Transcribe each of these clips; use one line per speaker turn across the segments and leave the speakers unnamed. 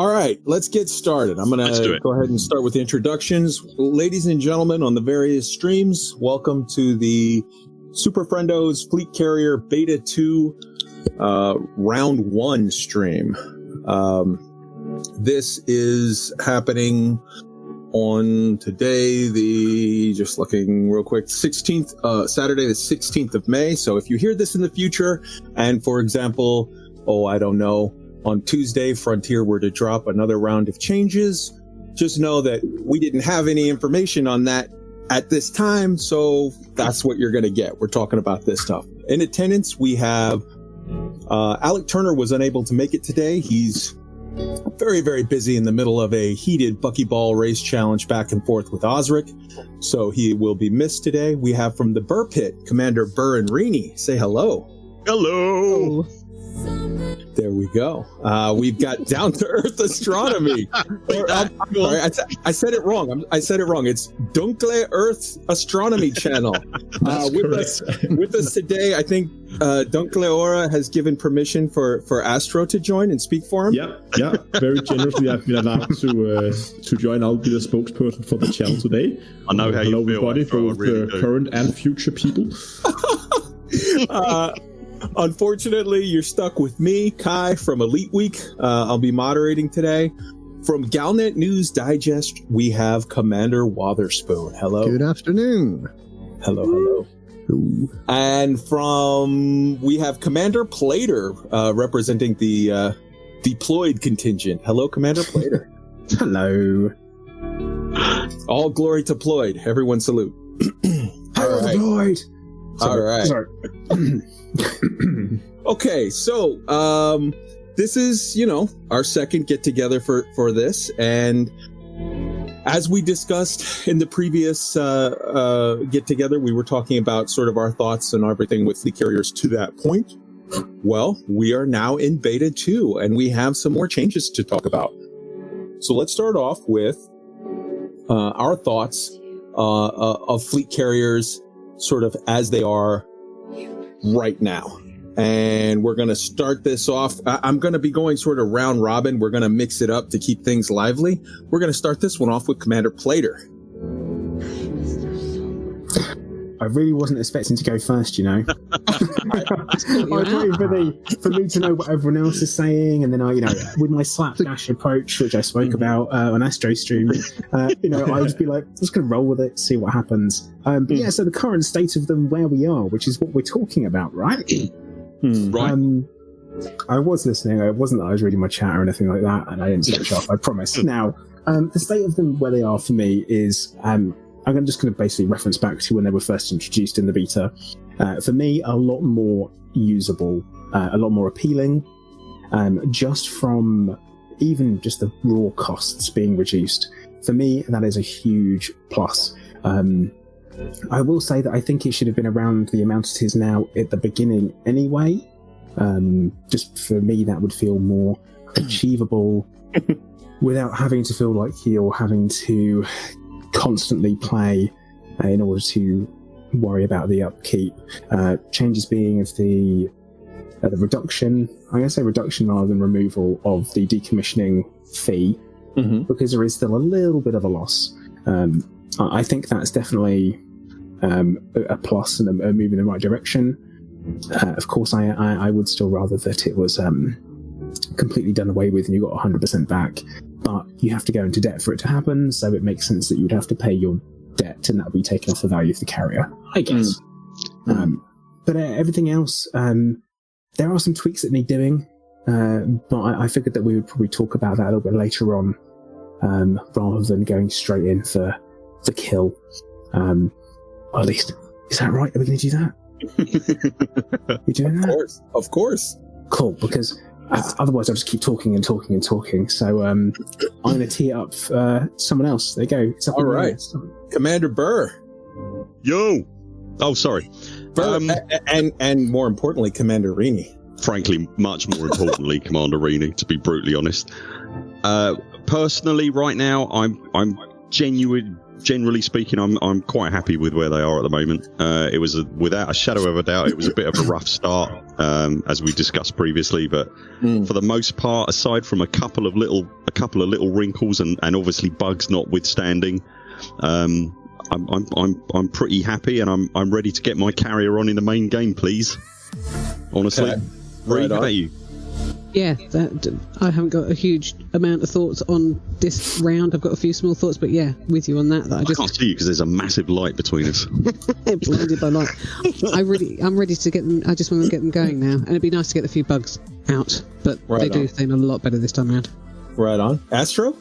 All right, let's get started. I'm going to go ahead and start with the introductions. Ladies and gentlemen on the various streams, welcome to the Superfriendos Fleet Carrier Beta 2 Round 1 stream. This is happening on today, just looking real quick, 16th, Saturday the 16th of May. So if you hear this in the future, and for example, I don't know, on Tuesday, Frontier were to drop another round of changes, just know that we didn't have any information on that at this time, so that's what you're going to get. We're talking about this stuff. In attendance, we have Alec Turner was unable to make it today. He's very, very busy in the middle of a heated buckyball race challenge back and forth with Osric, so he will be missed today. We have from the Buur Pit, Commander Buur and Rheeney. Say hello.
Hello.
There we go. We've got Down to Earth Astronomy. I said it wrong. It's Dunkle Earth Astronomy channel. With us today, I think Dunkle Aura has given permission for Astro to join and speak for him.
Yeah. Very generously, I've been allowed to join. I'll be the spokesperson for the channel today.
I know how you feel.
Everybody, both current and future people.
Unfortunately, you're stuck with me, Kai, from Elite Week. I'll be moderating today. From Galnet News Digest, we have Commander Wotherspoon. Hello.
Good afternoon.
Hello. And we have Commander Plater, representing the deployed contingent. Hello, Commander Plater.
Hello.
All glory to Ployd. Everyone salute.
Ployd.
All right.
Sorry.
Okay, so this is, our second get together for this, and as we discussed in the previous get together, we were talking about sort of our thoughts and everything with fleet carriers to that point. Well, we are now in beta 2, and we have some more changes to talk about. So let's start off with our thoughts of fleet carriers sort of as they are right now. And we're going to start this off. I'm going to be going sort of round robin. We're going to mix it up to keep things lively. We're going to start this one off with Commander Plater.
I really wasn't expecting to go first, I was waiting for me to know what everyone else is saying, and then with my slapdash approach, which I spoke about on Astro Stream, I'll just be like, just going to roll with it, see what happens. But yeah, so the current state of them, where we are, which is what we're talking about, right?
Right.
I was listening. It wasn't that I was reading my chat or anything like that, and I didn't switch off, I promise. Now, the state of them, where they are for me, is I'm just going to basically reference back to when they were first introduced in the beta. For me, a lot more usable, a lot more appealing, just from even just the raw costs being reduced. For me, that is a huge plus. I will say that I think it should have been around the amount it is now at the beginning anyway. Just for me, that would feel more achievable without having to feel like you're having to constantly play in order to worry about the upkeep. Changes being of the reduction, I'm going to say reduction rather than removal of the decommissioning fee, because there is still a little bit of a loss. I think that's definitely a plus and a move in the right direction. Of course, I would still rather that it was completely done away with and you got 100% back. But you have to go into debt for it to happen, so it makes sense that you would have to pay your debt, and that would be taken off the value of the carrier, I guess. But everything else, there are some tweaks that need doing, but I figured that we would probably talk about that a little bit later on, rather than going straight in for the kill. Or at least, is that right? Are we going to do that? You doing that?
Of course.
Cool, because otherwise I'll just keep talking and talking and talking. So I'm going to tee up someone else. There you go. It's up.
All right. Commander Buur.
Yo. Oh, sorry.
Buur, and more importantly, Commander Rheeney.
Frankly, much more importantly, Commander Rheeney, to be brutally honest. Personally, right now, I'm generally speaking, I'm quite happy with where they are at the moment. It was without a shadow of a doubt, it was a bit of a rough start, as we discussed previously. But for the most part, aside from a couple of little wrinkles and obviously bugs notwithstanding, I'm pretty happy, and I'm ready to get my carrier on in the main game, please. Honestly,
Okay.
Right
Right on.
about you.
Yeah, I haven't got a huge amount of thoughts on this round. I've got a few small thoughts, but yeah, with you on that. That I
I
just
can't see you because there's a massive light between us.
blinded by light. I'm ready to get them. I just want to get them going now, and it'd be nice to get a few bugs out. But
Right
they do
on.
seem a lot better this time around.
Right on. Astro?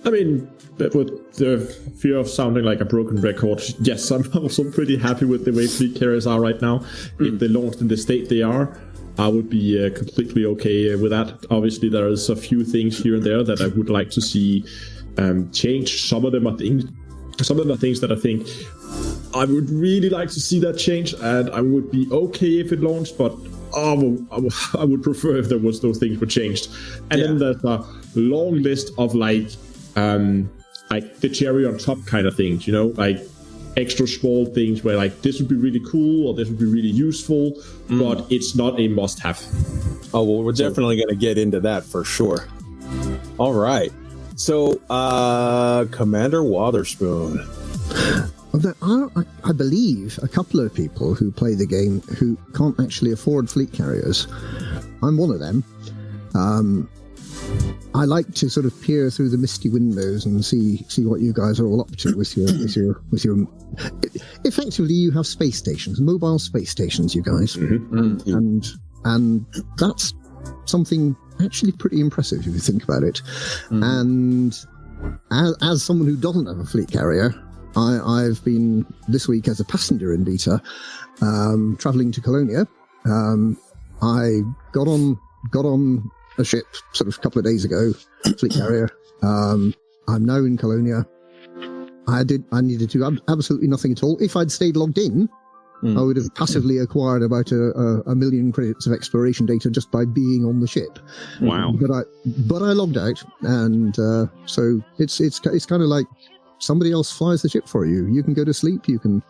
I mean, but with the fear of sounding like a broken record, yes, I'm also pretty happy with the way fleet carriers are right now. If they launched in the state they are, I would be completely okay with that. Obviously, there is a few things here and there that I would like to see change. Some of them are things that I think I would really like to see that change, and I would be okay if it launched, but I would prefer if there was those things were changed. And then there's a long list of like the cherry on top kind of things, like extra small things where like this would be really cool or this would be really useful, but it's not a must-have.
Oh, well, we're definitely going to get into that for sure. All right. So, Commander Wotherspoon.
I believe a couple of people who play the game who can't actually afford fleet carriers. I'm one of them. I like to sort of peer through the misty windows and see what you guys are all up to with your. Effectively, you have space stations, mobile space stations, you guys, and that's something actually pretty impressive if you think about it. And as someone who doesn't have a fleet carrier, I've been this week as a passenger in Beta, traveling to Colonia. I got on a ship sort of a couple of days ago, fleet carrier. I'm now in Colonia. I needed to do absolutely nothing at all. If I'd stayed logged in, I would have passively acquired about a million credits of exploration data just by being on the ship.
Wow.
But I logged out, and so it's kind of like somebody else flies the ship for you. You can go to sleep, you can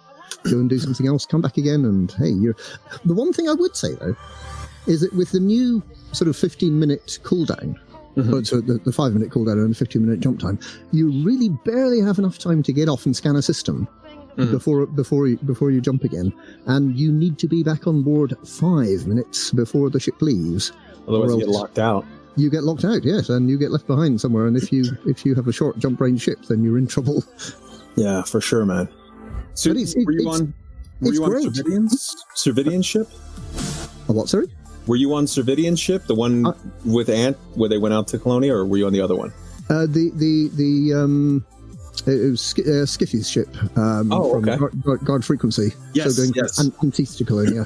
go and do something else, come back again, and hey, the one thing I would say though is that with the new sort of 15-minute cooldown, so the 5-minute cooldown and the 15-minute jump time, you really barely have enough time to get off and scan a system before you jump again, and you need to be back on board 5 minutes before the ship leaves.
Otherwise, you get locked out.
You get locked out, yes, and you get left behind somewhere. And if you have a short jump range ship, then you're in trouble.
Yeah, for sure, man. So,
But
were you on
great.
Cervidian's ship?
A what, sorry?
Were you on Cervidian's ship, the one with Ant, where they went out to Colonia, or were you on the other one?
It was Skiffy's ship.
okay.
From Guard Frequency.
Yes,
So going
yes.
Antiques to Colonia.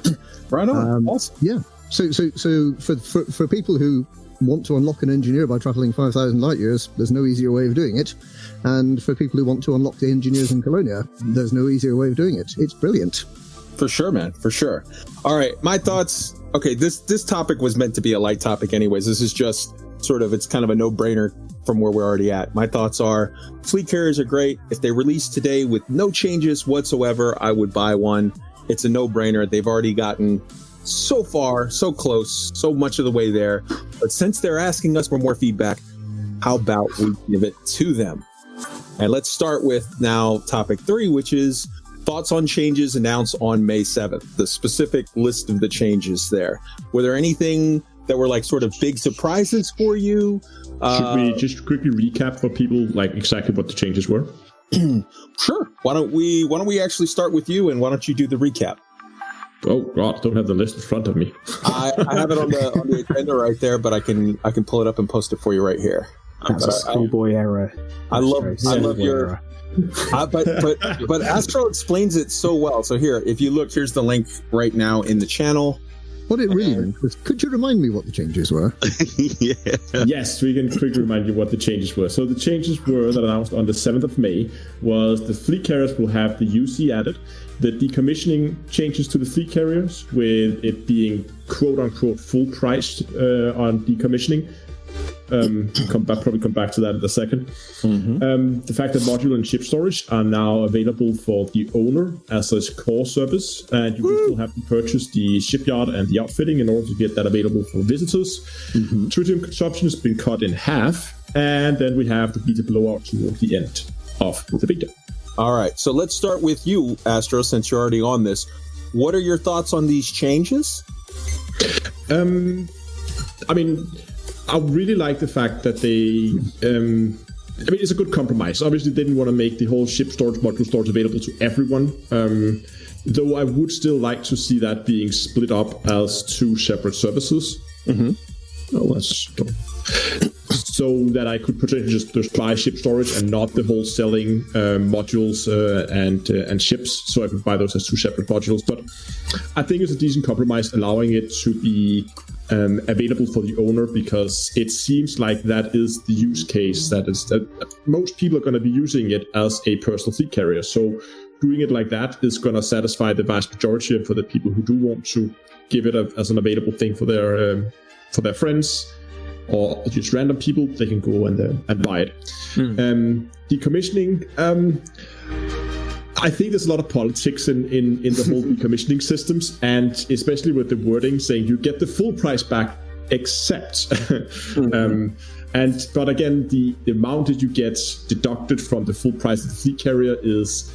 Right on. Awesome.
Yeah. So for people who want to unlock an engineer by traveling 5,000 light years, there's no easier way of doing it. And for people who want to unlock the engineers in Colonia, there's no easier way of doing it. It's brilliant.
For sure, man. For sure. All right. My thoughts. Okay. This topic was meant to be a light topic anyways. This is just sort of, it's kind of a no-brainer from where we're already at. My thoughts are fleet carriers are great. If they release today with no changes whatsoever, I would buy one. It's a no-brainer. They've already gotten so far, so close, so much of the way there. But since they're asking us for more feedback, how about we give it to them? And let's start with now topic 3, which is thoughts on changes announced on May 7th, the specific list of the changes there. Were there anything that were like sort of big surprises for you?
Should we just quickly recap for people like exactly what the changes were?
Sure. Why don't we actually start with you, and why don't you do the recap?
Oh God, I don't have the list in front of me.
I have it on the agenda right there, but I can pull it up and post it for you right here.
That's a schoolboy error.
I love your. But Astro explains it so well. So here, if you look, here's the link right now in the channel.
What it really meant was, could you remind me what the changes were?
Yeah.
Yes, we can quickly remind you what the changes were. So the changes were that announced on the 7th of May was the fleet carriers will have the UC added, the decommissioning changes to the fleet carriers with it being quote-unquote full priced on decommissioning, Probably come back to that in a second. The fact that module and ship storage are now available for the owner as a core service, and you will still have to purchase the shipyard and the outfitting in order to get that available for visitors. Tritium consumption has been cut in half, and then we have the beta blowout towards the end of the beta.
All right, so let's start with you, Astro, since you're already on this. What are your thoughts on these changes?
I mean, I really like the fact that they... it's a good compromise. Obviously, they didn't want to make the whole ship storage, module storage available to everyone. Though I would still like to see that being split up as 2 separate services. So that I could potentially just buy ship storage and not the whole selling modules and ships. So I could buy those as 2 separate modules. But I think it's a decent compromise, allowing it to be available for the owner, because it seems like that is the use case that most people are going to be using it as a personal fleet carrier. So doing it like that is going to satisfy the vast majority for the people who do want to give it as an available thing for their friends or just random people. They can go and buy it. Decommissioning. I think there's a lot of politics in the whole decommissioning systems, and especially with the wording saying you get the full price back except. But again, the amount that you get deducted from the full price of the fleet carrier is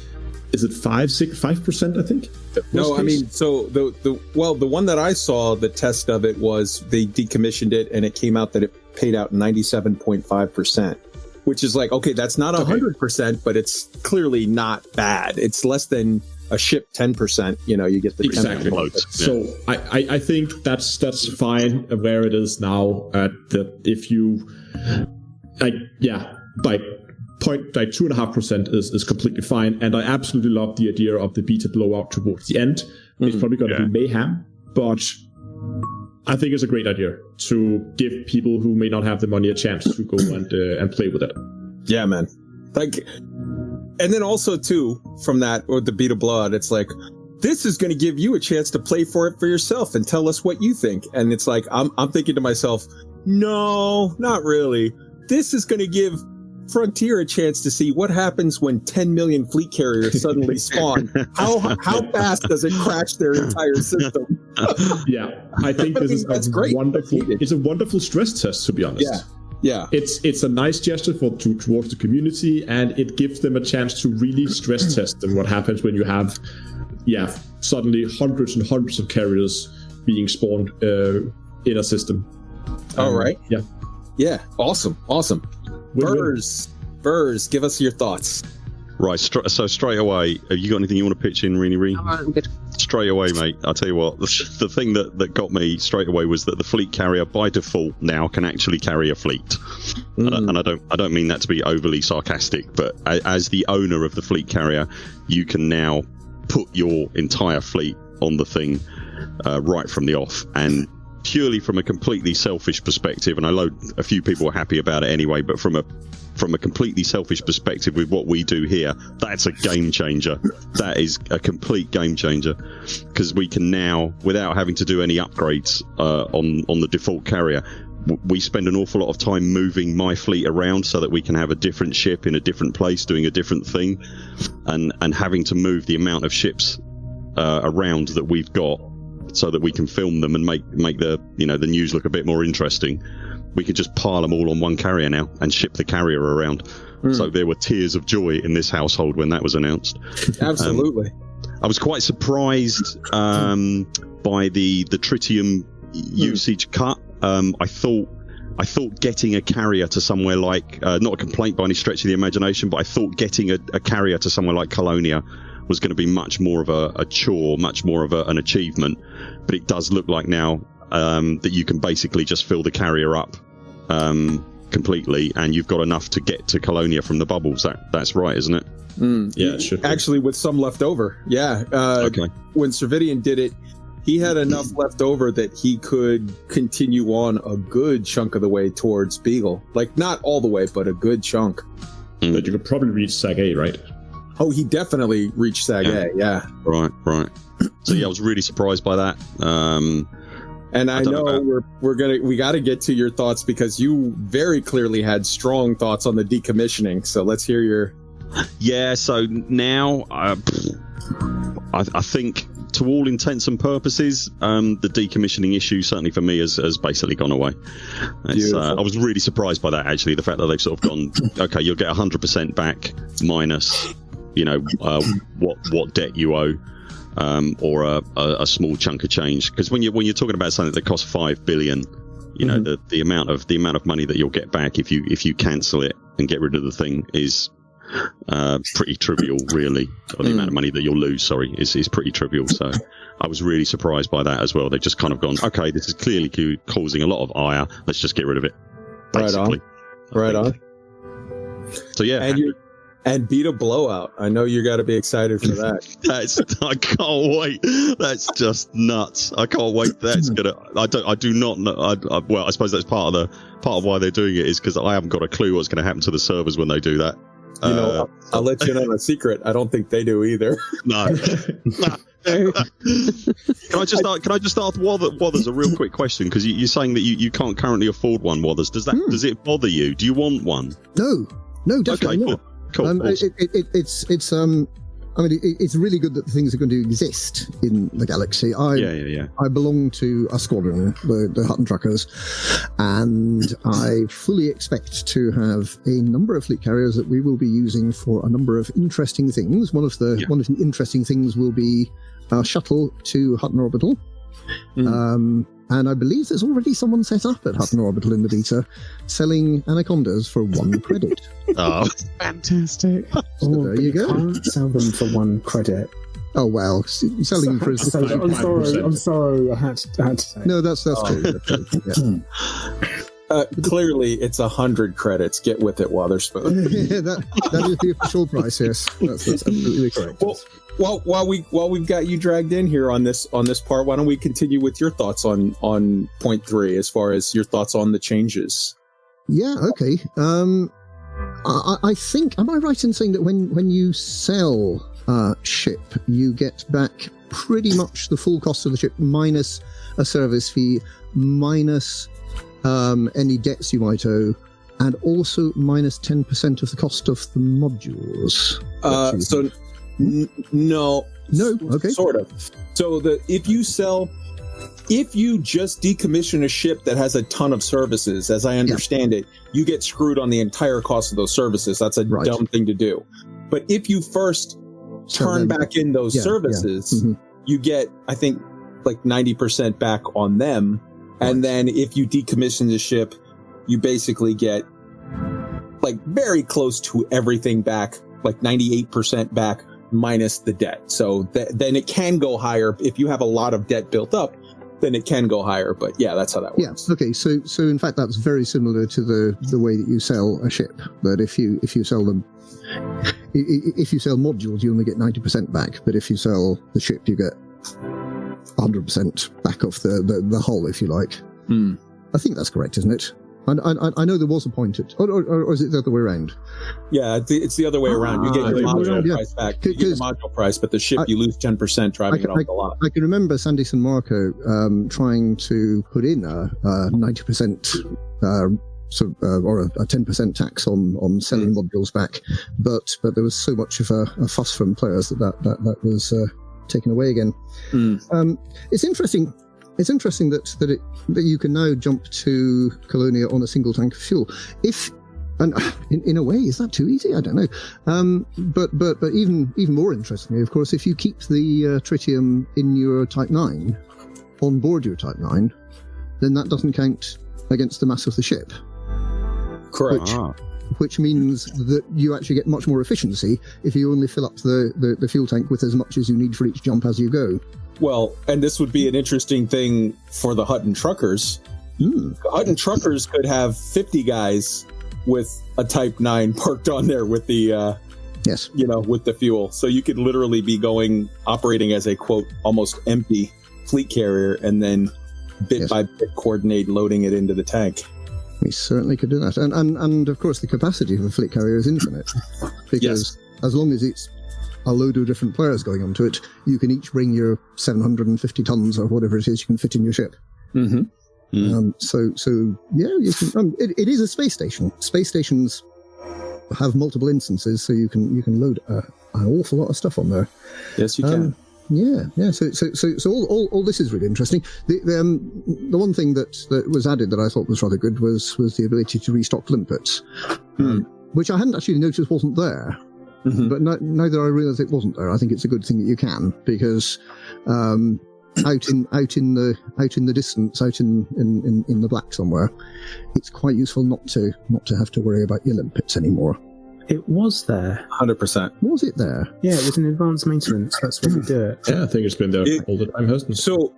it 5%? I think.
No, I mean, so the one that I saw, the test of it was they decommissioned it, and it came out that it paid out 97.5%. Which is like, okay, that's not 100%, but it's clearly not bad. It's less than a ship 10%. You get the
exactly. So I think that's fine where it is now. If you by 2.5% is completely fine. And I absolutely love the idea of the beta blowout towards the end. It's probably going to be mayhem, but I think it's a great idea to give people who may not have the money a chance to go and play with it.
Yeah, man. And then also too, from that, or the beta blowout, it's like, this is going to give you a chance to play for it for yourself and tell us what you think. And it's like, I'm thinking to myself, no, not really. This is going to give Frontier a chance to see what happens when 10 million fleet carriers suddenly spawn. How fast does it crash their entire system?
Yeah, I think that's great. It's a wonderful stress test, to be honest.
Yeah.
It's a nice gesture towards the community, and it gives them a chance to really stress test them what happens when you have suddenly hundreds and hundreds of carriers being spawned in a system.
All right.
Yeah.
Awesome. Burrs, give us your thoughts.
Right, so straight away, have you got anything you want to pitch in, Rheeney?
I'm good.
Straight away, mate, I'll tell you what, the thing that got me straight away was that the fleet carrier by default now can actually carry a fleet. And I don't mean that to be overly sarcastic, but as the owner of the fleet carrier, you can now put your entire fleet on the thing right from the off. And purely from a completely selfish perspective, and I know a few people are happy about it anyway, but from a completely selfish perspective with what we do here, that's a game changer. That is a complete game changer, because we can now, without having to do any upgrades on the default carrier, we spend an awful lot of time moving my fleet around so that we can have a different ship in a different place doing a different thing, and having to move the amount of ships around that we've got so that we can film them and make the the news look a bit more interesting. We could just pile them all on one carrier now and ship the carrier around. So there were tears of joy in this household when that was announced.
Absolutely.
I was quite surprised by the tritium usage cut. I thought getting a carrier to somewhere like, not a complaint by any stretch of the imagination, but I thought getting a carrier to somewhere like Colonia was going to be much more of a chore, much more of an achievement. But it does look like now that you can basically just fill the carrier up completely, and you've got enough to get to Colonia from the bubbles. That's right, isn't it?
Yeah, it should be.
Actually, with some left over. Yeah.
Okay.
When Cervidian did it, he had enough left over that he could continue on a good chunk of the way towards Beagle. Like, not all the way, but a good chunk.
But you could probably reach Sag A, right?
Oh, he definitely reached Sag A, yeah.
Right. So yeah, I was really surprised by that.
And I know we got to get to your thoughts because you very clearly had strong thoughts on the decommissioning. So let's hear your.
Yeah. So now, I think, to all intents and purposes, the decommissioning issue, certainly for me, has basically gone away. I was really surprised by that, actually. The fact that they've sort of gone, okay, you'll get 100% back minus, what debt you owe. Or a small chunk of change, because when you're talking about something that costs $5 billion, the amount of money that you'll get back if you cancel it and get rid of the thing is pretty trivial, really. Or the amount of money that you'll lose, is pretty trivial. So I was really surprised by that as well. They've just kind of gone, okay, this is clearly causing a lot of ire. Let's just get rid of it. Basically.
Right on.
So yeah.
And beat a blowout. I know you got to be excited for that.
I can't wait. That's just nuts. I can't wait. That's gonna. I do not know. I suppose that's part of why they're doing it is because I haven't got a clue what's going to happen to the servers when they do that.
I'll let you know a secret. I don't think they do either.
No. Can I just ask Wothers a real quick question? Because you're saying that you can't currently afford one, Wothers. Does it bother you? Do you want one?
No, definitely not.
Cool.
Awesome. It's really good that the things are going to exist in the galaxy. I belong to a squadron, the Hutton Truckers, and I fully expect to have a number of fleet carriers that we will be using for a number of interesting things. One of the interesting things will be our shuttle to Hutton Orbital. And I believe there's already someone set up at Hutton Orbital in the beta selling anacondas for 1 credit.
Oh,
fantastic.
So there you go.
Can't sell them for 1 credit.
Oh, well, selling for...
I'm sorry, I had to say.
No, that's true. Yeah.
Clearly, it's 100 credits. Get with it, Wotherspoon.
that is the official price, yes. That's absolutely correct.
Well, while we've got you dragged in here on this part, why don't we continue with your thoughts on point 3 as far as your thoughts on the changes?
Yeah, okay. I think, am I right in saying that when you sell a ship, you get back pretty much the full cost of the ship minus a service fee, minus any debts you might owe, and also minus 10% of the cost of the modules?
No,
okay,
sort of. So if you just decommission a ship that has a ton of services, as I understand it, you get screwed on the entire cost of those services. That's a dumb thing to do. But if you first turn back in those services, you get, I think, like 90% back on them. And then if you decommission the ship, you basically get like very close to everything back, like 98% back minus the debt. So then it can go higher. If you have a lot of debt built up, then it can go higher. But yeah, that's how that works.
Yeah. Okay. So in fact, that's very similar to the way that you sell a ship. That if you sell them, if you sell modules, you only get 90% back. But if you sell the ship, you get 100% back off the hull, if you like. I think that's correct, isn't it? I know there was a point or is it the other way around?
Yeah, it's the other way around. You get your module price back. You get the module price, but the ship you lose 10% driving it off the lot.
I can remember Sandy San Marco trying to put in a 90% or a 10% tax on selling modules back, but there was so much of a fuss from players that was taken away again. It's interesting. It's interesting that you can now jump to Colonia on a single tank of fuel. And in a way, is that too easy? I don't know. But even more interestingly, of course, if you keep the tritium in your Type 9, on board your Type 9, then that doesn't count against the mass of the ship.
Correct.
Which means that you actually get much more efficiency if you only fill up the fuel tank with as much as you need for each jump as you go.
Well, and this would be an interesting thing for the Hutton Truckers. The Hutton Truckers could have 50 guys with a Type 9 parked on there with the with the fuel. So you could literally be operating as a, quote, almost empty fleet carrier and then bit by bit coordinate loading it into the tank.
We certainly could do that. And of course, the capacity of a fleet carrier is infinite. Because as long as it's a load of different players going onto it, you can each bring your 750 tons or whatever it is you can fit in your ship. So yeah, you can. It is a space station. Space stations have multiple instances, so you can load an awful lot of stuff on there.
Yes, you can.
Yeah. So all this is really interesting. The one thing that was added that I thought was rather good was the ability to restock limpets, which I hadn't actually noticed wasn't there. But neither I realised it wasn't there. I think it's a good thing that you can, because out in the distance, out in the black somewhere, it's quite useful not to have to worry about your limpets anymore.
It was there.
100%.
Was it there?
Yeah, it was in advanced maintenance. That's when we do it.
Yeah, I think it's been there all the time, hasn't it?
So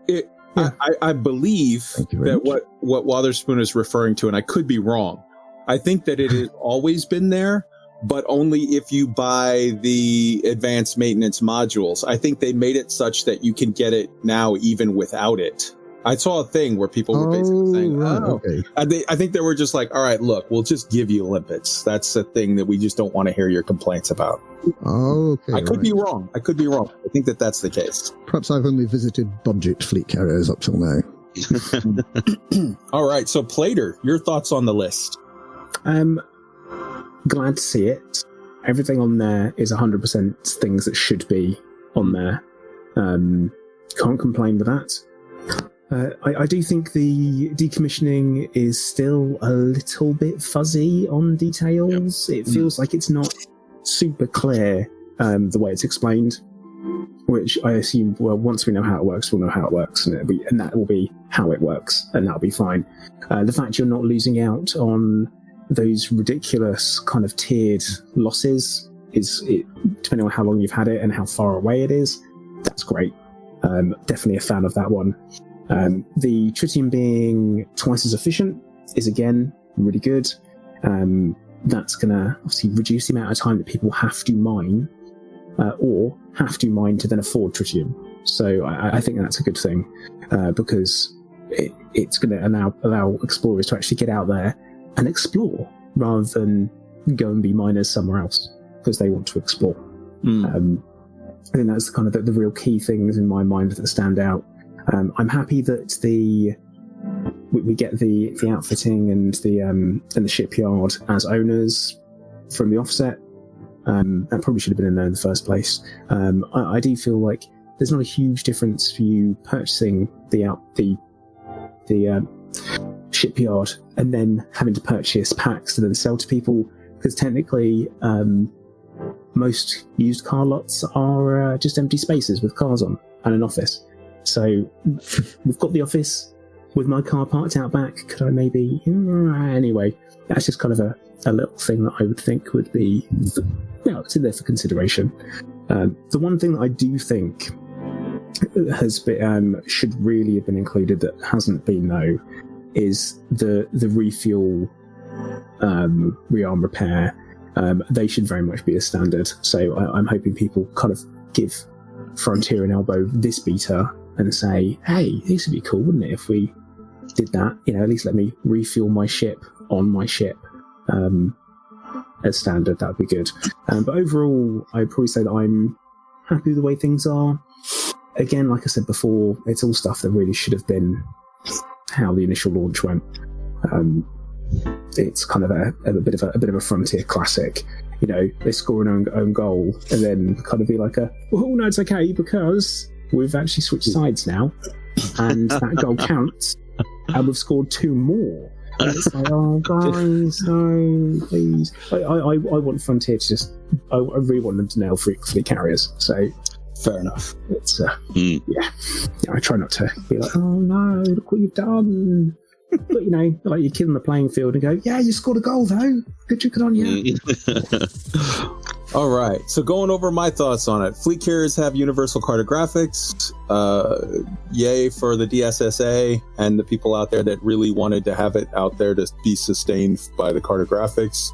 I believe that what Wotherspoon is referring to, and I could be wrong, I think that it has always been there, but only if you buy the advanced maintenance modules. I think they made it such that you can get it now even without it. I saw a thing where people were basically saying,
okay.
I think they were just like, all right, look, we'll just give you limpets. That's the thing that we just don't want to hear your complaints about.
Okay.
I could be wrong. I think that that's the case.
Perhaps I've only visited budget fleet carriers up till now.
All right. So Plater, your thoughts on the list?
Glad to see it. Everything on there is 100% things that should be on there. Can't complain with that. I do think the decommissioning is still a little bit fuzzy on details. It feels like it's not super clear the way it's explained, which I assume, well, once we know how it works, we'll know how it works, and that will be how it works, and that'll be fine. The fact you're not losing out on those ridiculous kind of tiered losses depending on how long you've had it and how far away it is, that's great. Definitely a fan of that one. The tritium being twice as efficient is again really good. That's going to obviously reduce the amount of time that people have to mine or have to mine to then afford tritium. So I think that's a good thing because it's going to allow explorers to actually get out there and explore rather than go and be miners somewhere else because they want to explore. I think that's kind of the real key things in my mind that stand out. I'm happy that we get the outfitting and the shipyard as owners from the offset. That probably should have been in there in the first place. I do feel like there's not a huge difference for you purchasing the shipyard and then having to purchase packs to then sell to people, because technically most used car lots are just empty spaces with cars on and an office. So we've got the office with my car parked out back. Could I maybe... Anyway, that's just kind of a little thing that I would think would be... it's in there for consideration. The one thing that I do think has been, should really have been included that hasn't been, though, is the refuel rearm repair. They should very much be a standard. So I'm hoping people kind of give Frontier and Elbow this beta and say, hey, this would be cool, wouldn't it, if we did that? At least let me refuel my ship on my ship as standard. That would be good. But overall, I'd probably say that I'm happy with the way things are. Again, like I said before, it's all stuff that really should have been how the initial launch went. It's kind of a bit of a Frontier classic. They score an own goal and then kind of be like no, it's okay because we've actually switched sides now and that goal counts and we've scored 2 more. And it's like, oh guys, no, please. I want Frontier to just, I really want them to nail fleet carriers. So fair enough. It's yeah, I try not to be like, oh no, look what you've done. But like you kid on the playing field and go, yeah, you scored a goal though. Good on you.
All right, so going over my thoughts on it. Fleet carriers have universal cartographics. Yay for the DSSA and the people out there that really wanted to have it out there to be sustained by the cartographics.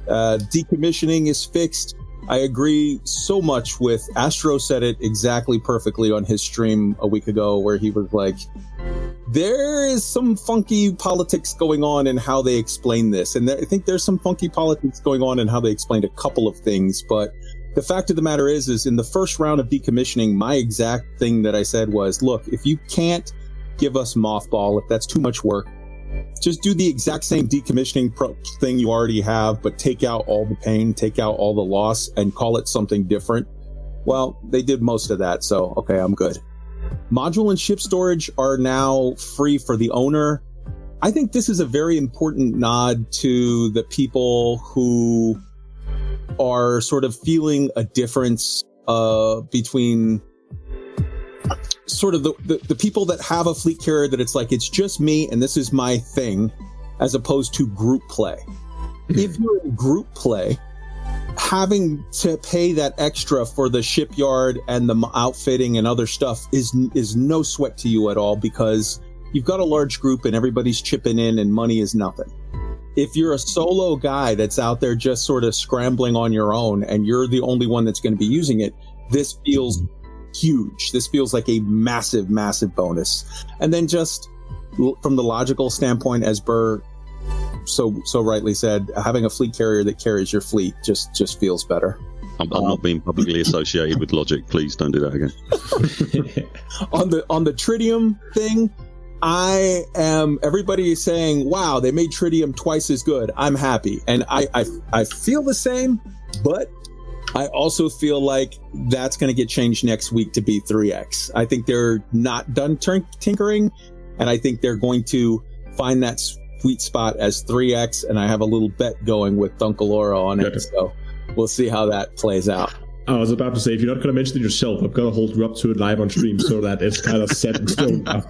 Decommissioning is fixed. I agree so much with Astro said it exactly perfectly on his stream a week ago where he was like, there is some funky politics going on in how they explain this. And I think there's some funky politics going on in how they explained a couple of things. But the fact of the matter is in the first round of decommissioning, my exact thing that I said was, look, if you can't give us mothball if that's too much work. Just do the exact same decommissioning thing you already have, but take out all the pain, take out all the loss, and call it something different. Well, they did most of that, so okay, I'm good. Module and ship storage are now free for the owner. I think this is a very important nod to the people who are sort of feeling a difference between sort of the people that have a fleet carrier that it's like, it's just me and this is my thing, as opposed to group play. If you're in group play, having to pay that extra for the shipyard and the outfitting and other stuff is no sweat to you at all, because you've got a large group and everybody's chipping in and money is nothing. If you're a solo guy that's out there just sort of scrambling on your own and you're the only one that's going to be using it, this feels huge. This feels like a massive, massive bonus. And then just from the logical standpoint, as Buur so rightly said, having a fleet carrier that carries your fleet just feels better.
I'm not being publicly associated with logic. Please don't do that again.
On the tritium thing, everybody is saying, wow, they made tritium twice as good. I'm happy. And I feel the same, but I also feel like that's going to get changed next week to be 3x. I think they're not done tinkering, and I think they're going to find that sweet spot as 3x, and I have a little bet going with Dunkalora on it, so we'll see how that plays out.
I was about to say, if you're not going to mention it yourself, I'm going to hold you up to it live on stream so that it's kind of set in stone now.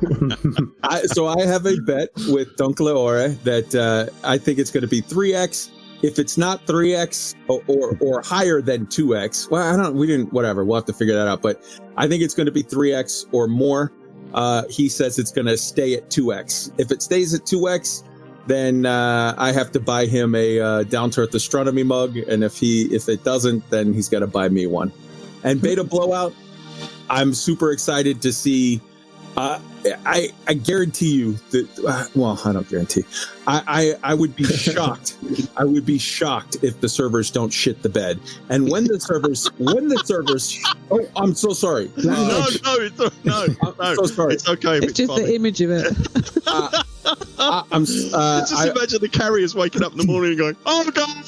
So I have a bet with Dunkalora that I think it's going to be 3x. If it's not 3x or higher than 2x, well, we'll have to figure that out. But I think it's going to be 3x or more. He says it's going to stay at 2x. If it stays at 2x, then I have to buy him a Down to Earth Astronomy mug. And if it doesn't, then he's got to buy me one. And Beta Blowout, I'm super excited to see. I guarantee you that, well, I don't guarantee. I would be shocked. I would be shocked if the servers don't shit the bed. And when the servers, oh, I'm so sorry.
No, I'm so sorry. It's okay.
It's just funny. The image of it.
Just imagine the carriers waking up in the morning and going, oh God.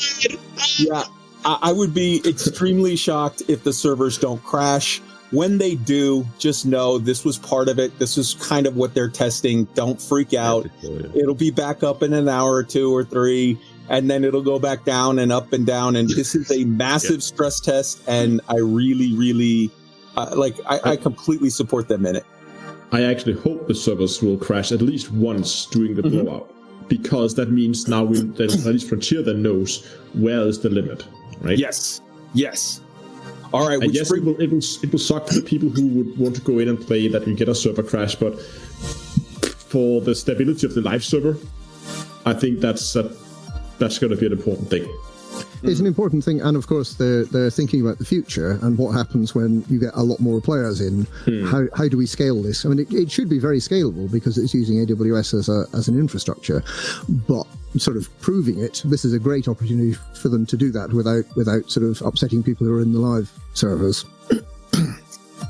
Yeah, I would be extremely shocked if the servers don't crash. When they do, just know this was part of it. This is kind of what they're testing. Don't freak out. It'll be back up in an hour or 2 or 3, and then it'll go back down and up and down. And this is a massive stress test, and I really, really, I completely support them in it.
I actually hope the servers will crash at least once during the blowout, because that means now that at least Frontier then knows where is the limit, right?
Yes. All right.
I guess it will suck for the people who would want to go in and play that you get a server crash, but for the stability of the live server, I think that's going to be an important thing.
It's an important thing, and of course they're thinking about the future and what happens when you get a lot more players in. How do we scale this? I mean, it should be very scalable because it's using AWS as an infrastructure, but sort of proving it, this is a great opportunity for them to do that without sort of upsetting people who are in the live servers.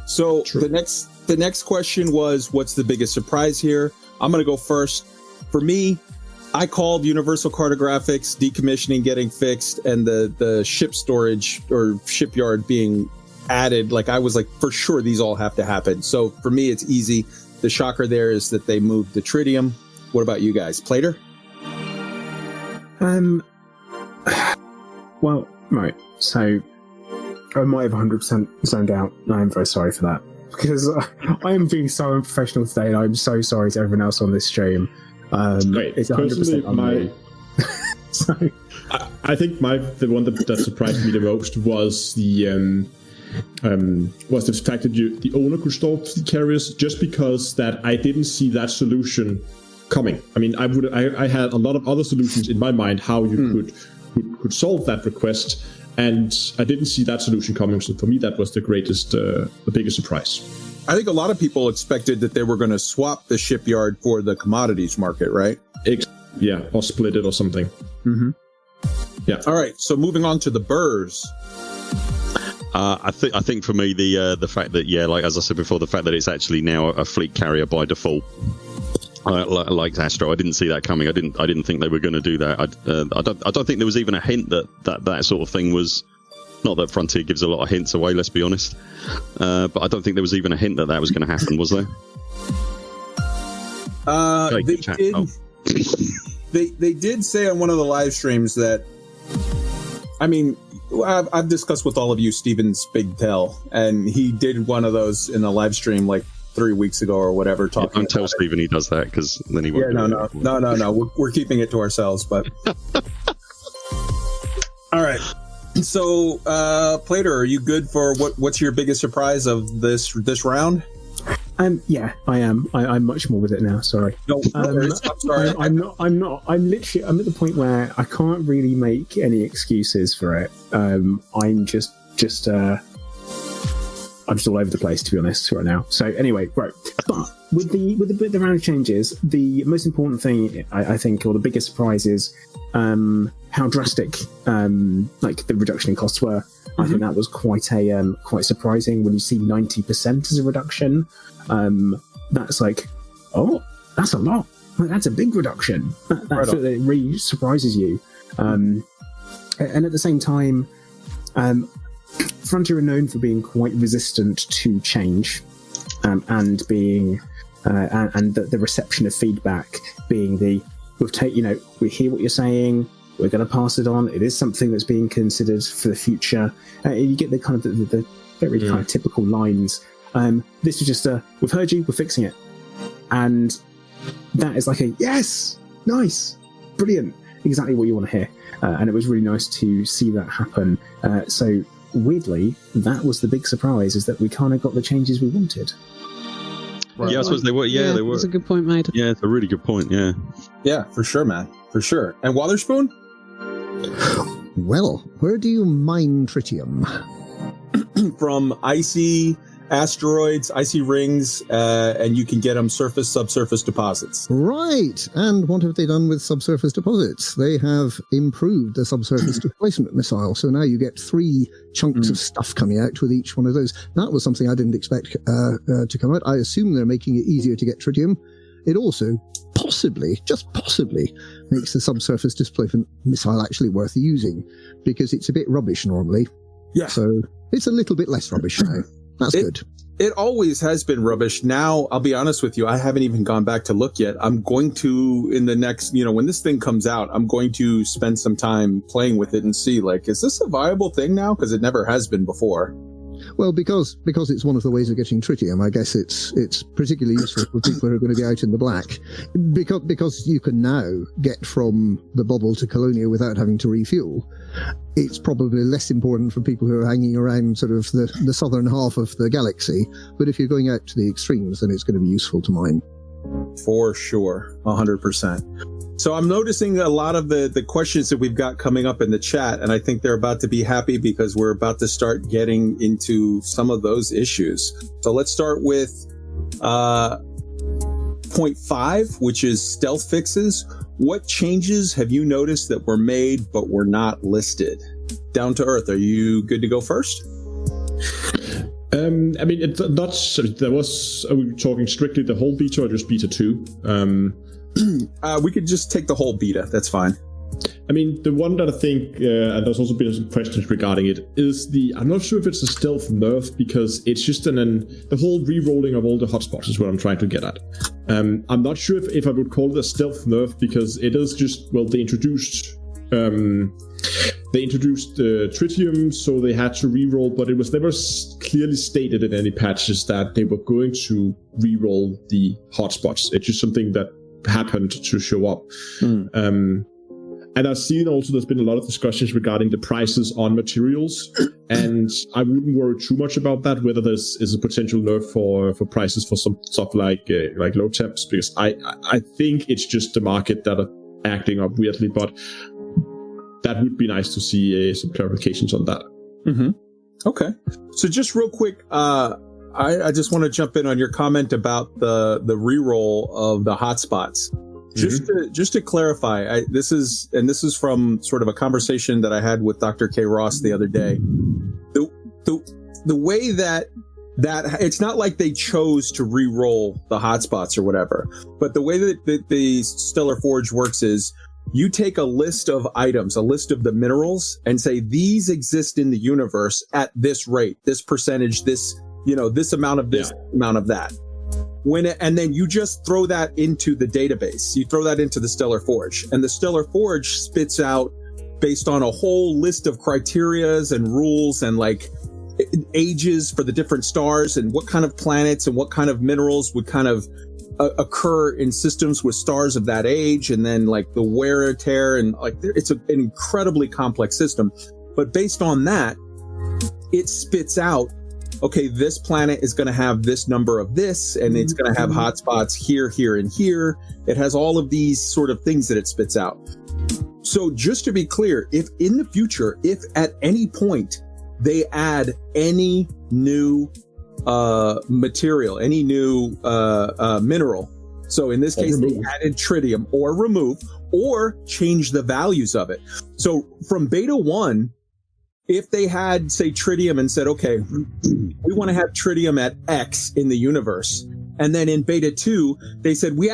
So the next question was, what's the biggest surprise here? I'm going to go first. For me, I called Universal Cartographics decommissioning getting fixed and the ship storage or shipyard being added. Like, I was like, for sure these all have to happen. So for me, it's easy. The shocker there is that they moved the tritium. What about you guys? Plater?
Well, right. So I might have 100% zoned out. I am very sorry for that, because I am being so unprofessional today, and I'm so sorry to everyone else on this stream. It's 100% on me. So
I think the one that surprised me the most was the fact that the owner could store the carriers, just because that I didn't see that solution coming. I mean, I had a lot of other solutions in my mind how you could solve that request, and I didn't see that solution coming. So for me, that was the biggest surprise.
I think a lot of people expected that they were going to swap the shipyard for the commodities market, right?
Yeah, or split it or something.
Mm-hmm.
Yeah.
All right. So moving on to the Buurs.
I think for me the fact that like as I said before, the fact that it's actually now a fleet carrier by default. Like Astro, I didn't see that coming. I didn't think they were going to do that. I don't think there was even a hint that sort of thing was. Not that Frontier gives a lot of hints away, let's be honest. But I don't think there was even a hint that was going to happen, was there?
They did say on one of the live streams that, I mean, I've discussed with all of you Steven's Big Tell, and he did one of those in a live stream like 3 weeks ago or whatever.
Don't tell Steven he does that, because then he won't.
No. We're keeping it to ourselves, but all right. So, Plater, are you good for what's your biggest surprise of this round?
Yeah, I am. I'm much more with it now. Sorry.
No, I'm sorry.
I'm not. I'm at the point where I can't really make any excuses for it. I'm just all over the place, to be honest, right now. So anyway, right. But with the round of changes, the most important thing I think, or the biggest surprise is how drastic like the reduction in costs were. Mm-hmm. I think that was quite surprising when you see 90% as a reduction. That's like, oh, that's a lot. Like, that's a big reduction. That really surprises you. And at the same time, Frontier are known for being quite resistant to change, and being and the reception of feedback being we hear what you're saying, we're going to pass it on. It is something that's being considered for the future. You get the kind of the very kind of typical lines. This is just we've heard you, we're fixing it, and that is like a yes, nice, brilliant, exactly what you want to hear. And it was really nice to see that happen. So weirdly, that was the big surprise, is that we kind of got the changes we wanted.
Right. Yeah, I suppose they were. Yeah, they were.
That's a good point made.
Yeah, it's a really good point. Yeah.
Yeah, for sure, man. For sure. And Wotherspoon?
Well, where do you mine tritium?
From icy asteroids, icy rings, and you can get them subsurface deposits.
Right. And what have they done with subsurface deposits? They have improved the subsurface displacement missile. So now you get 3 chunks of stuff coming out with each one of those. That was something I didn't expect to come out. I assume they're making it easier to get tritium. It also just possibly makes the subsurface displacement missile actually worth using, because it's a bit rubbish normally.
Yeah. So
it's a little bit less rubbish now. That's good.
It always has been rubbish. Now, I'll be honest with you, I haven't even gone back to look yet. I'm going to, in the next, when this thing comes out, I'm going to spend some time playing with it and see, like, is this a viable thing now? Because it never has been before.
Well, because it's one of the ways of getting tritium, I guess it's particularly useful for people who are going to be out in the black, because you can now get from the bubble to Colonia without having to refuel. It's probably less important for people who are hanging around sort of the southern half of the galaxy, but if you're going out to the extremes, then it's going to be useful to mine.
For sure, 100%. So I'm noticing a lot of the questions that we've got coming up in the chat, and I think they're about to be happy because we're about to start getting into some of those issues. So let's start with point 5, which is stealth fixes. What changes have you noticed that were made but were not listed? Down to Earth, are you good to go first?
I mean, it's not. There was. Are we talking strictly the whole beta or just beta 2?
We could just take the whole beta. That's fine.
I mean, the one that I think, and there's also been some questions regarding it, is I'm not sure if it's a stealth nerf, because it's just the whole re-rolling of all the hotspots is what I'm trying to get at. I'm not sure if I would call it a stealth nerf, because it is just, well, they introduced tritium, so they had to re-roll, but it was never clearly stated in any patches that they were going to re-roll the hotspots. It's just something that happened to show up. And I've seen also there's been a lot of discussions regarding the prices on materials, and I wouldn't worry too much about that, whether this is a potential nerf for prices for some stuff like low temps, because I think it's just the market that are acting up weirdly, but that would be nice to see some clarifications on that.
Mm-hmm. Okay. So just real quick, I just want to jump in on your comment about the reroll of the hotspots. Just to clarify, this is from sort of a conversation that I had with Dr. K. Ross the other day. the way that it's not like they chose to re-roll the hotspots or whatever, but the way that the Stellar Forge works is you take a list of items, a list of the minerals, and say these exist in the universe at this rate, this percentage, this amount of this, amount of that. And then you just throw that into the database. You throw that into the Stellar Forge, and the Stellar Forge spits out based on a whole list of criterias and rules and like ages for the different stars and what kind of planets and what kind of minerals would kind of occur in systems with stars of that age, and then like the wear and tear, and like it's an incredibly complex system. But based on that, it spits out, okay, this planet is going to have this number of this, and it's going to have hotspots here, here, and here. It has all of these sort of things that it spits out. So just to be clear, if in the future, if at any point they add any new material, any new mineral, so in this case they added tritium, or remove or change the values of it. So from beta 1, if they had, say, tritium and said, okay, we want to have tritium at X in the universe, and then in beta 2 they said, we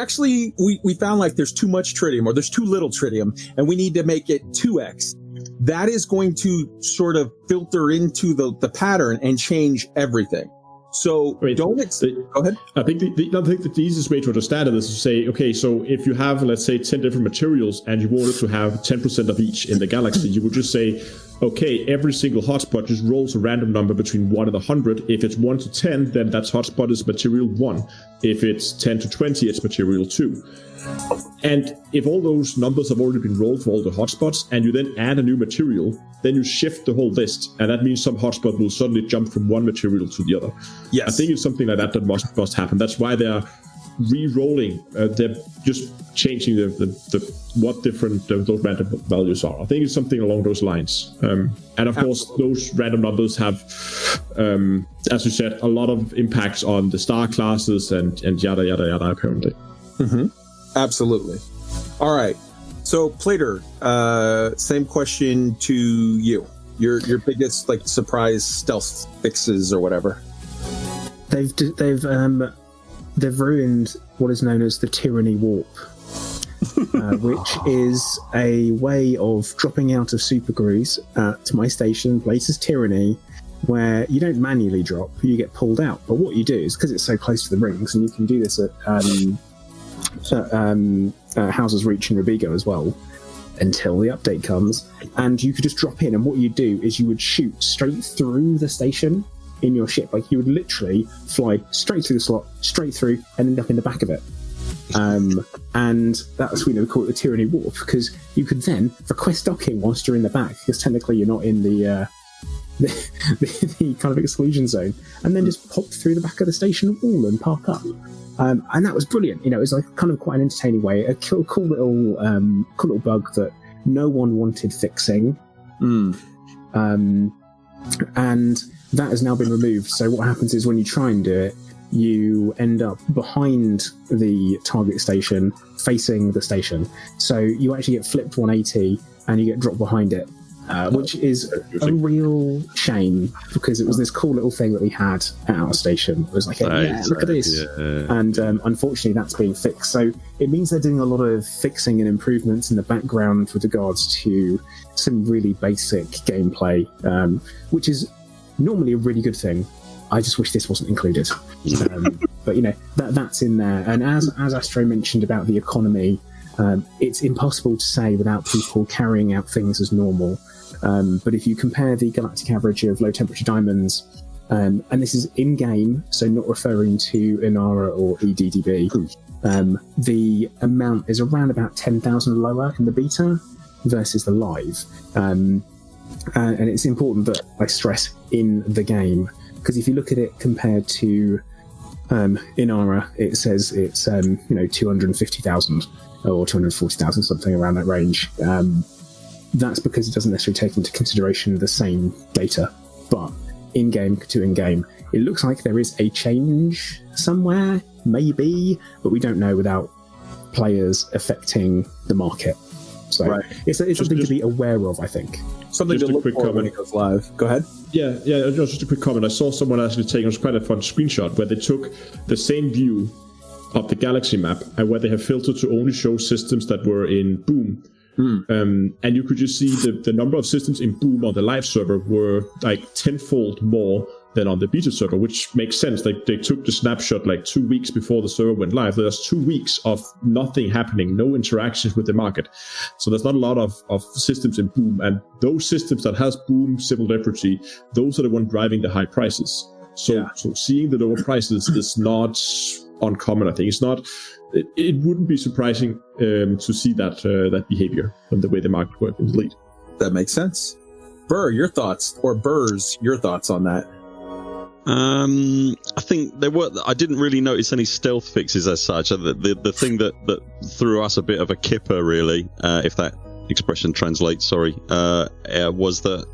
found like there's too much tritium or there's too little tritium and we need to make it 2X, that is going to sort of filter into the pattern and change everything. So go ahead.
I think the easiest way to understand it is to say, okay, so if you have, let's say, 10 different materials and you wanted to have 10% of each in the galaxy, you would just say, okay, every single hotspot just rolls a random number between 1 and 100. If it's 1 to 10, then that hotspot is material 1. If it's 10 to 20, it's material 2. And if all those numbers have already been rolled for all the hotspots, and you then add a new material, then you shift the whole list, and that means some hotspot will suddenly jump from one material to the other. Yes. I think it's something like that must happen. That's why they're re-rolling. They're just changing the what different those random values are. I think it's something along those lines. And of course, those random numbers have, as you said, a lot of impacts on the star classes and yada yada yada. Apparently.
Mm-hmm. Absolutely. All right. So Plater, same question to you. Your biggest like surprise stealth fixes or whatever.
They've ruined what is known as the Tyranny Warp, which is a way of dropping out of supergrooves at my station, Plater's Tyranny, where you don't manually drop, you get pulled out. But what you do is, because it's so close to the rings, and you can do this at Houses Reach and Robigo as well, until the update comes, and you could just drop in, and what you do is you would shoot straight through the station in your ship. Like, you would literally fly straight through the slot, straight through, and end up in the back of it. And that's, we call it the Tyranny Warp, because you could then request docking whilst you're in the back, because technically you're not in the kind of exclusion zone, and then just pop through the back of the station wall and park up. And that was brilliant. It was like kind of quite an entertaining way, a cool little bug that no one wanted fixing. And that has now been removed. So what happens is when you try and do it, you end up behind the target station, facing the station. So you actually get flipped 180 and you get dropped behind it. Which is a real shame, because it was this cool little thing that we had at our station. It was like, look at this. Yeah. And unfortunately, that's being fixed. So it means they're doing a lot of fixing and improvements in the background with regards to some really basic gameplay, which is normally a really good thing. I just wish this wasn't included. But that's in there. And as Astro mentioned about the economy, it's impossible to say without people carrying out things as normal. But if you compare the galactic average of low temperature diamonds, and this is in-game, so not referring to Inara or EDDB, the amount is around about 10,000 lower in the beta versus the live. And it's important that I stress in the game, because if you look at it compared to Inara, it says it's 250,000 or 240,000, something around that range. That's because it doesn't necessarily take into consideration the same data. But in-game to in-game, it looks like there is a change somewhere, maybe, but we don't know without players affecting the market. So it's something to be aware of, I think.
Something
Just
to
a
look
quick
for when
comment.
it goes live. Go ahead.
Yeah, just a quick comment. I saw someone actually taking quite a fun screenshot where they took the same view of the galaxy map and where they have filtered to only show systems that were in Boom. And you could just see the number of systems in Boom on the live server were like tenfold more than on the beta server, which makes sense. Like they took the snapshot like 2 weeks before the server went live. There's 2 weeks of nothing happening, no interactions with the market. So there's not a lot of systems in Boom, and those systems that has Boom Civil Liberty, those are the ones driving the high prices. So seeing the lower prices is not uncommon. I think it's not. It wouldn't be surprising to see that behavior and the way the market works in the lead.
That makes sense. Burr, your thoughts, or Burrs, your thoughts on that?
I think I didn't really notice any stealth fixes as such. The thing that threw us a bit of a kipper, really, if that expression translates, was that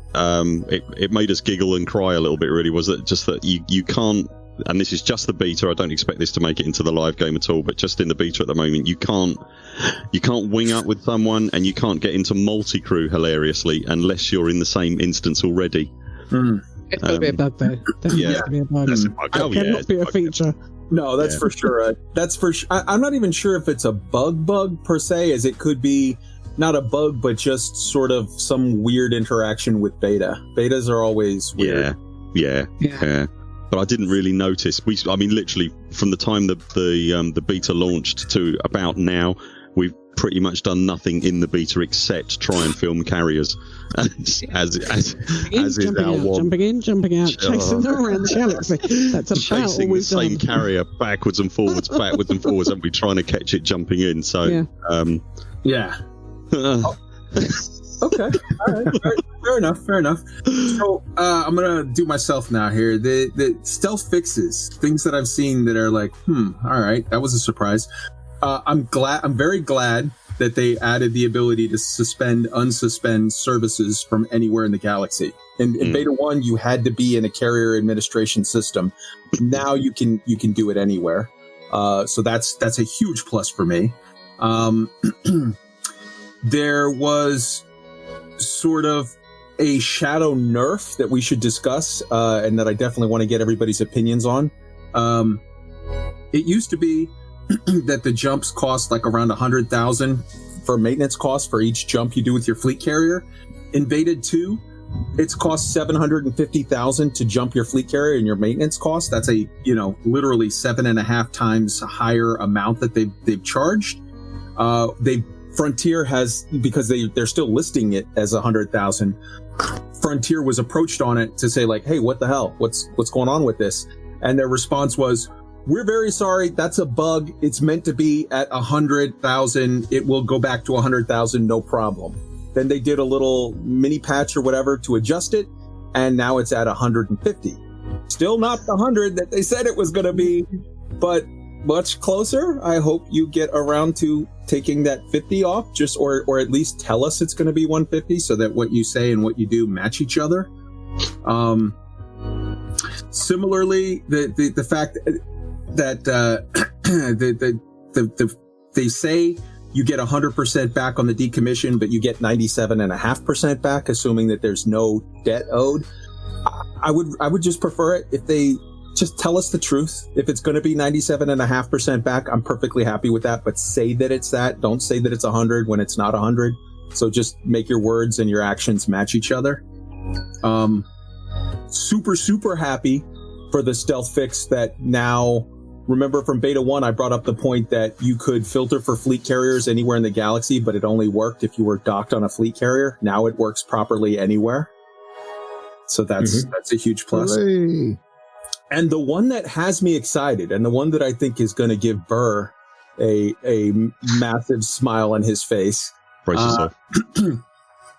it made us giggle and cry a little bit, really, was that just that you can't, and this is just the beta, I don't expect this to make it into the live game at all, but just in the beta at the moment, you can't wing up with someone, and you can't get into multi-crew hilariously unless you're in the same instance already.
It's got to be a bug, though. Definitely has to be a bug. It cannot be a feature.
No, that's for sure. I'm not even sure if it's a bug per se, as it could be not a bug, but just sort of some weird interaction with beta. Betas are always weird.
Yeah. But I didn't really notice. I mean, literally from the time the beta launched to about now, we've pretty much done nothing in the beta except try and film carriers, as is our one.
Jumping out, chasing them around the galaxy. That's about
chasing
all we've
the same
done.
carrier backwards and forwards, and we trying to catch it jumping in. So,
Okay. All right. Fair enough. So I'm gonna do myself now here. The stealth fixes, things that I've seen that are like, all right, that was a surprise. I'm very glad that they added the ability to unsuspend services from anywhere in the galaxy. In Beta 1, you had to be in a carrier administration system. Now you can do it anywhere. So that's a huge plus for me. There was sort of a shadow nerf that we should discuss, and that I definitely want to get everybody's opinions on. It used to be that the jumps cost like around 100,000 for maintenance costs for each jump you do with your fleet carrier. In Beta 2, it's cost 750,000 to jump your fleet carrier, and your maintenance cost, that's a literally 7.5 times higher amount that they've charged. Frontier has, because they're still listing it as 100,000. Frontier was approached on it to say like, hey, what the hell? What's going on with this? And their response was, we're very sorry. That's a bug. It's meant to be at 100,000. It will go back to 100,000. No problem. Then they did a little mini patch or whatever to adjust it. And now it's at 150. Still not the 100 that they said it was going to be, but much closer. I hope you get around to taking that 50 off, or at least tell us it's going to be 150, so that what you say and what you do match each other. Similarly, the fact that they say you get 100% back on the decommission, but you get 97.5% back, assuming that there's no debt owed. I would just prefer it if they just tell us the truth. If it's going to be 97.5% back, I'm perfectly happy with that. But say that it's that. Don't say that it's 100 when it's not 100. So just make your words and your actions match each other. Super happy for the stealth fix that now. Remember from Beta 1, I brought up the point that you could filter for fleet carriers anywhere in the galaxy, but it only worked if you were docked on a fleet carrier. Now it works properly anywhere. So that's a huge plus.
Hooray.
And the one that has me excited, and the one that I think is going to give Burr a massive smile on his face.
Brace yourself.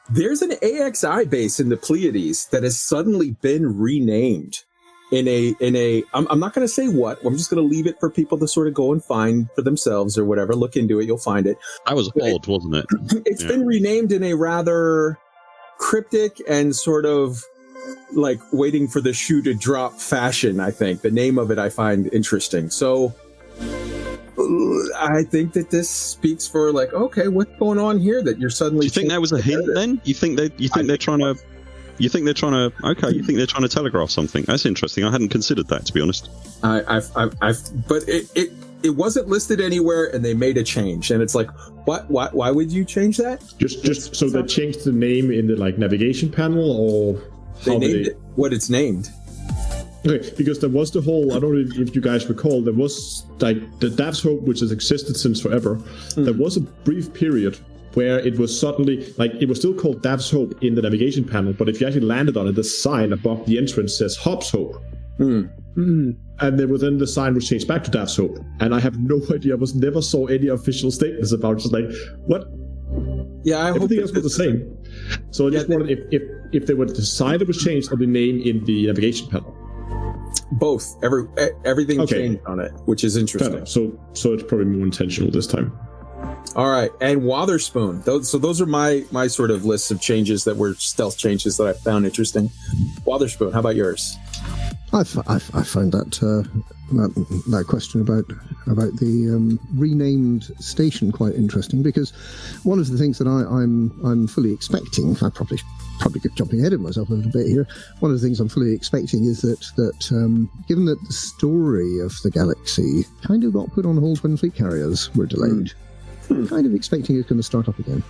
There's an AXI base in the Pleiades that has suddenly been renamed in a I'm not going to say what. I'm just going to leave it for people to sort of go and find for themselves or whatever. Look into it. You'll find it.
That was odd, wasn't it?
It's been renamed in a rather cryptic and sort of like waiting for the shoe to drop fashion. I think the name of it I find interesting. So I think that this speaks for like, okay, what's going on here? That you're suddenly.
Do you think that was a hint? Then you think they're trying to telegraph something? That's interesting. I hadn't considered that, to be honest.
But it wasn't listed anywhere, and they made a change, and it's like, what? Why would you change that?
Just so they changed the name in the navigation panel, or
they named it what it's named.
Okay, because there was the whole, I don't know if you guys recall, there was the Dav's Hope, which has existed since forever. There was a brief period where it was suddenly, it was still called Dav's Hope in the navigation panel, but if you actually landed on it, the sign above the entrance says Hobbs Hope. And then the sign was changed back to Dav's Hope. And I have no idea, I never saw any official statements about it. What?
Yeah,
everything else was the same. So I just wondered if they would decide it was changed or the name in the navigation panel.
Both. Everything changed on it, which is interesting.
So it's probably more intentional this time.
All right, and Wotherspoon. Those are my sort of lists of changes that were stealth changes that I found interesting. Wotherspoon, how about yours?
I find that question about the renamed station quite interesting, because one of the things that I'm fully expecting, I probably jumping ahead of myself a little bit here. One of the things I'm fully expecting is that given that the story of the galaxy kind of got put on hold when fleet carriers were delayed, I'm kind of expecting it's going to start up again.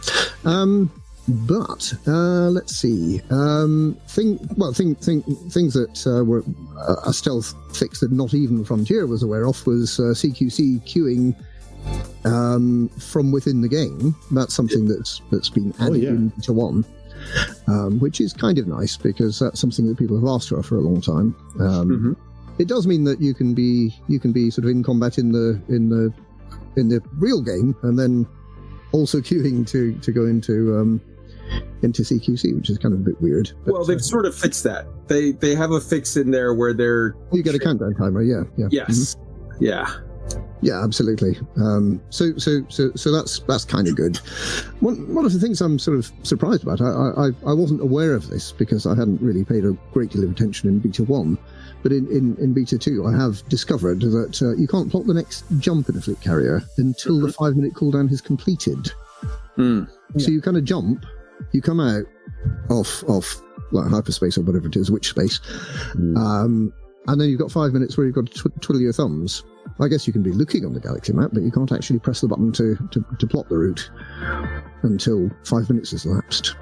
But let's see. Things that were a stealth fix that not even Frontier was aware of was CQC queuing from within the game. That's something that's been added into one. Which is kind of nice, because that's something that people have asked for a long time. It does mean that you can be sort of in combat in the real game, and then also queuing to go into CQC, which is kind of a bit weird. But,
well, they've sort of fixed that. They have a fix in there where they're
you get a countdown timer. Yeah.
Yes.
Yeah, absolutely. So that's kind of good. One of the things I'm sort of surprised about, I wasn't aware of this because I hadn't really paid a great deal of attention in Beta 1, but in Beta 2 I have discovered that you can't plot the next jump in a fleet carrier until the 5-minute cooldown is completed. So you kind of jump, you come out off hyperspace or whatever it is, which space, and then you've got 5 minutes where you've got to twiddle your thumbs. I guess you can be looking on the galaxy map, but you can't actually press the button to plot the route until 5 minutes has elapsed.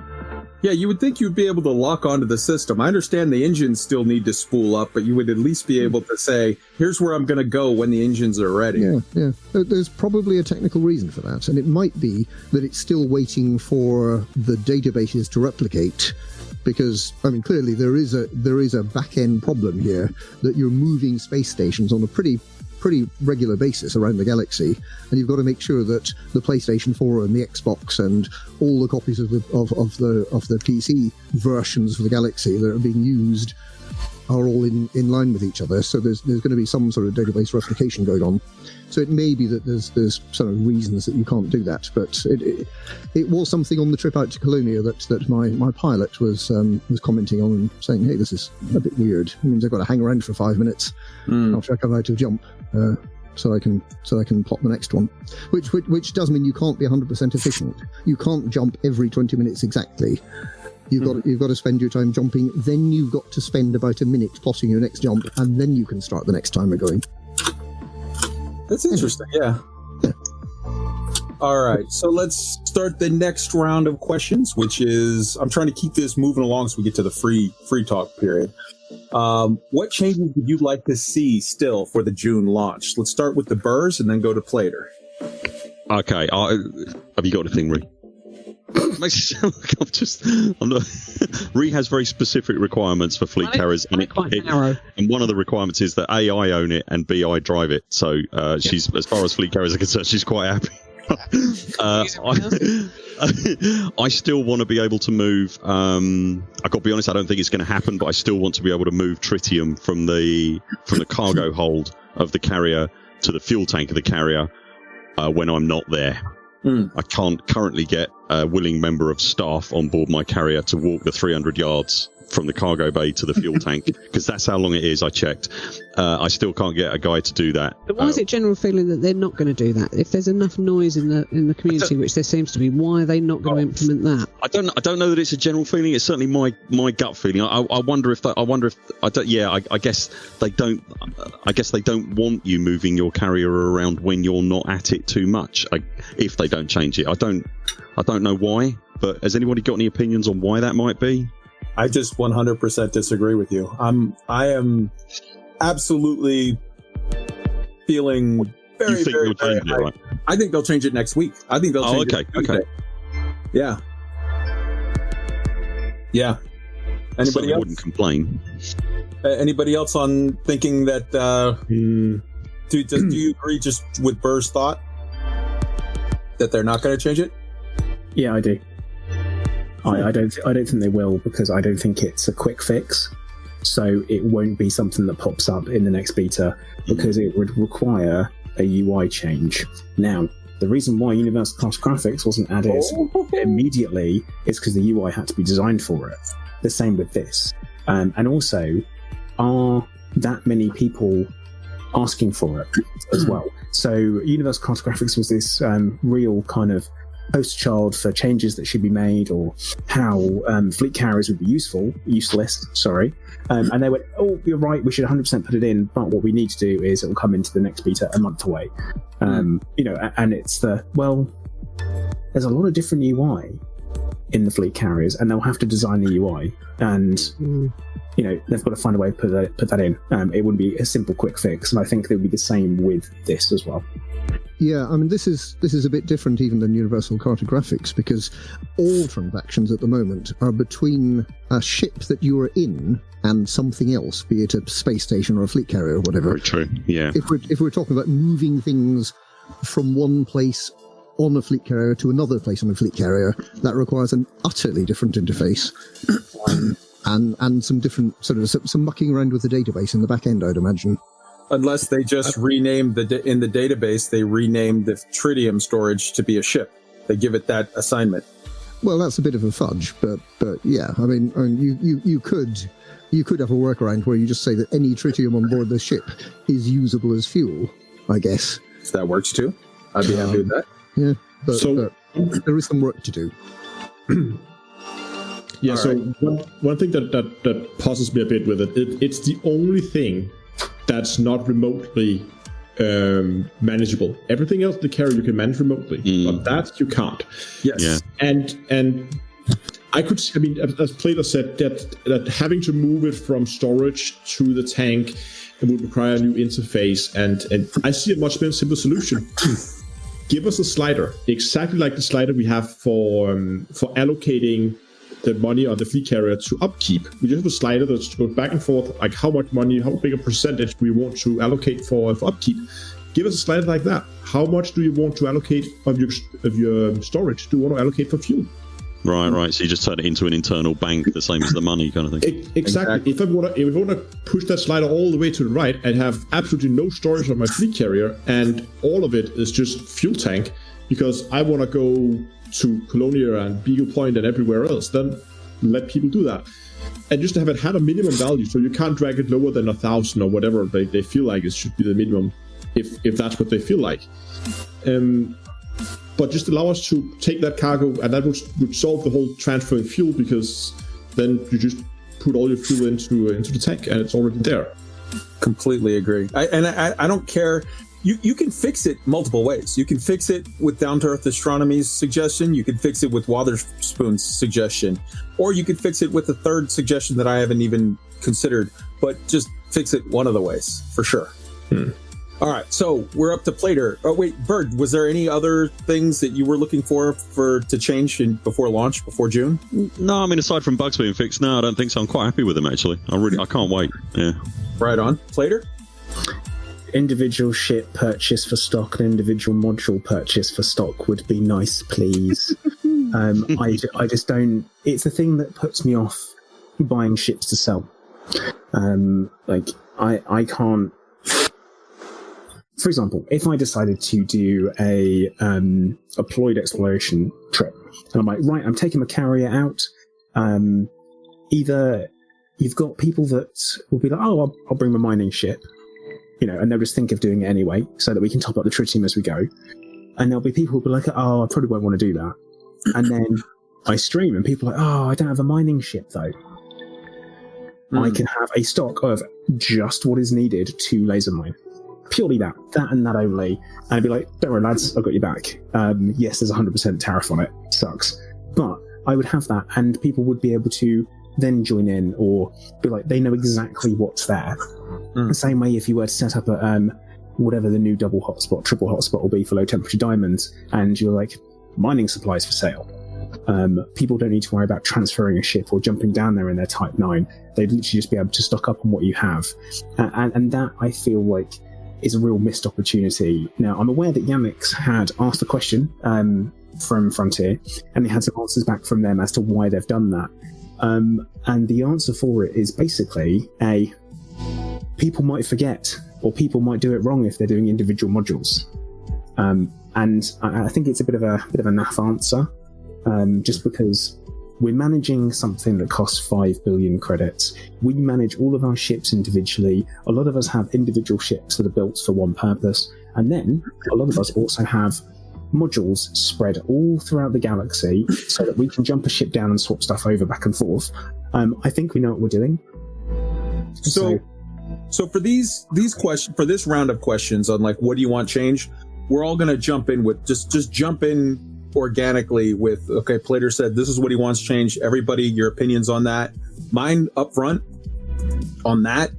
Yeah, you would think you'd be able to lock onto the system. I understand the engines still need to spool up, but you would at least be able to say, here's where I'm going to go when the engines are ready.
Yeah. There's probably a technical reason for that, and it might be that it's still waiting for the databases to replicate. Because, I mean, clearly there is a back-end problem here that you're moving space stations on a pretty regular basis around the galaxy, and you've got to make sure that the PlayStation 4 and the Xbox and all the copies of the PC versions of the galaxy that are being used are all in line with each other. So there's going to be some sort of database replication going on. So it may be that there's sort of reasons that you can't do that, but it was something on the trip out to Colonia that my pilot was commenting on and saying, hey, this is a bit weird. It means I've got to hang around for 5 minutes after I come out of jump, so I can plot the next one. Which does mean you can't be 100% efficient. You can't jump every 20 minutes exactly. You've got to spend your time jumping, then you've got to spend about a minute plotting your next jump, and then you can start the next timer going.
That's interesting, yeah. All right, so let's start the next round of questions, which is, I'm trying to keep this moving along so we get to the free talk period. What changes would you like to see still for the June launch? Let's start with the Burrs and then go to Plater.
Okay, have you got anything, Rhee? I'm not. Rhee has very specific requirements for fleet carriers, and one of the requirements is that A, I own it, and B, I drive it. So she's, as far as fleet carriers are concerned, she's quite happy. I still want to be able to move. I've got to be honest, I don't think it's going to happen, but I still want to be able to move tritium from the cargo hold of the carrier to the fuel tank of the carrier when I'm not there. I can't currently get a willing member of staff on board my carrier to walk the 300 yards from the cargo bay to the fuel tank, because that's how long it is. I checked. I still can't get a guy to do that.
But why is it general feeling that they're not going to do that? If there's enough noise in the community, which there seems to be, why are they not going to implement that?
I don't know that it's a general feeling. It's certainly my gut feeling. I wonder if I guess they don't. I guess they don't want you moving your carrier around when you're not at it too much. If they don't change it, I don't know why. But has anybody got any opinions on why that might be?
I just 100% disagree with you. I am absolutely feeling very, very, very high. Right? I think they'll change it next week. I think they'll change it. Okay. Yeah. Anybody else?
Wouldn't complain.
Anybody else on thinking that? Do you agree just with Burr's thought that they're not going to change it?
Yeah, I do. I don't think they will, because I don't think it's a quick fix. So it won't be something that pops up in the next beta, because it would require a UI change. Now, the reason why Universal Class Graphics wasn't added immediately is because the UI had to be designed for it. The same with this. And also, are that many people asking for it as well? So Universal Class Graphics was this real kind of poster child for changes that should be made, or how fleet carriers would be useless. And they went, oh, you're right, we should 100% put it in, but what we need to do is it will come into the next beta a month away. And it's there's a lot of different UI in the fleet carriers, and they'll have to design the UI, and they've got to find a way to put that in. It wouldn't be a simple quick fix, and I think it would be the same with this as well.
Yeah, I mean, this is a bit different even than Universal Cartographics, because all transactions at the moment are between a ship that you are in and something else, be it a space station or a fleet carrier or whatever.
Very true, yeah.
If we're talking about moving things from one place on a fleet carrier to another place on a fleet carrier, that requires an utterly different interface. And some different some mucking around with the database in the back end, I'd imagine.
Unless they just rename in the database, they rename the tritium storage to be a ship. They give it that assignment.
Well, that's a bit of a fudge, but yeah, I mean you could have a workaround where you just say that any tritium on board the ship is usable as fuel, I guess.
If that works too, I'd be happy with that.
Yeah, but there is some work to do.
Yeah, so one thing that puzzles me a bit with it's the only thing that's not remotely manageable. Everything else, the carrier you can manage remotely, but that you can't.
Yes.
Yeah.
And as Plater said, that having to move it from storage to the tank, it would require a new interface, and I see a much more simple solution. Give us a slider, exactly like the slider we have for allocating the money on the fleet carrier to upkeep. We just have a slider that goes back and forth, like how much money, how big a percentage we want to allocate for upkeep. Give us a slider like that. How much do you want to allocate of your storage? Do you want to allocate for fuel?
Right. So you just turn it into an internal bank, the same as the money kind of thing.
Exactly. If I want to push that slider all the way to the right and have absolutely no storage on my fleet carrier, and all of it is just fuel tank, because I want to go to Colonia and Beagle Point and everywhere else, then let people do that. And just to have it had a minimum value, so you can't drag it lower than 1,000 or whatever they feel like it should be the minimum, if that's what they feel like. But just allow us to take that cargo, and that would solve the whole transferring fuel, because then you just put all your fuel into the tank and it's already there. Completely agree. I don't care. You can fix it multiple ways. You can fix it with Down to Earth Astronomy's suggestion. You can fix it with Wotherspoon's suggestion, or you could fix it with a third suggestion that I haven't even considered. But just fix it one of the ways for sure. All right, so we're up to Plater. Oh wait, Bird, was there any other things that you were looking for to change before launch, before June?
No, I mean, aside from bugs being fixed, no, I don't think so. I'm quite happy with them, actually. I can't wait. Yeah. Right on. Plater?
Individual ship purchase for stock and individual module purchase for stock would be nice, please. I just don't. It's a thing that puts me off buying ships to sell. I can't. For example, if I decided to do a Ploid exploration trip, and I'm like, right, I'm taking my carrier out. Either you've got people that will be like, oh, I'll bring my mining ship, and they'll just think of doing it anyway so that we can top up the tritium as we go. And there'll be people who'll be like, oh, I probably won't want to do that. And then I stream and people are like, oh, I don't have a mining ship though. I can have a stock of just what is needed to laser mine. Purely that and that only. And I'd be like, don't worry lads, I've got you back. Yes, there's 100% tariff on it. Sucks. But I would have that and people would be able to then join in or be like, they know exactly what's there. The same way if you were to set up a whatever the new double hotspot, triple hotspot will be for low temperature diamonds, and you're like, mining supplies for sale. People don't need to worry about transferring a ship or jumping down there in their Type 9. They'd literally just be able to stock up on what you have. And that, I feel like, is a real missed opportunity. Now, I'm aware that Yannick's had asked a question from Frontier, and he had some answers back from them as to why they've done that. And the answer for it is basically, people might forget, or people might do it wrong if they're doing individual modules. And I think it's a bit of a naff answer, just because we're managing something that costs 5 billion credits. We manage all of our ships individually. A lot of us have individual ships that are built for one purpose. And then a lot of us also have modules spread all throughout the galaxy so that we can jump a ship down and swap stuff over back and forth. I think we know what we're doing.
So for these questions, for this round of questions on like, what do you want changed? We're all going to jump in with just jump in organically with, okay, Plater said this is what he wants changed. Everybody, your opinions on that. Mine up front on that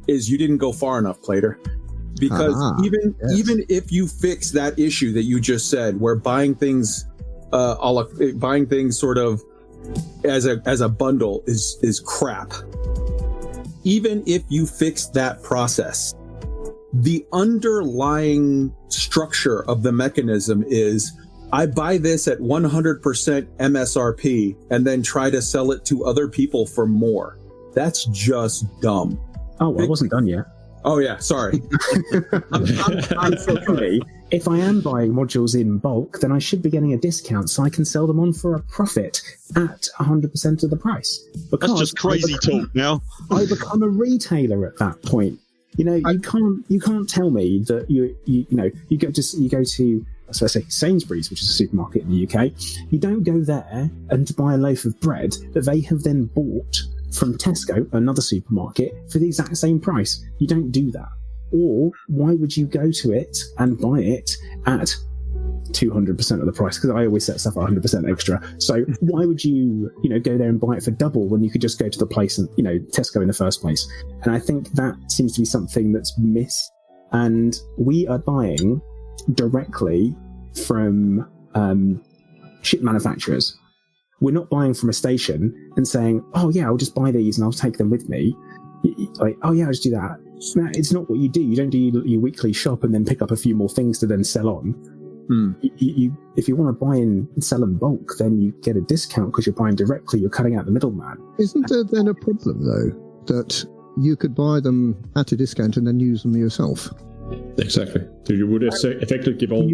is you didn't go far enough, Plater. Because even if you fix that issue that you just said, where buying things sort of as a bundle is crap. Even if you fix that process, the underlying structure of the mechanism is, I buy this at 100% MSRP and then try to sell it to other people for more. That's just dumb.
Oh, I wasn't done yet.
Oh yeah, sorry.
Unfortunately, if I am buying modules in bulk, then I should be getting a discount so I can sell them on for a profit at 100% of the price.
That's just crazy talk now.
I become a retailer at that point. You can't tell me that you go to so I say Sainsbury's, which is a supermarket in the UK. You don't go there and buy a loaf of bread that they have then bought from Tesco, another supermarket, for the exact same price. You don't do that. Or why would you go to it and buy it at 200% of the price? Because I always set stuff at 100% extra. So why would you, go there and buy it for double when you could just go to the place and, Tesco in the first place? And I think that seems to be something that's missed. And we are buying directly from ship manufacturers. We're not buying from a station and saying, oh yeah, I'll just buy these and I'll take them with me. Like, oh yeah, I'll just do that. No, it's not what you do. You don't do your weekly shop and then pick up a few more things to then sell on. If you want to buy and sell in bulk, then you get a discount because you're buying directly. You're cutting out the middleman.
Isn't there then a problem, though, that you could buy them at a discount and then use them yourself?
Exactly. So you would effectively give all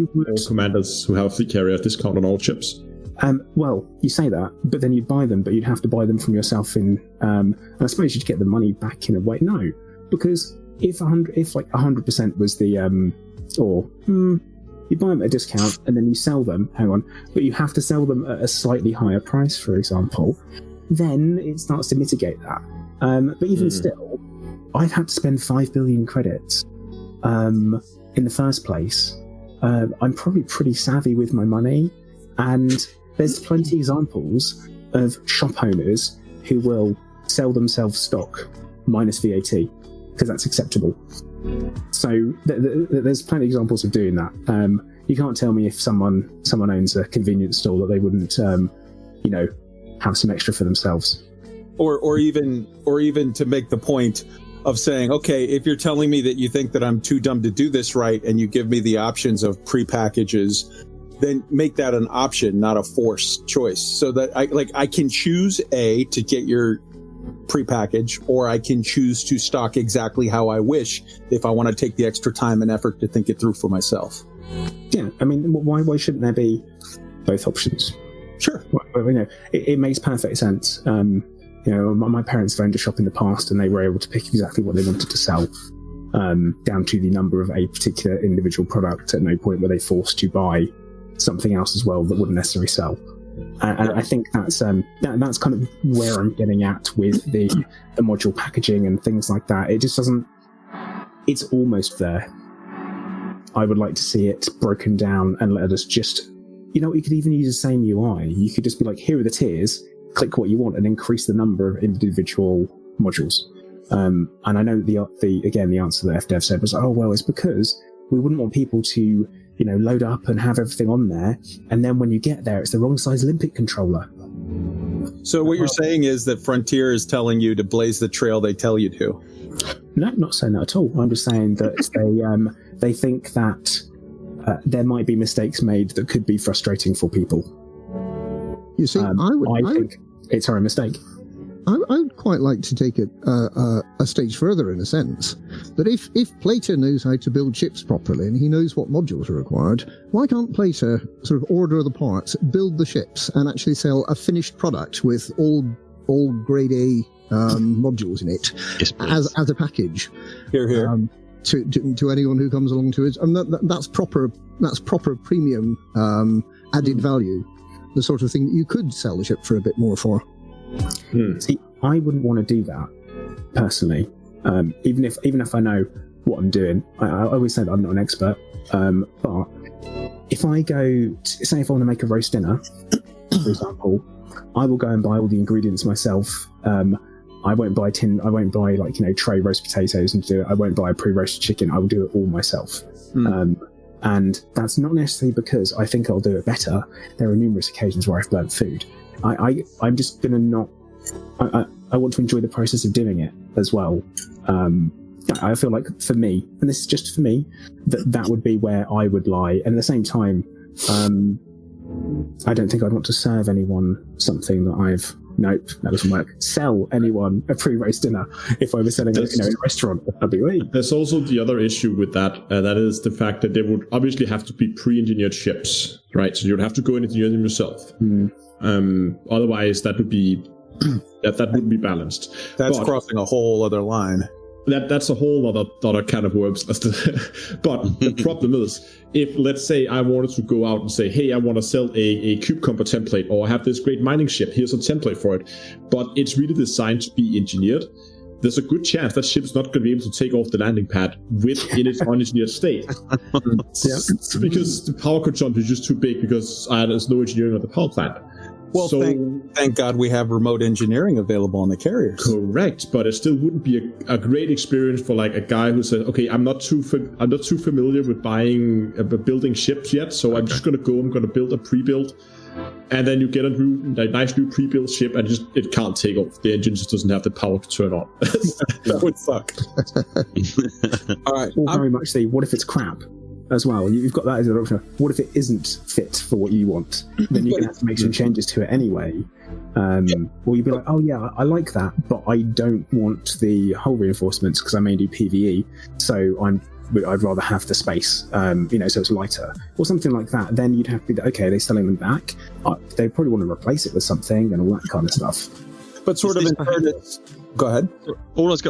commanders who have fleet carrier a discount on all ships.
Well, you say that, but then you'd buy them, but you'd have to buy them from yourself and I suppose you'd get the money back in a way. No, because if 100% was the, you buy them at a discount and then you sell them, but you have to sell them at a slightly higher price, for example, then it starts to mitigate that. But even still, I've had to spend 5 billion credits in the first place. I'm probably pretty savvy with my money, and there's plenty of examples of shop owners who will sell themselves stock minus VAT because that's acceptable. So there's plenty of examples of doing that. You can't tell me if someone owns a convenience store that they wouldn't, have some extra for themselves.
Or even to make the point of saying, okay, if you're telling me that you think that I'm too dumb to do this right, and you give me the options of pre-packages, then make that an option, not a forced choice. So that I can choose to get your pre-package, or I can choose to stock exactly how I wish if I want to take the extra time and effort to think it through for myself.
Yeah, I mean, why shouldn't there be both options?
Sure.
Well, it makes perfect sense. My parents owned a shop in the past, and they were able to pick exactly what they wanted to sell, down to the number of a particular individual product. At no point were they forced to buy something else as well that wouldn't necessarily sell. And I think that's kind of where I'm getting at with the module packaging and things like that. It just doesn't. It's almost there. I would like to see it broken down and let us just. You could even use the same UI. You could just be like, here are the tiers. Click what you want and increase the number of individual modules. And I know the answer that FDev said was, it's because we wouldn't want people to, load up and have everything on there. And then when you get there, it's the wrong size Olympic controller.
So what you're saying is that Frontier is telling you to blaze the trail they tell you to.
No, not saying that at all. I'm just saying that they think that there might be mistakes made that could be frustrating for people.
You see, I
think it's a mistake.
I would quite like to take it a stage further, in a sense. That if Plater knows how to build chips properly and he knows what modules are required, why can't Plater sort of order the parts, build the chips, and actually sell a finished product with all grade A modules in it as a package?
Here.
To anyone who comes along to it, and that's proper premium added value, the sort of thing that you could sell the chip for a bit more for.
See, I wouldn't want to do that personally. Even if I know what I'm doing, I always say that I'm not an expert. But if I go, say, if I want to make a roast dinner, for example, I will go and buy all the ingredients myself. I won't buy tray roast potatoes and do it. I won't buy a pre-roasted chicken. I will do it all myself. And that's not necessarily because I think I'll do it better. There are numerous occasions where I've burnt food. I'm just gonna not. I want to enjoy the process of doing it as well. I feel like for me, and this is just for me, that would be where I would lie. And at the same time, I don't think I'd want to serve anyone something that nope, that doesn't work. Sell anyone a pre-roast dinner if I was selling in a restaurant. That'd be great.
There's also the other issue with that. That is the fact that they would obviously have to be pre-engineered chips, right? So you'd have to go and engineer them yourself. Otherwise, that would be that wouldn't be balanced.
That's crossing a whole other line.
That's a whole other kind of worms. But the problem is, if let's say I wanted to go out and say, hey, I want to sell a CubeComper template, or I have this great mining ship, here's a template for it, but it's really designed to be engineered, there's a good chance that ship's not going to be able to take off the landing pad in its unengineered state. Because the power consumption is just too big because there's no engineering on the power plant.
Well, so, thank God we have remote engineering available on the carriers.
Correct, but it still wouldn't be a great experience for like a guy who says, "Okay, I'm not too familiar with building ships yet, so I'm just going to build a pre-built." And then you get a nice new pre-built ship, and it can't take off. The engine just doesn't have the power to turn on.
That would suck. All right,
or very much say, what if it's crap? As well, you've got that as an option. What if it isn't fit for what you want? Then you're going to have to make some changes to it anyway. Or you'd be like, oh yeah, I like that, but I don't want the hull reinforcements because I may do PVE, so I'd rather have the space, so it's lighter, or something like that. Then you'd have to be, okay, they're selling them back. They probably want to replace it with something and all that kind of stuff.
But sort of in fairness, go ahead.
All I was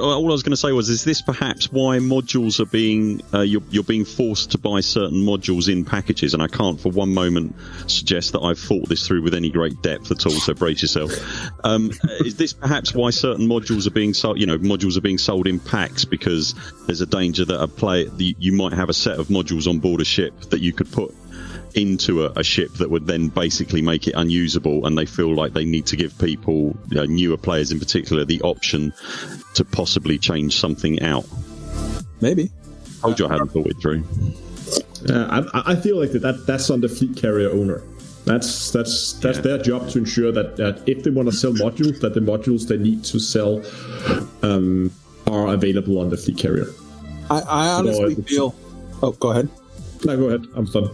going to say was, is this perhaps why modules are being you're being forced to buy certain modules in packages? And I can't for one moment suggest that I've thought this through with any great depth at all. So brace yourself. Is this perhaps why certain modules are being sold? Modules are being sold in packs because there's a danger that you might have a set of modules on board a ship that you could put into a ship that would then basically make it unusable, and they feel like they need to give people, newer players in particular, the option to possibly change something out.
Maybe.
I told you I hadn't thought it through.
I feel like that's on the fleet carrier owner. That's their job to ensure that if they want to sell modules, that the modules they need to sell are available on the fleet carrier.
I honestly feel... Oh, go ahead.
No, go ahead. I'm done.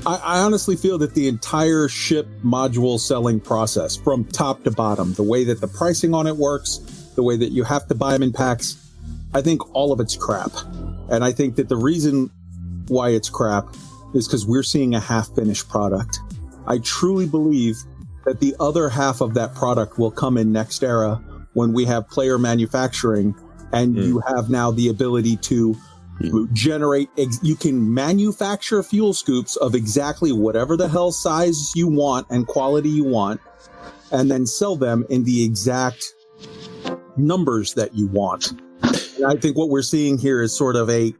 I honestly feel that the entire ship module selling process, from top to bottom, the way that the pricing on it works, the way that you have to buy them in packs, I think all of it's crap. And I think that the reason why it's crap is because we're seeing a half-finished product. I truly believe that the other half of that product will come in next era when we have player manufacturing, and you have now the ability to generate. You can manufacture fuel scoops of exactly whatever the hell size you want and quality you want, and then sell them in the exact numbers that you want. And I think what we're seeing here is sort of a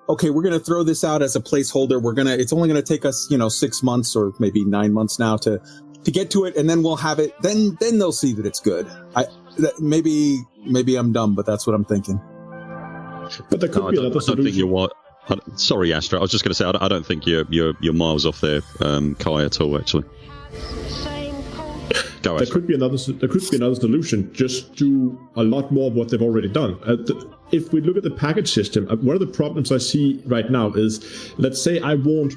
okay, we're going to throw this out as a placeholder. It's only going to take us, 6 months or maybe 9 months now to get to it, and then we'll have it. Then they'll see that it's good. Maybe I'm dumb, but that's what I'm thinking.
But there could be another solution.
I don't think sorry, Astra. I was just going to say I don't think you're miles off there, Kai, at all. Actually, go
there could be another solution. Just do a lot more of what they've already done. If we look at the package system, one of the problems I see right now is, let's say I want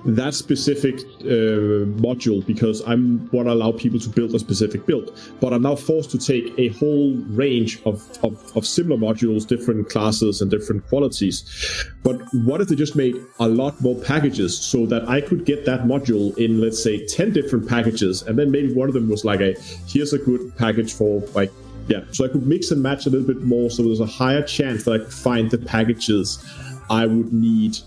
that specific module because I want to allow people to build a specific build, but I'm now forced to take a whole range of similar modules, different classes and different qualities. But what if they just made a lot more packages so that I could get that module in, let's say, 10 different packages, and then maybe one of them was like here's a good package for so I could mix and match a little bit more, so there's a higher chance that I could find the packages I would need,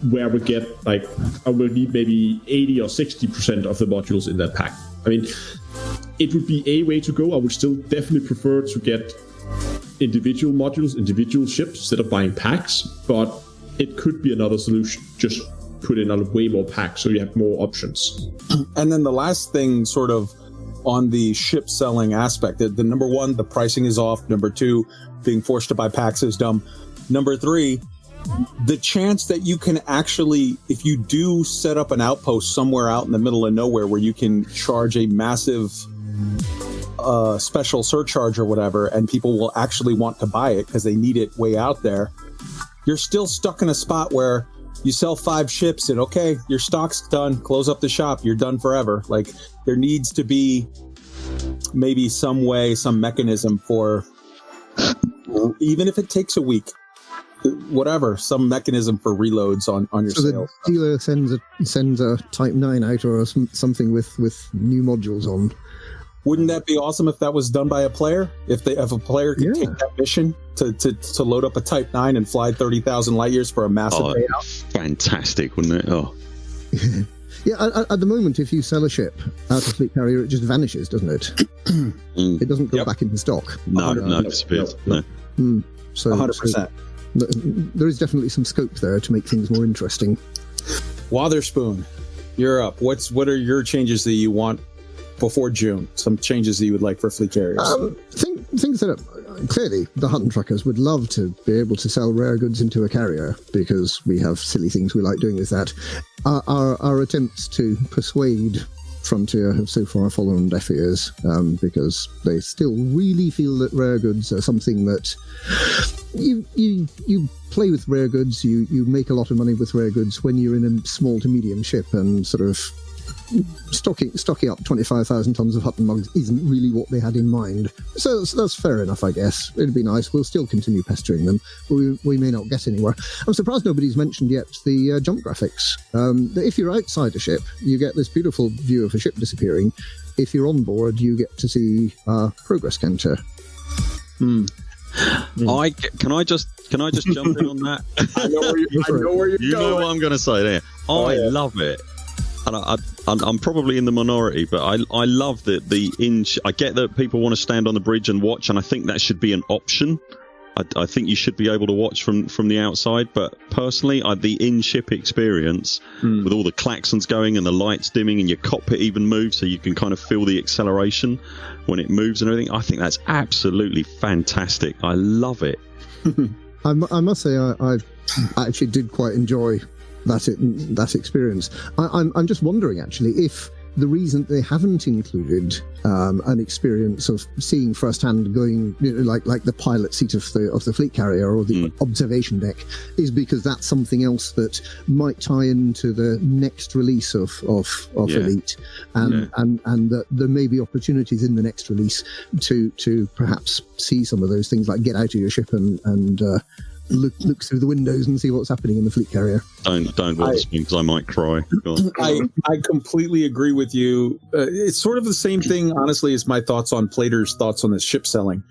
where we get I will need maybe 80 or 60% of the modules in that pack. I mean, it would be a way to go. I would still definitely prefer to get individual modules, individual ships, instead of buying packs, but it could be another solution. Just put in a way more packs so you have more options.
And then the last thing, sort of on the ship selling aspect, the number one, the pricing is off. Number two, being forced to buy packs is dumb. Number three, the chance that you can actually, if you do set up an outpost somewhere out in the middle of nowhere where you can charge a massive special surcharge or whatever, and people will actually want to buy it because they need it way out there, you're still stuck in a spot where you sell 5 ships and okay, your stock's done, close up the shop, you're done forever. Like, there needs to be maybe some way, some mechanism for, even if it takes a week, whatever, some mechanism for reloads on your
so
sales.
The dealer sends a Type 9 out or something with new modules on.
Wouldn't that be awesome if that was done by a player? If a player could take that mission to load up a Type 9 and fly 30,000 light years for a massive payout?
Fantastic, wouldn't it? Oh.
Yeah, at the moment, if you sell a ship out of fleet carrier, it just vanishes, doesn't it? It doesn't go back into stock.
No, it disappears. No.
So
100%.
There is definitely some scope there to make things more interesting.
Wotherspoon, you're up. What are your changes that you want before June? Some changes that you would like for fleet carriers?
Things that clearly the Hutton truckers would love to be able to sell rare goods into a carrier, because we have silly things we like doing with that. Our attempts to persuade Frontier have so far fallen on deaf ears, because they still really feel that rare goods are something that you play with rare goods, you make a lot of money with rare goods when you're in a small to medium ship, and sort of stocking up 25,000 tons of Hutton mugs isn't really what they had in mind. So that's fair enough, I guess. It'd be nice. We'll still continue pestering them, but we may not get anywhere. I'm surprised nobody's mentioned yet the jump graphics. If you're outside a ship, you get this beautiful view of a ship disappearing. If you're on board, you get to see progress counter.
Can I just jump in on that?
I know where you're
you
going.
know what I'm going to say there. I love it. And I'm probably in the minority, but I love that I get that people want to stand on the bridge and watch, and I think that should be an option. I think you should be able to watch from the outside, but personally, the in-ship experience with all the klaxons going and the lights dimming and your cockpit even moves so you can kind of feel the acceleration when it moves and everything, I think that's absolutely fantastic. I love it.
I must say I actually did quite enjoy that experience. I'm just wondering, actually, if the reason they haven't included an experience of seeing firsthand going, like the pilot seat of the fleet carrier or the observation deck, is because that's something else that might tie into the next release of Elite, and that there may be opportunities in the next release to perhaps see some of those things, like get out of your ship and look through the windows and see what's happening in the fleet carrier.
Don't Wotherspoon, because I might cry. Go on.
I completely agree with you. It's sort of the same thing, honestly, as my thoughts on Plater's thoughts on the ship selling.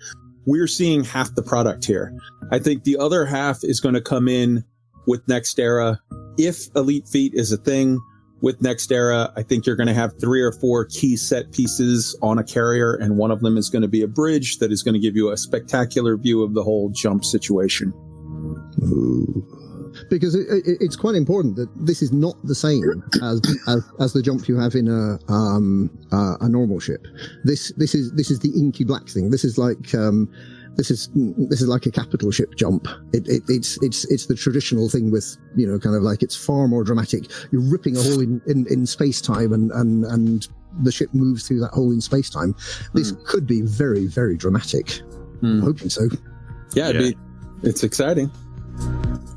We're seeing half the product here. I think the other half is going to come in with Next Era. If Elite Feet is a thing with Next Era, I think you're going to have 3 or 4 key set pieces on a carrier, and one of them is going to be a bridge that is going to give you a spectacular view of the whole jump situation.
Because it's quite important that this is not the same as the jump you have in a normal ship. This is the inky black thing. This is like this is like a capital ship jump. It's the traditional thing with, kind of like, it's far more dramatic. You're ripping a hole in space time and the ship moves through that hole in space time. This could be very, very dramatic. I'm hoping so.
Yeah, it's exciting.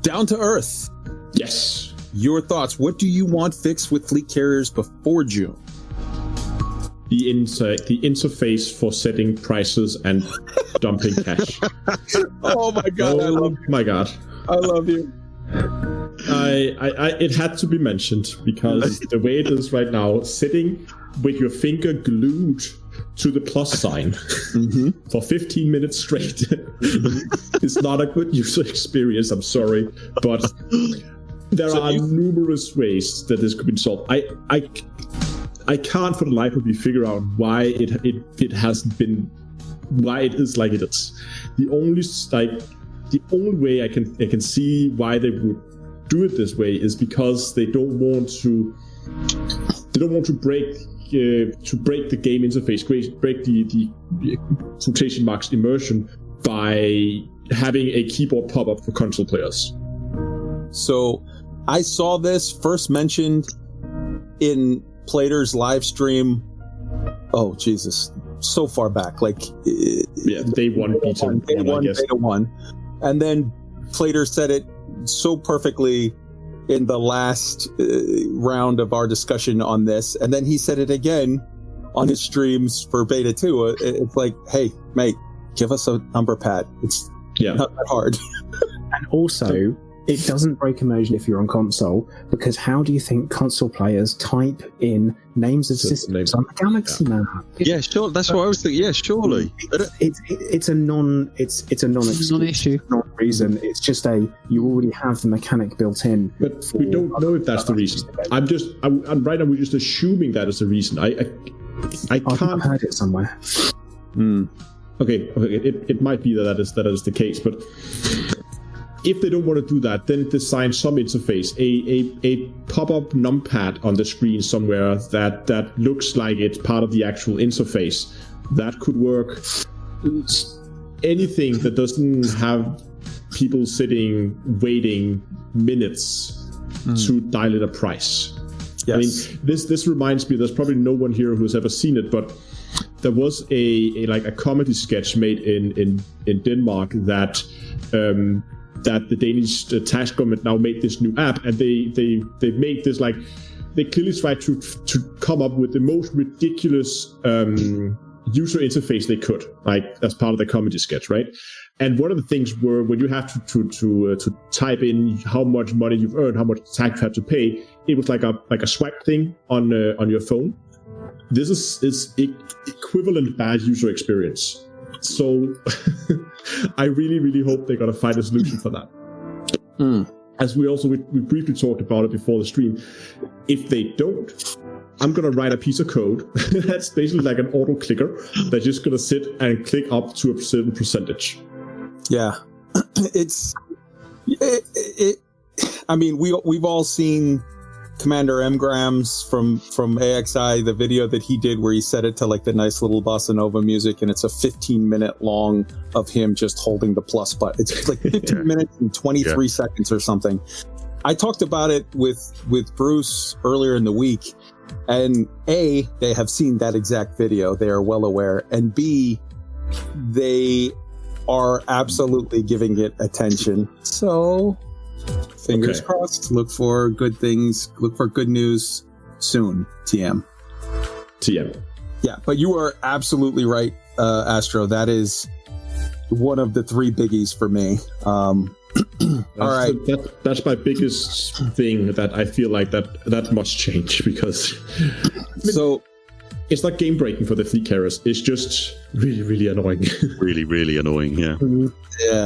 Down to Earth.
Yes.
Your thoughts. What do you want fixed with fleet carriers before June?
The interface for setting prices and dumping cash.
Oh my god!
I love
you.
It had to be mentioned because the way it is right now, sitting with your finger glued to the plus sign for 15 minutes straight is not a good user experience. I'm sorry, but there are numerous ways that this could be solved. I can't for the life of me figure out why it hasn't been, why it is like it is. The only way I can see why they would do it this way is because they don't want to break the game interface, break the quotation marks immersion by having a keyboard pop up for console players.
So I saw this first mentioned in Plater's live stream. Oh Jesus, so far back, like
day one, beta
one, and then Plater said it so perfectly in the last round of our discussion on this, and then he said it again on his streams for beta 2. It's like, hey mate, give us a number pad. It's not that hard.
And also, it doesn't break immersion if you're on console, because how do you think console players type in names of systems on the Galaxy map?
Yeah, sure. That's what I was thinking. Yeah, surely.
It's a non-issue, not reason. It's just you already have the mechanic built in.
But we don't know if that's the reason. I'm right now. We're just assuming that is the reason. I can't.
I've heard it somewhere.
Okay. It might be that is the case, but if they don't want to do that, then design some interface, a pop-up numpad on the screen somewhere that looks like it's part of the actual interface. That could work. Anything that doesn't have people sitting waiting minutes to dial in a price. Yes. I mean, this reminds me, there's probably no one here who's ever seen it, but there was a comedy sketch made in Denmark that the Danish tax government now made this new app, and they made this, like, they clearly tried to come up with the most ridiculous user interface they could, like, as part of the comedy sketch, right? And one of the things were, when you have to type in how much money you've earned, how much tax you have to pay, it was like a swipe thing on your phone. This is equivalent bad user experience. So I really, really hope they're going to find a solution for that. As we briefly talked about it before the stream. If they don't, I'm going to write a piece of code that's basically like an auto clicker that's just going to sit and click up to a certain percentage.
Yeah. I mean, we've all seen Commander Mgrams from AXI, the video that he did where he set it to like the nice little bossa nova music, and it's a 15-minute long of him just holding the plus button. It's like 15 minutes and 23 seconds or something. I talked about it with Bruce earlier in the week, and A, they have seen that exact video. They are well aware. And B, they are absolutely giving it attention. So fingers crossed. Look for good things. Look for good news soon. TM. Yeah, but you are absolutely right, Astro. That is one of the 3 biggies for me. All right.
That's my biggest thing that I feel like that must change, because
So
it's not game breaking for the fleet carriers. It's just really, really annoying.
Really, really annoying. Yeah.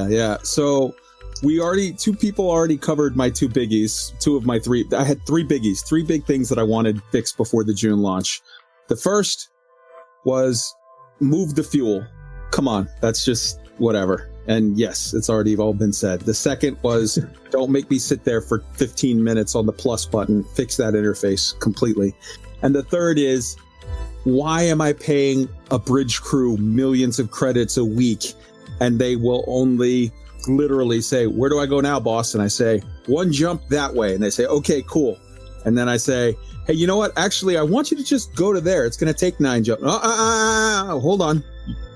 yeah. So two people already covered my two biggies. Two of my three. I had three biggies, three big things that I wanted fixed before the June launch. The first was move the fuel. Come on, that's just whatever. And yes, it's already all been said. The second was don't make me sit there for 15 minutes on the plus button. Fix that interface completely. And the third is, why am I paying a bridge crew millions of credits a week and they will only literally say, where do I go now, boss? And I say, one jump that way. And they say, okay, cool. And then I say, hey, you know what? Actually, I want you to just go to there. It's going to take 9 jumps. Hold on.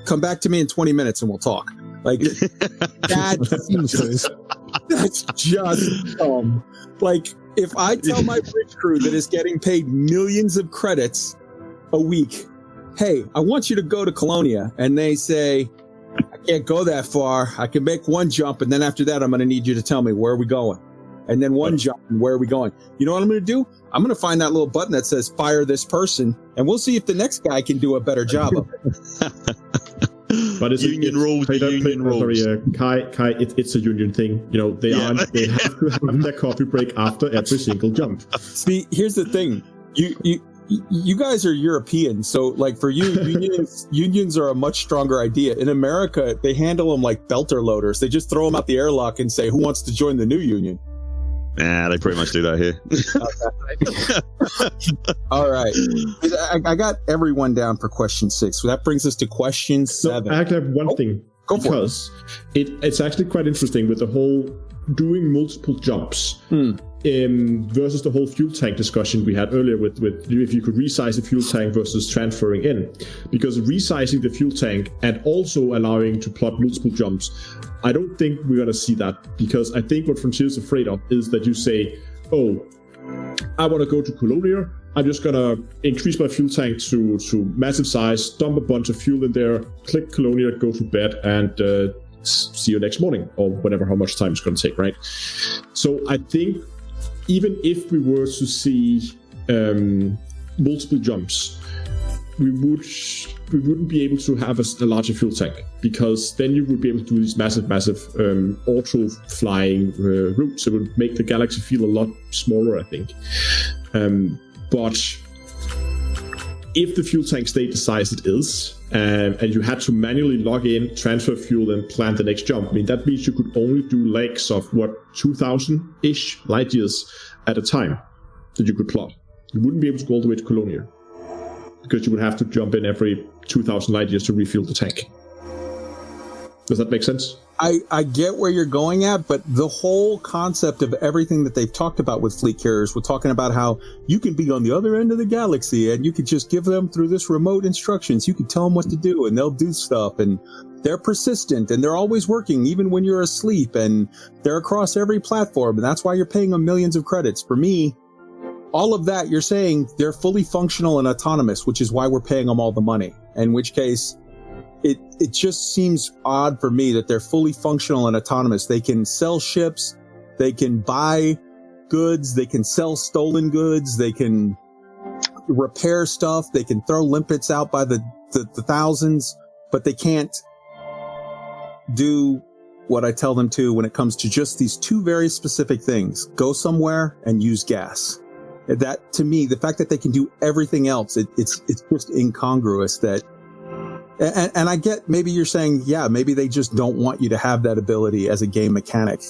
Come back to me in 20 minutes and we'll talk. Like, that's just dumb. Like, if I tell my bridge crew that is getting paid millions of credits a week, hey, I want you to go to Colonia, and they say, I can't go that far. I can make one jump, and then after that, I'm going to need you to tell me, where are we going? And then one jump, and where are we going? You know what I'm going to do? I'm going to find that little button that says fire this person, and we'll see if the next guy can do a better job of it.
But it's
union rules.
Sorry, Kai, it's a union thing. You know, they have to have their coffee break after every single jump.
See, here's the thing. You guys are European, so like for you, unions are a much stronger idea. In America, they handle them like belter loaders. They just throw them out the airlock and say, who wants to join the new union?
Nah, they pretty much do that here.
All right. I got everyone down for question 6. So that brings us to question 7.
No, I actually have one thing. Because it's actually quite interesting with the whole doing multiple jumps versus the whole fuel tank discussion we had earlier with if you could resize the fuel tank versus transferring in. Because resizing the fuel tank and also allowing to plot multiple jumps, I don't think we're going to see that, because I think what Frontier's afraid of is that you say, oh, I want to go to Colonia, I'm just going to increase my fuel tank to massive size, dump a bunch of fuel in there, click Colonia, go to bed, and see you next morning, or whatever, how much time it's going to take, right? So I think even if we were to see multiple jumps, we wouldn't be able to have a larger fuel tank, because then you would be able to do these massive auto flying routes. It would make the galaxy feel a lot smaller, I think. But if the fuel tank stayed the size it is, and you had to manually log in, transfer fuel, and plan the next jump, I mean, that means you could only do legs of 2,000-ish light years at a time that you could plot. You wouldn't be able to go all the way to Colonia, because you would have to jump in every 2,000 light years to refuel the tank. Does that make sense?
I get where you're going at, but the whole concept of everything that they've talked about with fleet carriers, we're talking about how you can be on the other end of the galaxy and you could just give them through this remote instructions. You can tell them what to do and they'll do stuff, and they're persistent and they're always working even when you're asleep, and they're across every platform, and that's why you're paying them millions of credits. For me, all of that, you're saying they're fully functional and autonomous, which is why we're paying them all the money. In which case, it just seems odd for me that they're fully functional and autonomous. They can sell ships, they can buy goods, they can sell stolen goods, they can repair stuff, they can throw limpets out by the thousands, but they can't do what I tell them to when it comes to just these two very specific things: go somewhere and use gas. That, to me, the fact that they can do everything else, it's just incongruous. That, and I get, maybe you're saying, yeah, maybe they just don't want you to have that ability as a game mechanic.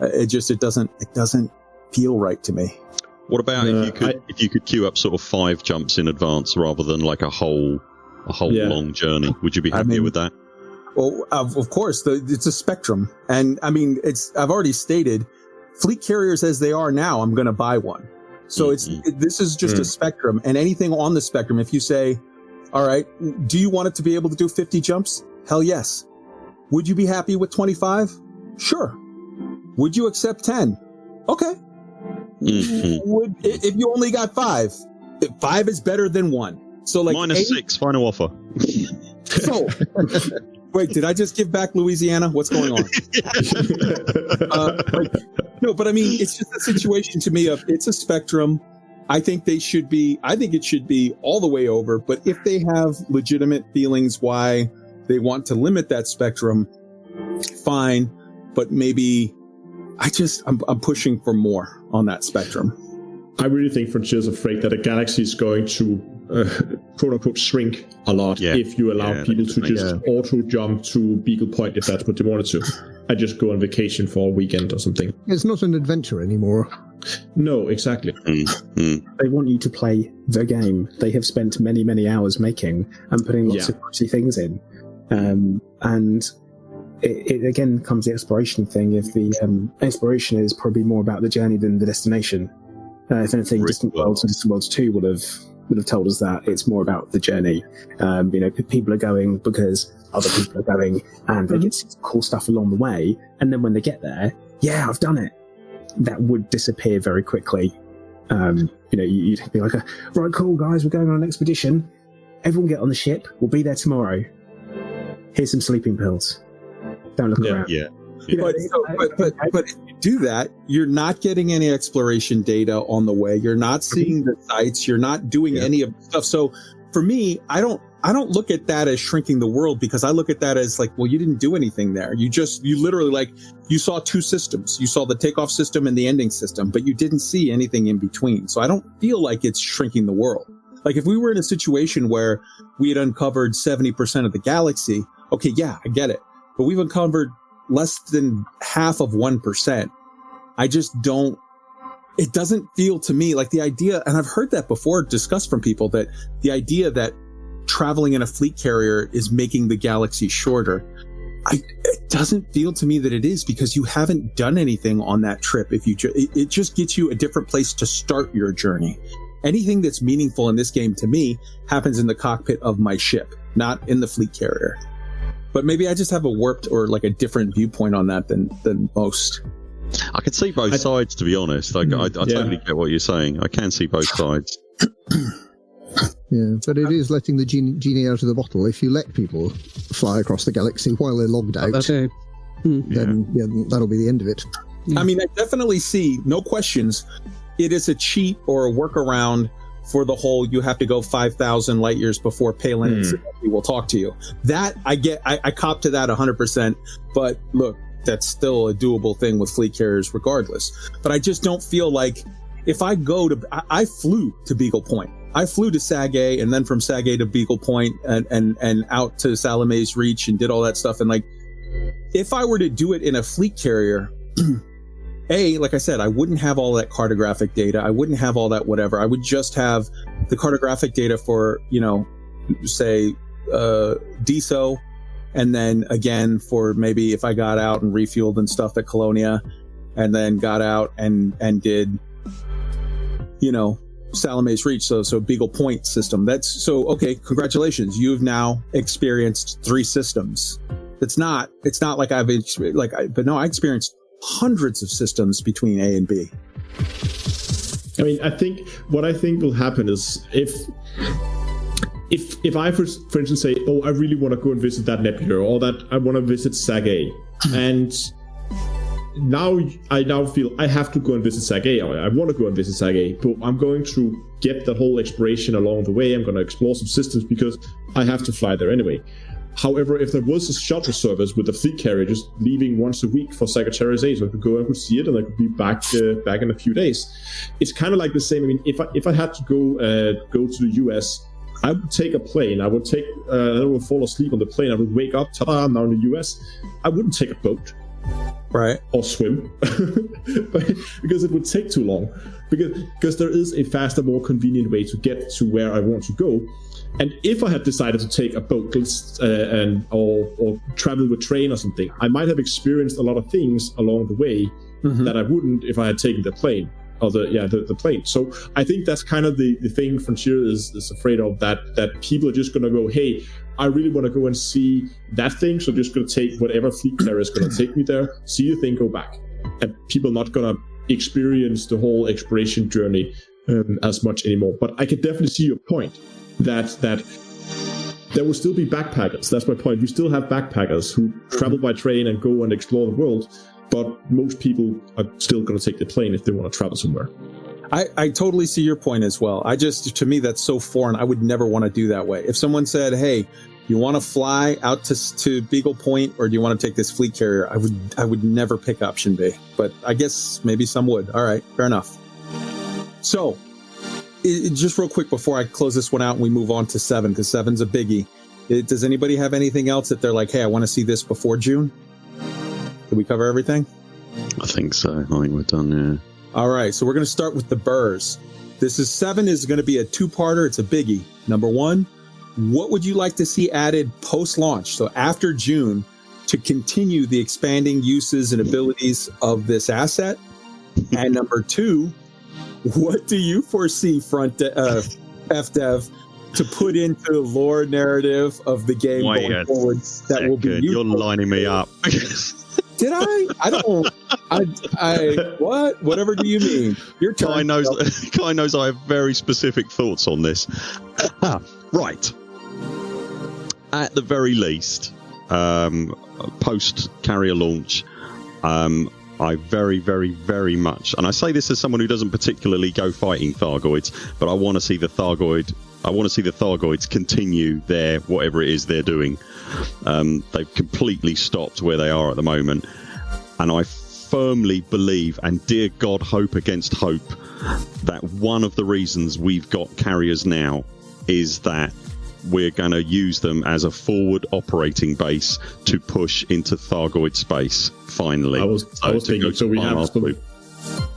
It doesn't feel right to me.
What about if you could queue up sort of 5 jumps in advance rather than like a whole long journey? Would you be happier with that?
Well, of course, it's a spectrum, and I mean, I've already stated, fleet carriers as they are now, I'm going to buy one. So this is just a spectrum, and anything on the spectrum, if you say, all right, do you want it to be able to do 50 jumps? Hell yes. Would you be happy with 25? Sure. Would you accept 10? Okay. If you only got 5, 5 is better than 1. So like
-6, final offer.
So Wait, did I just give back Louisiana? What's going on? No, but I mean, it's just a situation to me of it's a spectrum. I think it should be all the way over. But if they have legitimate feelings why they want to limit that spectrum, fine. But maybe I'm pushing for more on that spectrum.
I really think Frontier's afraid that a galaxy is going to quote unquote shrink a lot if you allow people to just auto jump to Beagle Point if that's what they wanted to. I just go on vacation for a weekend or something.
It's not an adventure anymore.
No, exactly.
They want you to play the game they have spent many, many hours making and putting lots of pretty things in. And it again comes the exploration thing. If the exploration is probably more about the journey than the destination. If anything, Distant Worlds and Distant Worlds 2 would have told us that it's more about the journey. People are going because other people are going, and they get some cool stuff along the way. And then when they get there, I've done it. That would disappear very quickly. You'd be like, right, cool, guys, we're going on an expedition. Everyone get on the ship. We'll be there tomorrow. Here's some sleeping pills. Don't look around.
Yeah.
But if you do that, you're not getting any exploration data on the way. You're not seeing the sites. You're not doing any of the stuff. So for me, I don't look at that as shrinking the world, because I look at that as like, well, you didn't do anything there. You literally you saw two systems. You saw the takeoff system and the ending system, but you didn't see anything in between. So I don't feel like it's shrinking the world. Like if we were in a situation where we had uncovered 70% of the galaxy, okay, yeah, I get it. But we've uncovered less than half of 1%. I just don't, it doesn't feel to me like the idea, and I've heard that before discussed from people, that the idea that traveling in a fleet carrier is making the galaxy shorter. It doesn't feel to me that it is, because you haven't done anything on that trip. It just gets you a different place to start your journey. Anything that's meaningful in this game to me happens in the cockpit of my ship, not in the fleet carrier. But maybe I just have a warped or like a different viewpoint on that than most.
I can see both sides, to be honest. I totally get what you're saying. I can see both sides.
Yeah, but it is letting the genie out of the bottle. If you let people fly across the galaxy while they're logged out, then that'll be the end of it.
I mean, I definitely see, no questions, it is a cheat or a workaround for the whole, you have to go 5,000 light years before Palin will talk to you. That I get, I cop to that 100%. But look, that's still a doable thing with fleet carriers regardless. But I just don't feel like if I go to, I flew to Beagle Point. I flew to Sag-A, and then from Sag-A to Beagle Point and out to Salamis Reach and did all that stuff. And like, if I were to do it in a fleet carrier, like I said, I wouldn't have all that cartographic data. I wouldn't have all that whatever. I would just have the cartographic data for, say, DSO. And then again, for maybe if I got out and refueled and stuff at Colonia, and then got out and did, Salamis Reach. So Beagle Point system. That's so, okay. Congratulations. You've now experienced 3 systems. It's not like I experienced hundreds of systems between A and B.
I mean, what I think will happen is if I, for instance, say, oh, I really want to go and visit that nebula, or that I want to visit Sag-A, and I now feel I have to go and visit Sag-A, or I want to go and visit Sag-A, but I'm going to get that whole exploration along the way. I'm going to explore some systems because I have to fly there anyway. However, if there was a shuttle service with a fleet carrier just leaving once a week for Sagittarius A, so I could go and I could see it, and I could be back in a few days. It's kind of like the same. I mean, if I had to go to the US, I would take a plane. I would fall asleep on the plane. I would wake up, ta-da, I'm now in the US. I wouldn't take a boat.
Right.
Or swim. Because it would take too long. Because there is a faster, more convenient way to get to where I want to go. And if I had decided to take a boat or travel with train or something, I might have experienced a lot of things along the way that I wouldn't if I had taken the plane. Or the plane. So I think that's kind of the thing Frontier is afraid of, that people are just going to go, hey, I really want to go and see that thing, so I'm just going to take whatever fleet carrier is going to take me there, see the thing, go back. And people are not going to experience the whole exploration journey as much anymore. But I can definitely see your point that there will still be backpackers. That's my point. You still have backpackers who travel by train and go and explore the world, but most people are still going to take the plane if they want to travel somewhere.
I totally see your point as well. To me, that's so foreign. I would never want to do that way. If someone said, hey, you want to fly out to Beagle Point, or do you want to take this fleet carrier? I would never pick option B, but I guess maybe some would. All right, fair enough. So just real quick before I close this one out and we move on to 7, because 7's a biggie. Does anybody have anything else that they're like, hey, I want to see this before June? Did we cover everything?
I think so. I think we're done, yeah.
All right, so we're going to start with the burrs. 7 is going to be a 2-parter. It's a biggie. Number 1, what would you like to see added post-launch, so after June, to continue the expanding uses and abilities of this asset? And number 2, what do you foresee FDev to put into the lore narrative of the game going forward that will be useful?
You're lining me up.
Did I? I don't. What? Whatever do you mean? Your turn.
Kai knows I have very specific thoughts on this. Right. At the very least, post carrier launch, I very, very, very much, and I say this as someone who doesn't particularly go fighting Thargoids, but I want to see the Thargoids continue their whatever it is they're doing. They've completely stopped where they are at the moment, and I firmly believe, and dear God, hope against hope, that one of the reasons we've got carriers now is that we're going to use them as a forward operating base to push into Thargoid space, finally.
I was thinking, so we have...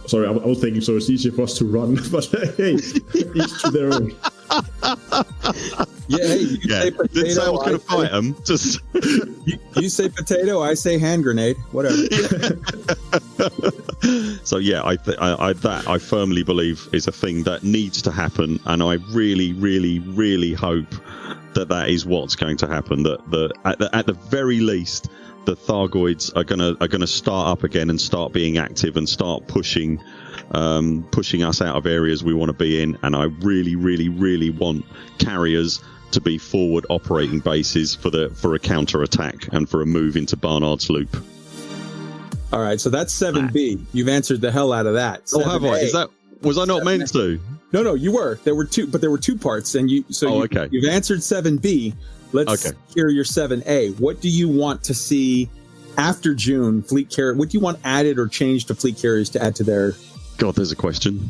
Sorry, I was thinking, so it's easier for us to run, but hey, each to their own.
Yeah, hey, you say potato,
didn't say I was going to fight them. Just
you say potato, I say hand grenade, whatever.
So yeah, I firmly believe is a thing that needs to happen, and I really, really, really hope that is what's going to happen. That at the very least, the Thargoids are gonna start up again and start being active and start pushing us out of areas we want to be in. And I really, really, really want carriers to be forward operating bases for a counter attack and for a move into Barnard's Loop.
All right, so that's 7B. You've answered the hell out of that. 7A,
have I? Was I not 7A. Meant to?
No, you were. There were two parts, and okay. You've answered 7B. Let's hear your 7A. What do you want to see after June? Fleet carrier. What do you want added or changed to fleet carriers to add to their?
God, there's a question.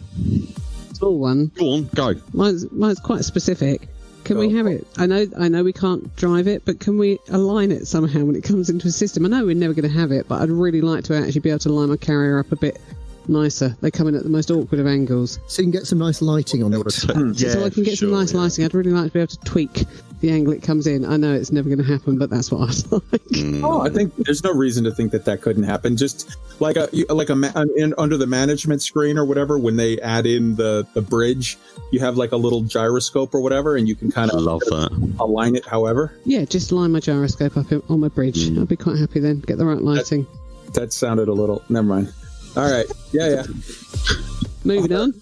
Small one.
Go on, go.
Mine's quite specific. Can we have it? I know we can't drive it, but can we align it somehow when it comes into a system? I know we're never going to have it, but I'd really like to actually be able to line my carrier up a bit nicer. They come in at the most awkward of angles.
So you can get some nice lighting on it.
So I can get some nice lighting. I'd really like to be able to tweak the angle it comes in. I know it's never going to happen, but that's what I'd like.
Oh, I think there's no reason to think that couldn't happen. Just like under the management screen or whatever, when they add in the bridge, you have like a little gyroscope or whatever, and you can kind of align it however.
Yeah, just line my gyroscope up on my bridge. I'd be quite happy then. Get the right lighting.
That sounded a little... Never mind. All right. Yeah.
Moving on.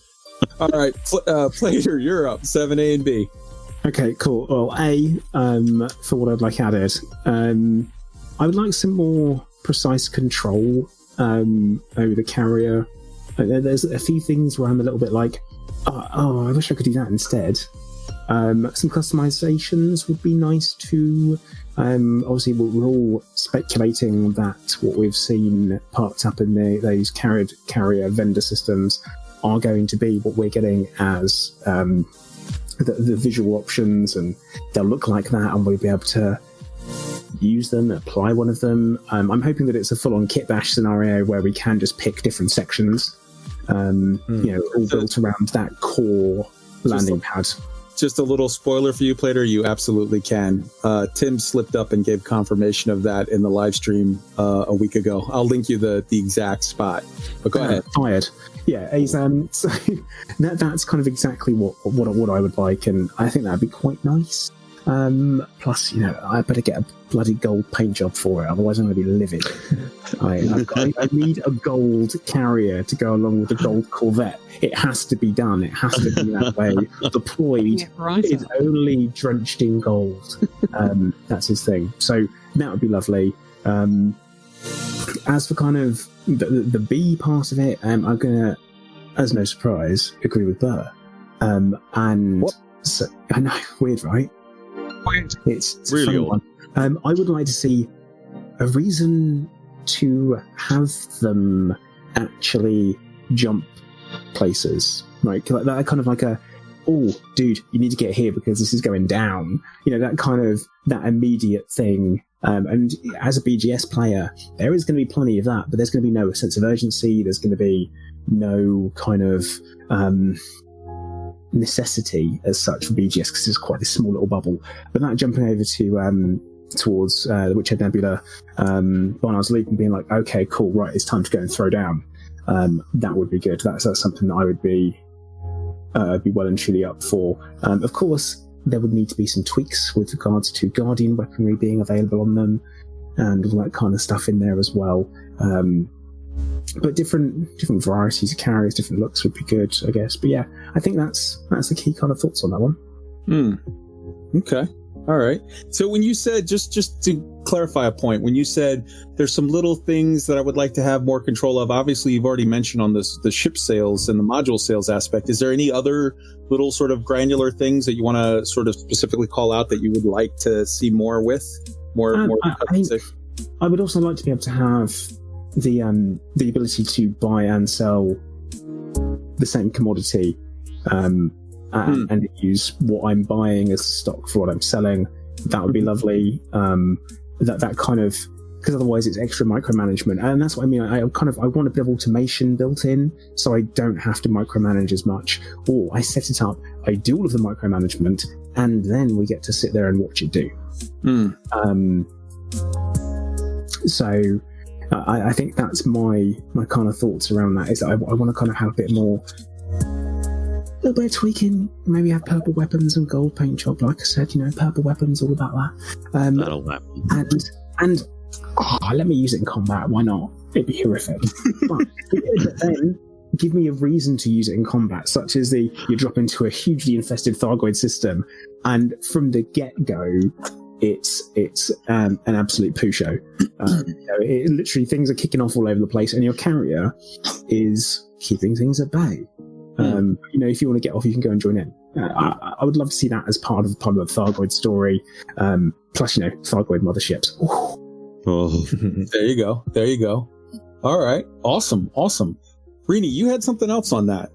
All right. Plater, you're up. 7A and B.
Okay, cool. Well, A, for what I'd like added, I would like some more precise control over the carrier. There's a few things where I'm a little bit like, I wish I could do that instead. Some customizations would be nice too. Obviously, we're all speculating that what we've seen parked up in those carrier vendor systems are going to be what we're getting as the visual options, and they'll look like that, and we'll be able to use them, apply one of them. I'm hoping that it's a full-on kit bash scenario where we can just pick different sections, all built around that core landing pad.
Just a little spoiler for you, Plater, you absolutely can. Tim slipped up and gave confirmation of that in the live stream a week ago. I'll link you the exact spot. But go ahead.
Fired. Yeah, so that's kind of exactly what I would like, and I think that'd be quite nice. Plus, I better get a bloody gold paint job for it, otherwise I'm going to be livid. I need a gold carrier to go along with the gold Corvette. It has to be done. It has to be that way. The Ployd is only drenched in gold. That's his thing. So that would be lovely. As for kind of the B part of it, I'm going to, as no surprise, agree with Burr. And
what?
So, I know, weird, right? It's
really
a fun one. I would like to see a reason to have them actually jump places, right? Like that kind of like oh, dude, you need to get here because this is going down. That kind of that immediate thing. And as a BGS player, there is going to be plenty of that, but there's going to be no sense of urgency. There's going to be no kind of necessity as such for BGS because it's quite a small little bubble. But that jumping over to towards the Witchhead Nebula, Barnard's Leap, and being like, okay, cool, right, it's time to go and throw down. That would be good. That's something that I would be well and truly up for. Of course, there would need to be some tweaks with regards to Guardian weaponry being available on them and all that kind of stuff in there as well. But different varieties of carriers, different looks would be good, I guess. But yeah, I think that's the key kind of thoughts on that one.
Okay. All right. So when you said, just to clarify a point, when you said there's some little things that I would like to have more control of, obviously you've already mentioned on this, the ship sales and the module sales aspect. Is there any other little sort of granular things that you want to sort of specifically call out that you would like to see more with?
I would also like to be able to have the ability to buy and sell the same commodity and use what I'm buying as stock for what I'm selling. That would be lovely. That kind of, because otherwise it's extra micromanagement, and that's what I mean. I want a bit of automation built in, so I don't have to micromanage as much. Or I set it up, I do all of the micromanagement, and then we get to sit there and watch it do. So I think that's my kind of thoughts around that. Is that I want to kind of have a bit more. A little bit of tweaking, maybe have purple weapons and gold paint job, like I said, purple weapons, all about that.
That'll happen.
And let me use it in combat, why not? It'd be horrific. but then give me a reason to use it in combat, such as you drop into a hugely infested Thargoid system, and from the get-go, it's an absolute poo show. It literally, things are kicking off all over the place, and your carrier is keeping things at bay. If you want to get off, you can go and join in. I would love to see that as part of the Thargoid story. Plus, Thargoid motherships.
Oh.
There you go. All right. Awesome. Rheeney, you had something else on that.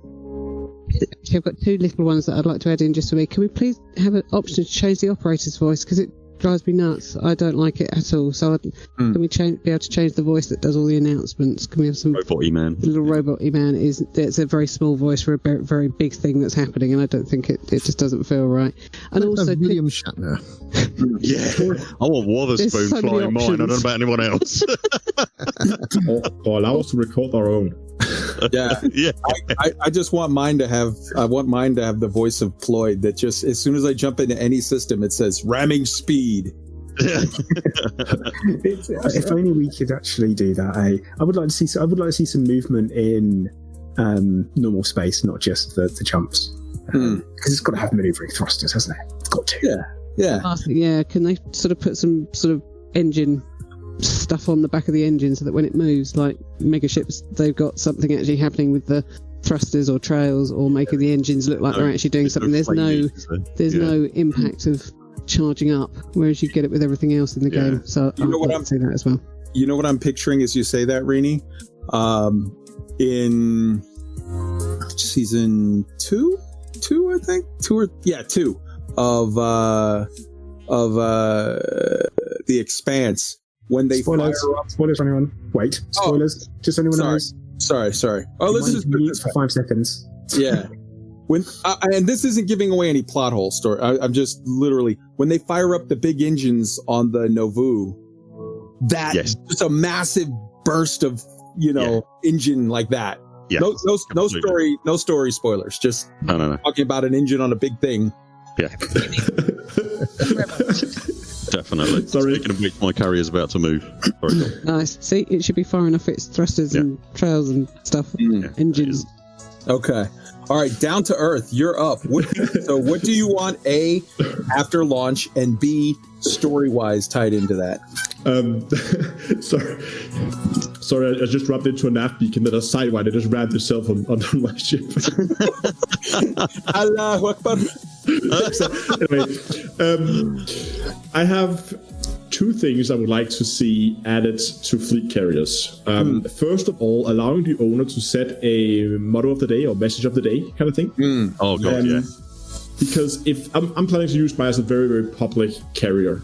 Actually, I've got two little ones that I'd like to add in just for me. Can we please have an option to change the operator's voice? Because it drives me nuts. I don't like it at all. So can we be able to change the voice that does all the announcements? Can we have some
robot-y man?
Little robot-y man it's a very small voice for a very big thing that's happening, and I don't think it just doesn't feel right. And also
William Shatner.
Yeah, I want Wotherspoon flying mine. I don't know about anyone else.
or allow us to record our own.
Yeah. I just want mine to have. I want mine to have the voice of Ployd. That just as soon as I jump into any system, it says ramming speed.
If only we could actually do that. I would like to see. I would like to see some movement in normal space, not just the jumps, because it's got to have maneuvering thrusters, hasn't it? It's got to.
Yeah. Can they sort of put some sort of engine stuff on the back of the engine so that when it moves, like mega ships, they've got something actually happening with the thrusters or trails, or making the engines look like they're actually doing something. There's no impact of charging up, whereas you get it with everything else in the game. So I'd like to see that as well.
You know what I'm picturing as you say that, Rheeney? In season two, I think, two of The Expanse, when they
spoilers for anyone. Wait, spoilers. Just anyone knows.
Sorry. Oh, let's just
mute for 5 seconds.
Yeah. When and this isn't giving away any plot hole story. I'm just literally, when they fire up the big engines on the Nauvoo, just a massive burst of engine like that. Yeah, no story spoilers. Just talking about an engine on a big thing.
Yeah. Definitely.
Sorry.
Speaking of which, my carrier's about to move. Sorry.
Nice. See, it should be firing off its thrusters and trails and stuff, engines.
Okay. All right, down to earth. You're up. So what do you want, A, after launch, and B, story-wise tied into that?
Sorry, I just rubbed into a nav beacon that is sidewind. It just rammed itself on my ship.
Allahu Akbar.
Anyway, I have two things I would like to see added to fleet carriers. First of all, allowing the owner to set a motto of the day or message of the day kind of thing.
Oh, God, yeah.
Because if I'm planning to use mine as a very, very public carrier,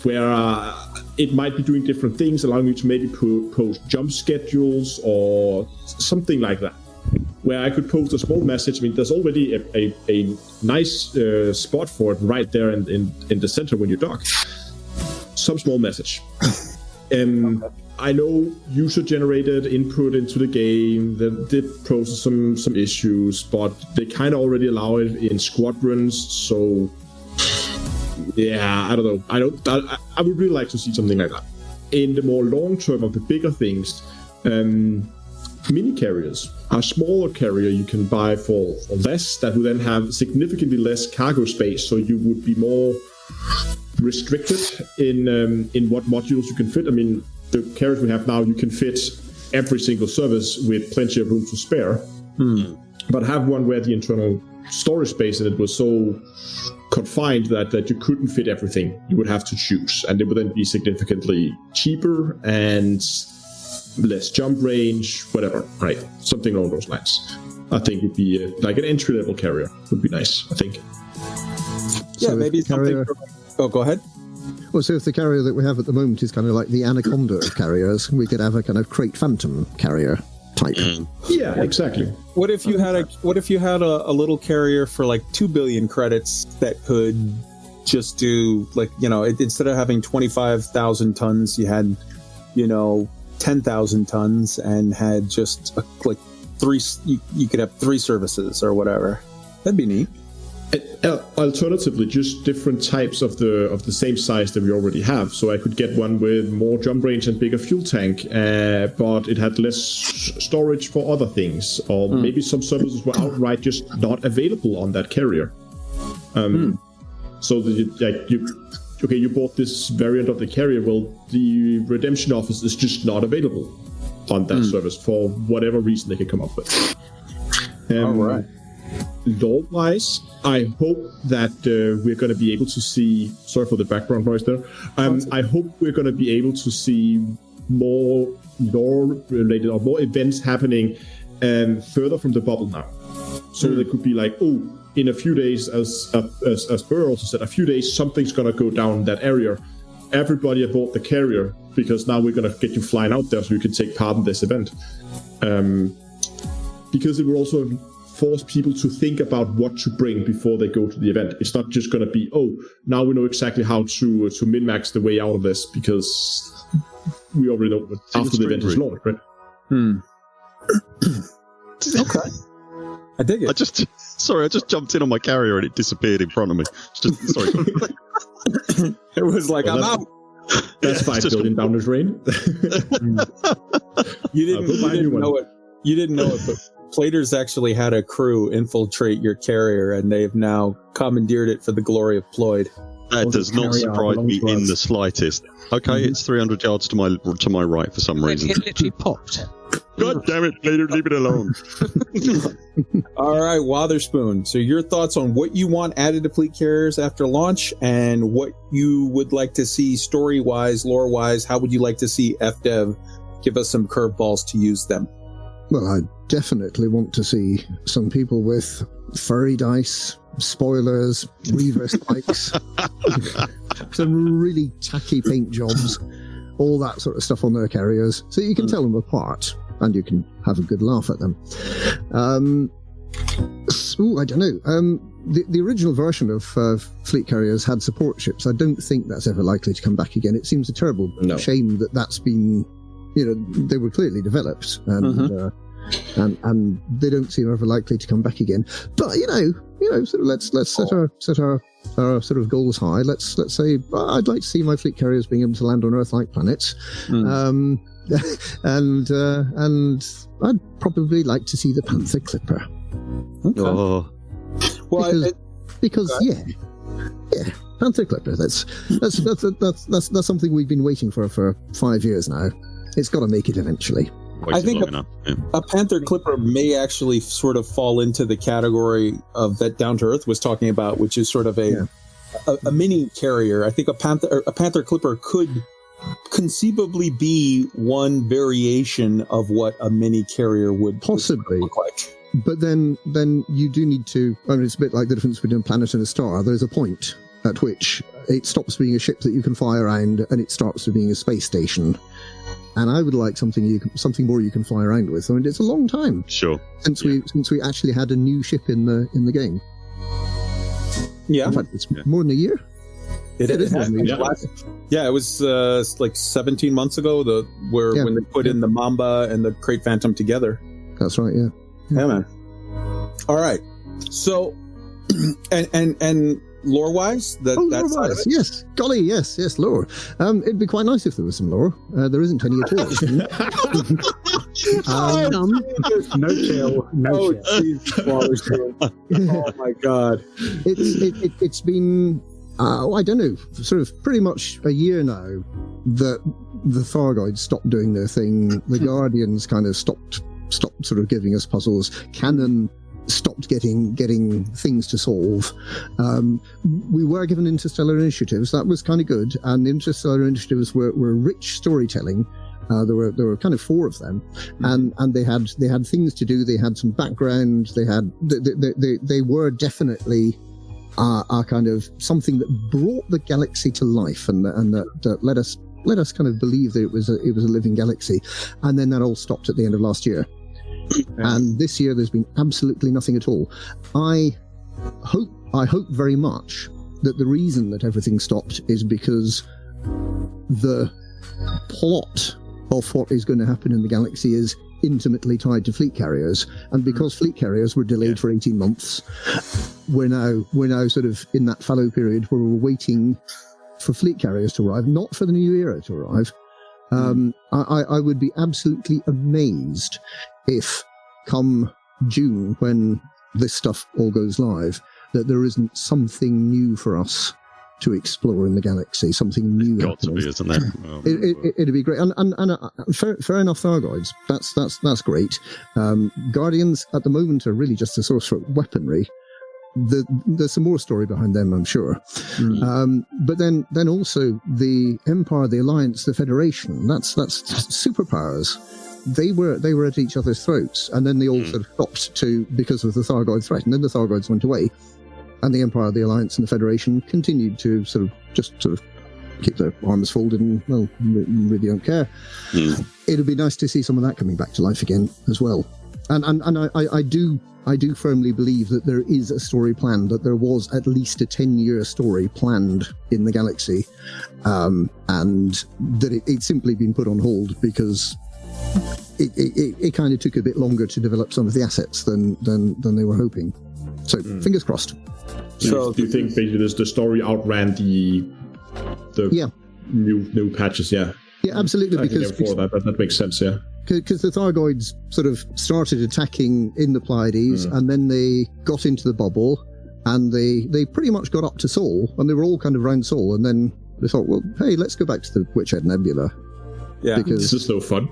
where it might be doing different things, allowing me to maybe post jump schedules or something like that, where I could post a small message. I mean, there's already a nice spot for it right there in the center when you dock. Some small message. I know user-generated input into the game that did process some issues, but they kind of already allow it in squadrons. So, yeah, I don't know. I would really like to see something like that. In the more long term of the bigger things, mini carriers, a smaller carrier you can buy for less, that would then have significantly less cargo space, so you would be more restricted in what modules you can fit. I mean, the carriers we have now, you can fit every single service with plenty of room to spare. But have one where the internal storage space in it was so confined that you couldn't fit everything. You would have to choose, and it would then be significantly cheaper and less jump range, whatever, right? Something along those lines. I think would be like an entry-level carrier would be nice, I think.
Yeah,
So
maybe something. Oh, go ahead.
Well, so if the carrier that we have at the moment is kind of like the Anaconda of carriers, we could have a kind of Crate Phantom carrier type.
Yeah, exactly.
What if you had a little carrier for like 2 billion credits that could just do, like, you know, instead of having 25,000 tons, you had, you know, 10,000 tons and had just like three. You could have 3 services or whatever. That'd be neat.
Alternatively, just different types of the same size that we already have. So I could get one with more jump range and bigger fuel tank, but it had less storage for other things, or maybe some services were outright just not available on that carrier. So you bought this variant of the carrier. Well, the redemption office is just not available on that service for whatever reason they can come up with.
All right.
Lore-wise, I hope that we're going to be able to see... Sorry for the background noise there. I hope we're going to be able to see more lore-related or more events happening further from the bubble now. So there could be like, in a few days, as Buur also said, a few days, something's going to go down that area. Everybody aboard the carrier, because now we're going to get you flying out there so you can take part in this event. Because it will also force people to think about what to bring before they go to the event. It's not just going to be, now we know exactly how to min-max the way out of this, because we already know after the event is launched, right?
Okay. I dig it.
I just jumped in on my carrier and it disappeared in front of me. Sorry.
It was like, I'm out.
That's 5 billion down the drain.
You didn't know it. You didn't know it, but Plater's actually had a crew infiltrate your carrier, and they have now commandeered it for the glory of Ployd.
That does not surprise me in the slightest. Okay, it's 300 yards to my right for some reason.
It literally popped.
God damn it, Plater, leave it alone.
All right, Wotherspoon. So your thoughts on what you want added to fleet carriers after launch, and what you would like to see story-wise, lore-wise. How would you like to see FDev give us some curveballs to use them?
Well, I definitely want to see some people with furry dice, spoilers, reverse spikes, some really tacky paint jobs, all that sort of stuff on their carriers, so you can tell them apart and you can have a good laugh at them. I don't know. The original version of fleet carriers had support ships. I don't think that's ever likely to come back again. It seems a terrible shame that that's been... You know, they were clearly developed, and and they don't seem ever likely to come back again. But sort of let's set our sort of goals high. Let's say I'd like to see my fleet carriers being able to land on Earth-like planets, and I'd probably like to see the Panther Clipper.
Okay.
Oh,
Well,
because Panther Clipper. That's something we've been waiting for 5 years now. It's got to make it eventually.
I think a Panther Clipper may actually sort of fall into the category of that Down to Earth was talking about, which is sort of a mini carrier. I think a Panther Clipper could conceivably be one variation of what a mini carrier would
possibly
look like.
But then you do need to. I mean, it's a bit like the difference between a planet and a star. There's a point at which it stops being a ship that you can fly around, and it starts to being a space station. And I would like something more you can fly around with. I mean, it's a long time since we actually had a new ship in the game.
Yeah,
in fact, it's more than a year.
It was like 17 months ago. When they put in the Mamba and the Crate Phantom together.
That's right. Yeah.
Yeah, man. All right. So, and lore-wise, that side of it?
Yes. Golly, yes, lore. It'd be quite nice if there was some lore. There isn't any at all.
No chill.
Oh my God.
It's been, I don't know, sort of pretty much a year now that the Thargoids stopped doing their thing. The Guardians kind of stopped sort of giving us puzzles. Canon stopped getting things to solve. We were given interstellar initiatives. That was kind of good, and the interstellar initiatives were rich storytelling. There were kind of 4 of them, and they had things to do. They had some background. They were definitely a kind of something that brought the galaxy to life, and that let us kind of believe that it was a living galaxy. And then that all stopped at the end of last year. And this year there's been absolutely nothing at all. I hope very much that the reason that everything stopped is because the plot of what is going to happen in the galaxy is intimately tied to fleet carriers, and because fleet carriers were delayed for 18 months, we're now sort of in that fallow period where we're waiting for fleet carriers to arrive, not for the new era to arrive. I would be absolutely amazed if come June, when this stuff all goes live, that there isn't something new for us to explore in the galaxy, something new.
Got to be, isn't there?
It'd be great. And fair enough, Thargoids. That's great. Guardians at the moment are really just a source for weaponry. There's some more story behind them, I'm sure. But then also the Empire, the Alliance, the Federation. That's superpowers. They were at each other's throats, and then they all sort of stopped because of the Thargoid threat. And then the Thargoids went away, and the Empire, the Alliance, and the Federation continued to sort of keep their arms folded and, well, really don't care. It'd be nice to see some of that coming back to life again as well. And I do firmly believe that there is a story planned, that there was at least a 10-year story planned in the galaxy, and that it's simply been put on hold because it kind of took a bit longer to develop some of the assets than they were hoping. So fingers crossed.
So do you think basically the story outran the new patches? Yeah,
absolutely. Because
that makes sense. Yeah.
Because the Thargoids sort of started attacking in the Pleiades, and then they got into the bubble, and they pretty much got up to Sol, and they were all kind of around Sol, and then they thought, well, hey, let's go back to the Witchhead Nebula.
Yeah, this is so fun.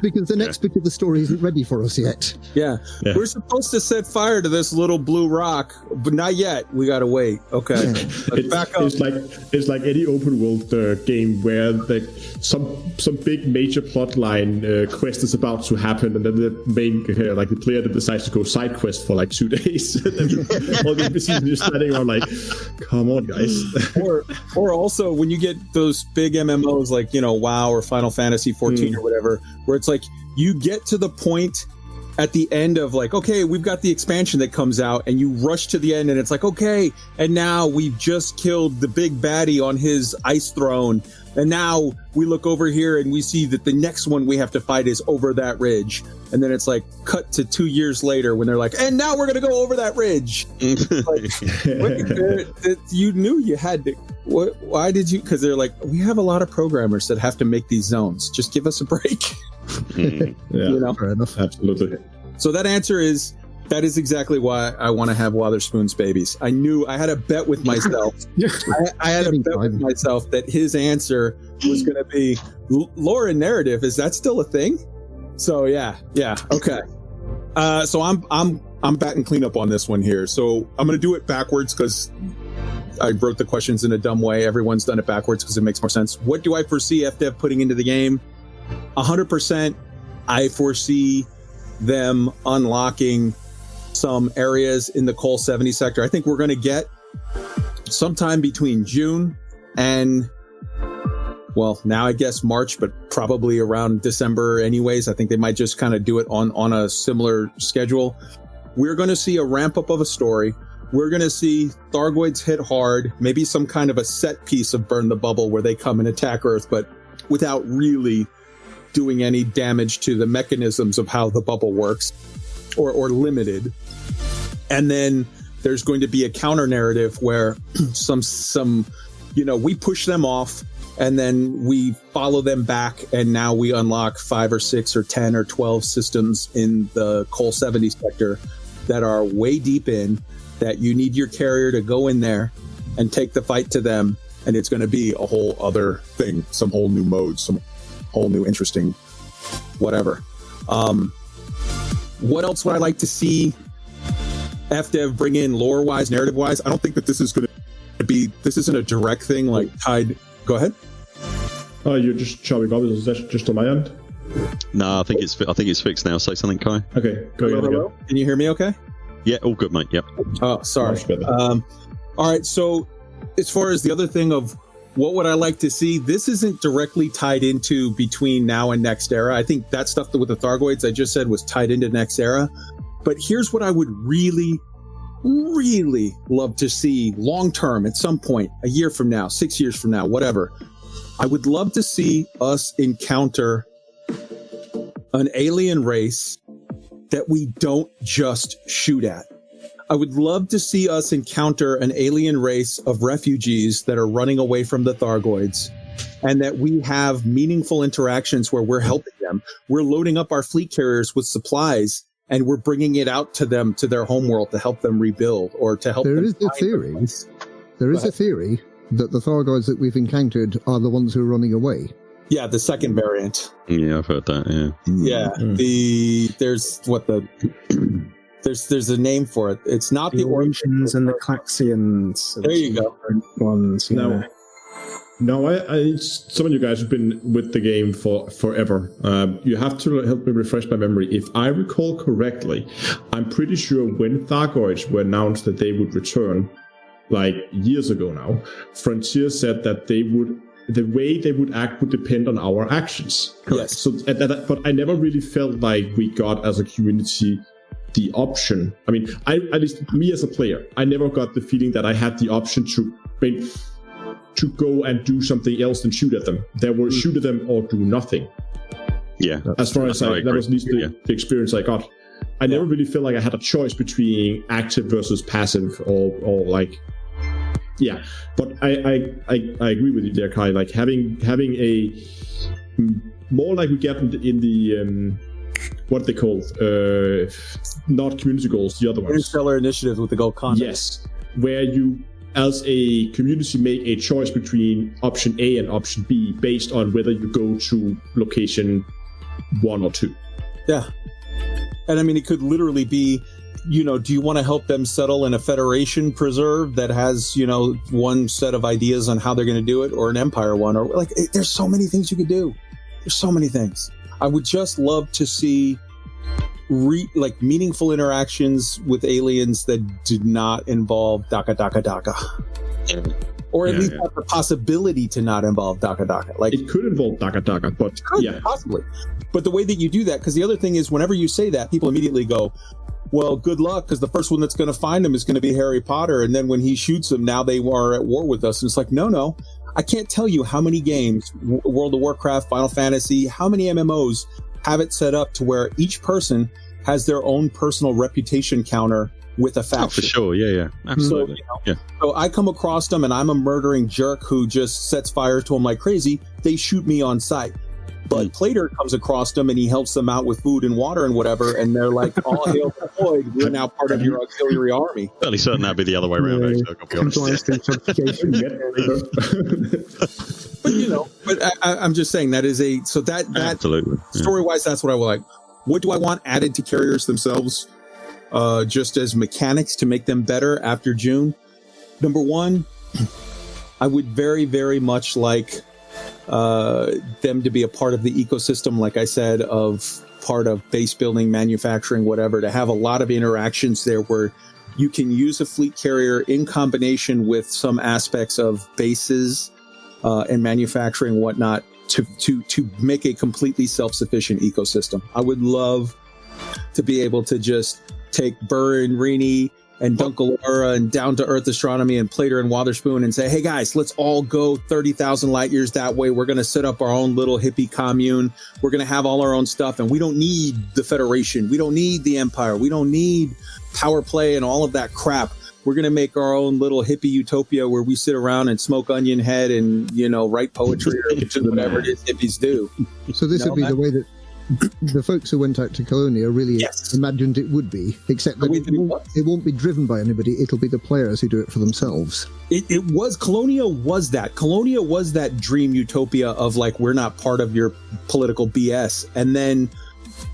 Because the next bit of the story isn't ready for us yet.
Yeah. We're supposed to set fire to this little blue rock, but not yet. We gotta wait. Okay, let's back up.
It's like any open world game where some big major plot line quest is about to happen, and then the main the player decides to go side quest for like 2 days. And then all the NPCs are just standing around like, come on, guys.
or also when you get those big MMOs like WoW or Final Fantasy 14 or whatever, where it's like you get to the point at the end of like, okay, we've got the expansion that comes out, and you rush to the end and it's like, okay, and now we've just killed the big baddie on his ice throne. And now we look over here and we see that the next one we have to fight is over that ridge. And then it's like cut to 2 years later when they're like, and now we're going to go over that ridge. You knew you had to. Why did you? Because they're like, we have a lot of programmers that have to make these zones. Just give us a break.
Yeah, fair enough. Absolutely.
So that is exactly why I want to have Wotherspoon's babies. I knew I had a bet with myself. I had a bet with myself that his answer was going to be lore and narrative. Is that still a thing? So yeah, okay. So I'm batting cleanup on this one here. So I'm going to do it backwards because I wrote the questions in a dumb way. Everyone's done it backwards because it makes more sense. What do I foresee FDev putting into the game? 100%. I foresee them unlocking some areas in the Coal 70 sector. I think we're going to get sometime between June and, well, now I guess March, but probably around December anyways. I think they might just kind of do it on a similar schedule. We're going to see a ramp up of a story. We're going to see Thargoids hit hard, maybe some kind of a set piece of Burn the Bubble where they come and attack Earth, but without really doing any damage to the mechanisms of how the bubble works, or limited. And then there's going to be a counter narrative where some we push them off and then we follow them back, and now we unlock 5 or 6 or 10 or 12 systems in the Coal 70 sector that are way deep in, that you need your carrier to go in there and take the fight to them, and it's going to be a whole other thing, some whole new modes, some whole new interesting whatever. What else would I like to see FDev bring in lore-wise, narrative-wise? I don't think that this is going to be, this isn't a direct thing like tied. Go ahead.
Oh, you're just chopping up. Is that just on my end?
No, I think it's fixed now. Say something, Kai.
Okay, go again.
Can you hear me okay?
Yeah, all good, mate. Yep.
Oh, sorry. All right, so as far as the other thing of what would I like to see, this isn't directly tied into between now and next era. I think that stuff with the Thargoids I just said was tied into next era. But here's what I would really, really love to see long term at some point, a year from now, 6 years from now, whatever. I would love to see us encounter an alien race that we don't just shoot at. I would love to see us encounter an alien race of refugees that are running away from the Thargoids, and that we have meaningful interactions where we're helping them. We're loading up our fleet carriers with supplies, and we're bringing it out to them, to their homeworld, to help them rebuild or to help them.
There is a theory that the Thargoids that we've encountered are the ones who are running away.
Yeah, the second variant.
Yeah, I've heard that. Yeah.
There's a name for it. It's not the
Origins and the Claxians.
There you go.
Ones. Yeah.
No, I some of you guys have been with the game for forever. You have to help me refresh my memory. If I recall correctly, I'm pretty sure when Thargoids were announced that they would return, like years ago now, Frontier said that they would, the way they would act would depend on our actions.
Yes.
So, but I never really felt like we got as a community the option. I mean, at least me as a player, I never got the feeling that I had the option to go and do something else than shoot at them. There were shoot at them or do nothing.
Yeah.
As far as that was at least the experience I got. I never really felt like I had a choice between active versus passive or like, yeah. But I agree with you there, Kai. Like having a more like we get in the what they call not community goals, the other ones.
Interstellar initiatives with the gold content.
Yes, where you as a community make a choice between option A and option B based on whether you go to location 1 or 2.
Yeah. And I mean, it could literally be, do you want to help them settle in a Federation preserve that has, one set of ideas on how they're going to do it, or an Empire one, or like, there's so many things you could do. There's so many things. I would just love to see meaningful interactions with aliens that did not involve DACA. or at least have the possibility to not involve Daka. Like,
it could involve Daka, but
possibly. But the way that you do that, because the other thing is, whenever you say that, people immediately go, well, good luck, because the first one that's going to find him is going to be Harry Potter, and then when he shoots him, now they are at war with us. And it's like, no. I can't tell you how many games, World of Warcraft, Final Fantasy, how many MMOs have it set up to where each person has their own personal reputation counter with a faction.
Oh, for sure, yeah, absolutely.
So, so I come across them and I'm a murdering jerk who just sets fire to them like crazy. They shoot me on sight. But Plater comes across them and he helps them out with food and water and whatever, and they're like, all hail deployed, we're now part of your auxiliary army.
Fairly certain that'd be the other way around, actually, I'll be honest.
But I'm just saying that is
absolutely.
Story-wise, that's what I would like. What do I want added to carriers themselves? Just as mechanics to make them better after June. Number one, I would very, very much like them to be a part of the ecosystem, like I said, of part of base building, manufacturing, whatever, to have a lot of interactions there where you can use a fleet carrier in combination with some aspects of bases and manufacturing, whatnot, to make a completely self-sufficient ecosystem. I would love to be able to just take Buur and Rheeney and Dunkalora and down to Earth Astronomy and Plater and Wotherspoon and say, hey guys, let's all go 30,000 light years that way. We're going to set up our own little hippie commune. We're going to have all our own stuff, and we don't need the Federation. We don't need the Empire. We don't need power play and all of that crap. We're going to make our own little hippie utopia where we sit around and smoke onion head and, write poetry or whatever it is hippies do.
So this would be the way that the folks who went out to Colonia really imagined it would be, except that it won't be driven by anybody. It'll be the players who do it for themselves.
It was Colonia was that dream utopia of like, we're not part of your political BS. And then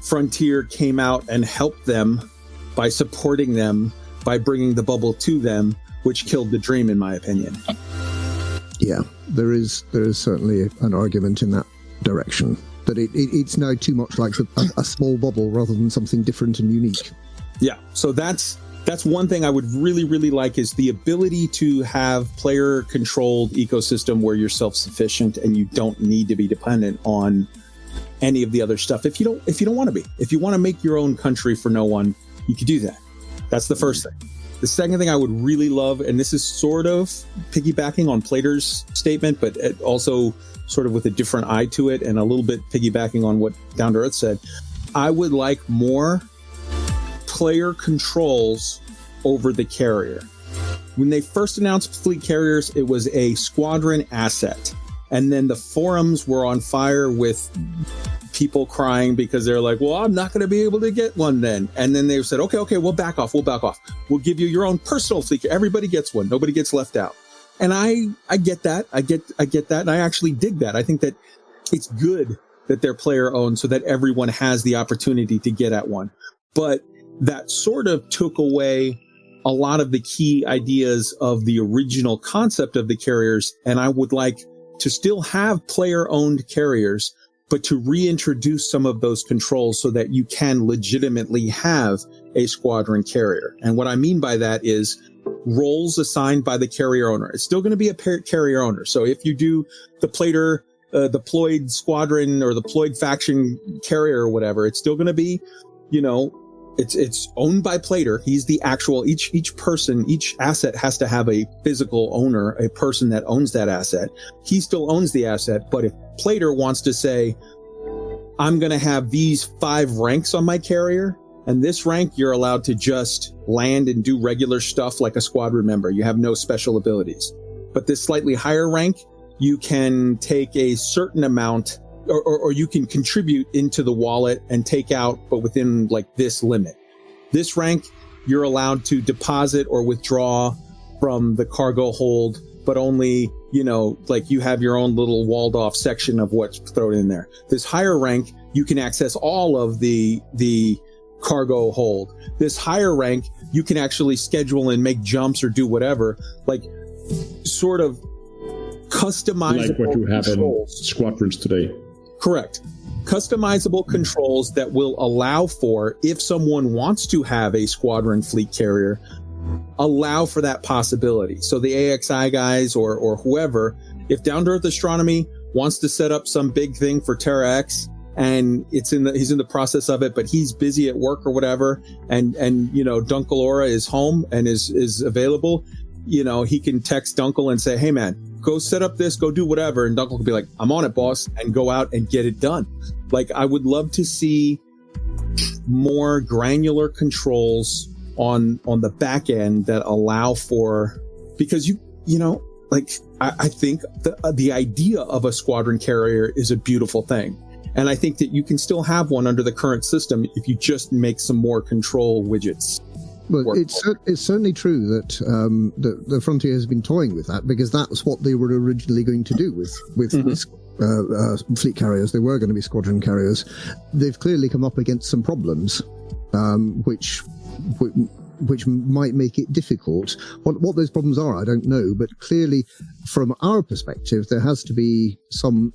Frontier came out and helped them by supporting them, by bringing the bubble to them, which killed the dream, in my opinion.
Yeah, there is certainly an argument in that direction. That it's now too much like a small bubble rather than something different and unique.
Yeah, so that's one thing I would really, really like, is the ability to have player-controlled ecosystem where you're self-sufficient and you don't need to be dependent on any of the other stuff. If you don't want to be, if you want to make your own country for no one, you could do that. That's the first thing. The second thing I would really love, and this is sort of piggybacking on Plater's statement, but also sort of with a different eye to it and a little bit piggybacking on what Down to Earth said, I would like more player controls over the carrier. When they first announced fleet carriers, it was a squadron asset. And then the forums were on fire with people crying because they're like, well, I'm not going to be able to get one then. And then they said, okay, we'll back off. We'll give you your own personal fleet carrier. Everybody gets one. Nobody gets left out. And I get that. I get that. And I actually dig that. I think that it's good that they're player owned so that everyone has the opportunity to get at one. But that sort of took away a lot of the key ideas of the original concept of the carriers. And I would like to still have player owned carriers, but to reintroduce some of those controls so that you can legitimately have a squadron carrier. And what I mean by that is roles assigned by the carrier owner. It's still going to be a carrier owner. So if you do the Plater deployed squadron or the deployed faction carrier or whatever, it's still going to be, it's owned by Plater. He's the actual, each person, each asset has to have a physical owner, a person that owns that asset. He still owns the asset. But if Plater wants to say, I'm going to have these 5 ranks on my carrier, and this rank, you're allowed to just land and do regular stuff like a squadron member. You have no special abilities. But this slightly higher rank, you can take a certain amount or you can contribute into the wallet and take out, but within like this limit. This rank, you're allowed to deposit or withdraw from the cargo hold, but only, like you have your own little walled off section of what's thrown in there. This higher rank, you can access all of the cargo hold. This higher rank, you can actually schedule and make jumps or do whatever, like sort of customizable,
like what you have
controls.
In squadrons today.
Correct. Customizable controls that will allow for, if someone wants to have a squadron fleet carrier, allow for that possibility. So the AXI guys or whoever, if Down to Earth Astronomy wants to set up some big thing for Terra X, and he's in the process of it, but he's busy at work or whatever, and Dunkelora is home and is available, he can text Dunkel and say, hey man, go set up this, go do whatever, and Dunkel can be like, I'm on it, boss, and go out and get it done. Like, I would love to see more granular controls on the back end that allow for, because I think the idea of a squadron carrier is a beautiful thing. And I think that you can still have one under the current system if you just make some more control widgets.
Well, it's certainly true that the Frontier has been toying with that, because that's what they were originally going to do with fleet carriers. They were going to be squadron carriers. They've clearly come up against some problems, which might make it difficult. What those problems are, I don't know, but clearly from our perspective, there has to be some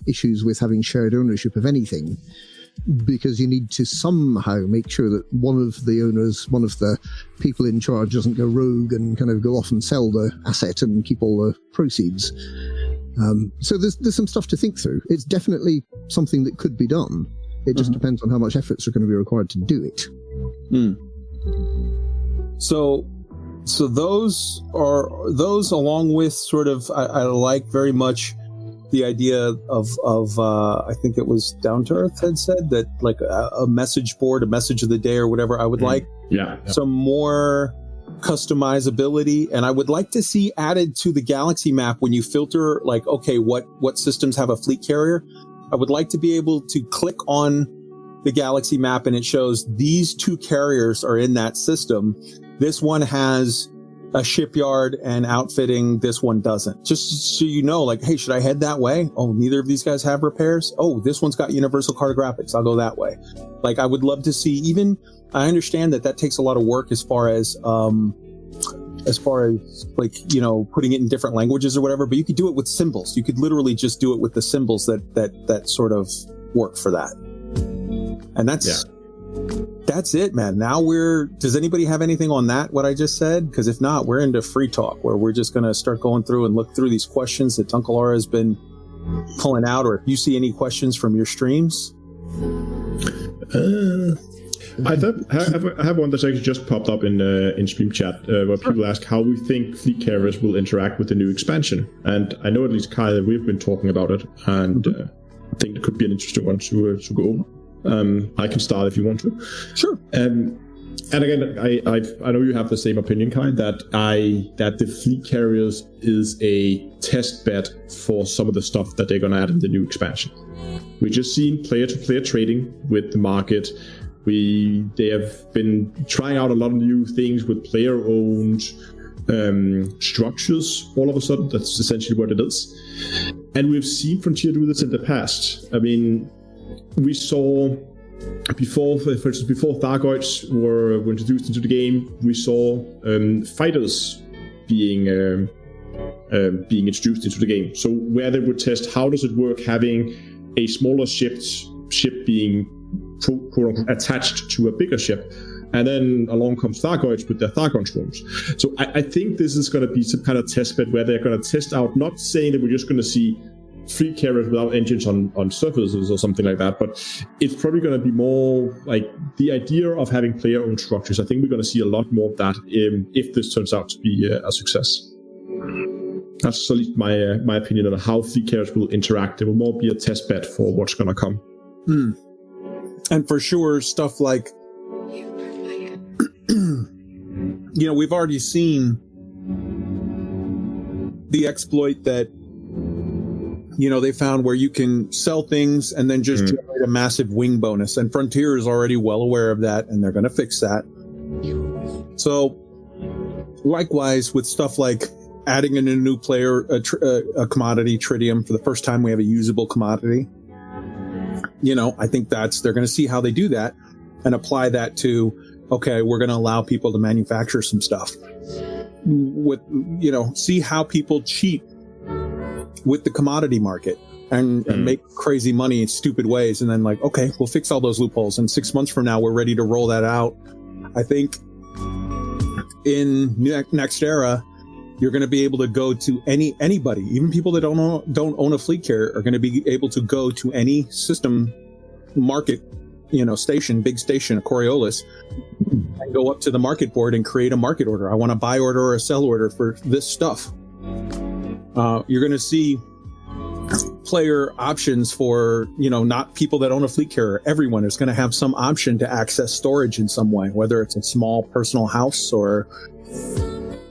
issues with having shared ownership of anything, because you need to somehow make sure that one of the owners, one of the people in charge, doesn't go rogue and kind of go off and sell the asset and keep all the proceeds. So there's some stuff to think through. It's definitely something that could be done. It just depends on how much efforts are going to be required to do it.
So those along with sort of, I like very much the idea of I think it was Down to Earth had said that, like a message board, a message of the day or whatever. I would like some more customizability, and I would like to see added to the galaxy map when you filter, like, okay, what systems have a fleet carrier. I would like to be able to click on the galaxy map and it shows these two carriers are in that system. This one has a shipyard and outfitting, this one doesn't. Just so you know, like, hey, should I head that way? Oh, neither of these guys have repairs. Oh, this one's got universal cartographics. I'll go that way. Like, I would love to see, even, I understand that takes a lot of work as far as like, putting it in different languages or whatever, but you could do it with symbols. You could literally just do it with the symbols that sort of work for that. And that's it, man. Now does anybody have anything on that, what I just said? Because if not, we're into free talk, where we're just going to start going through and look through these questions that Tunkalara has been pulling out, or if you see any questions from your streams.
I have one that's actually just popped up in stream chat, where people ask how we think fleet carriers will interact with the new expansion. And I know at least, Kai, that we've been talking about it, and I think it could be an interesting one to go over. I can start if you want to.
Sure.
And again, I know you have the same opinion, Kai, that the fleet carriers is a test bed for some of the stuff that they're going to add in the new expansion. We've just seen player-to-player trading with the market. They have been trying out a lot of new things with player-owned structures. All of a sudden, that's essentially what it is. And we've seen Frontier do this in the past. I mean, we saw before, for instance, before Thargoids were introduced into the game, we saw fighters being introduced into the game. So where they would test how does it work having a smaller ship being quote-unquote attached to a bigger ship, and then along comes Thargoids with their Thargon swarms. So I think this is going to be some kind of test bed where they're going to test out, not saying that we're just going to see fleet carriers without engines on surfaces or something like that, but it's probably going to be more like the idea of having player-owned structures. I think we're going to see a lot more of that if this turns out to be a success. That's at least my opinion on how fleet carriers will interact. It will more be a test bed for what's going to come.
And for sure, stuff like, we've already seen the exploit that, they found where you can sell things and then just generate a massive wing bonus. And Frontier is already well aware of that, and they're going to fix that. So, likewise, with stuff like adding in a new player, a commodity, tritium, for the first time we have a usable commodity. I think they're going to see how they do that and apply that to, okay, we're going to allow people to manufacture some stuff. See how people cheat with the commodity market and make crazy money in stupid ways. And then okay, we'll fix all those loopholes. And 6 months from now, we're ready to roll that out. I think in next era, you're going to be able to go to anybody, even people that don't own a fleet carrier, are going to be able to go to any system market, station, big station, a Coriolis, and go up to the market board and create a market order. I want a buy order or a sell order for this stuff. You're going to see player options for, not people that own a fleet carrier. Everyone is going to have some option to access storage in some way, whether it's a small personal house or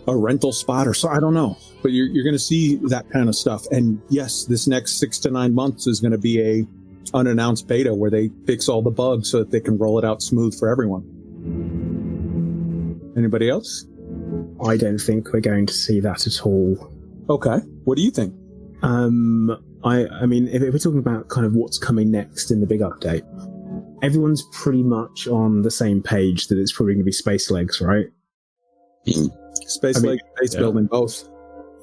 a rental spot or so. I don't know, but you're going to see that kind of stuff. And yes, this next 6 to 9 months is going to be a unannounced beta where they fix all the bugs so that they can roll it out smooth for everyone. Anybody else?
I don't think we're going to see that at all.
Okay. What do you think?
I mean, if we're talking about kind of what's coming next in the big update, everyone's pretty much on the same page that it's probably going to be space legs, right?
Space leg, base building, both.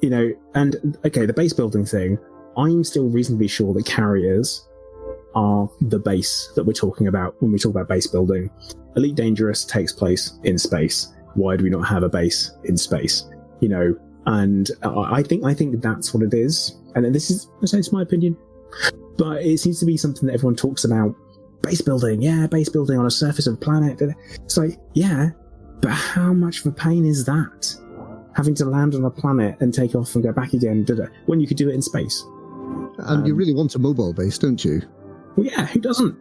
And okay, the base building thing, I'm still reasonably sure that carriers are the base that we're talking about when we talk about base building. Elite Dangerous takes place in space. Why do we not have a base in space? And I think that's what it is. And this is, it's my opinion, but it seems to be something that everyone talks about. Base building, base building on a surface of a planet. It's like, yeah, but how much of a pain is that? Having to land on a planet and take off and go back again, when you could do it in space.
And you really want a mobile base, don't you?
Well, yeah, who doesn't?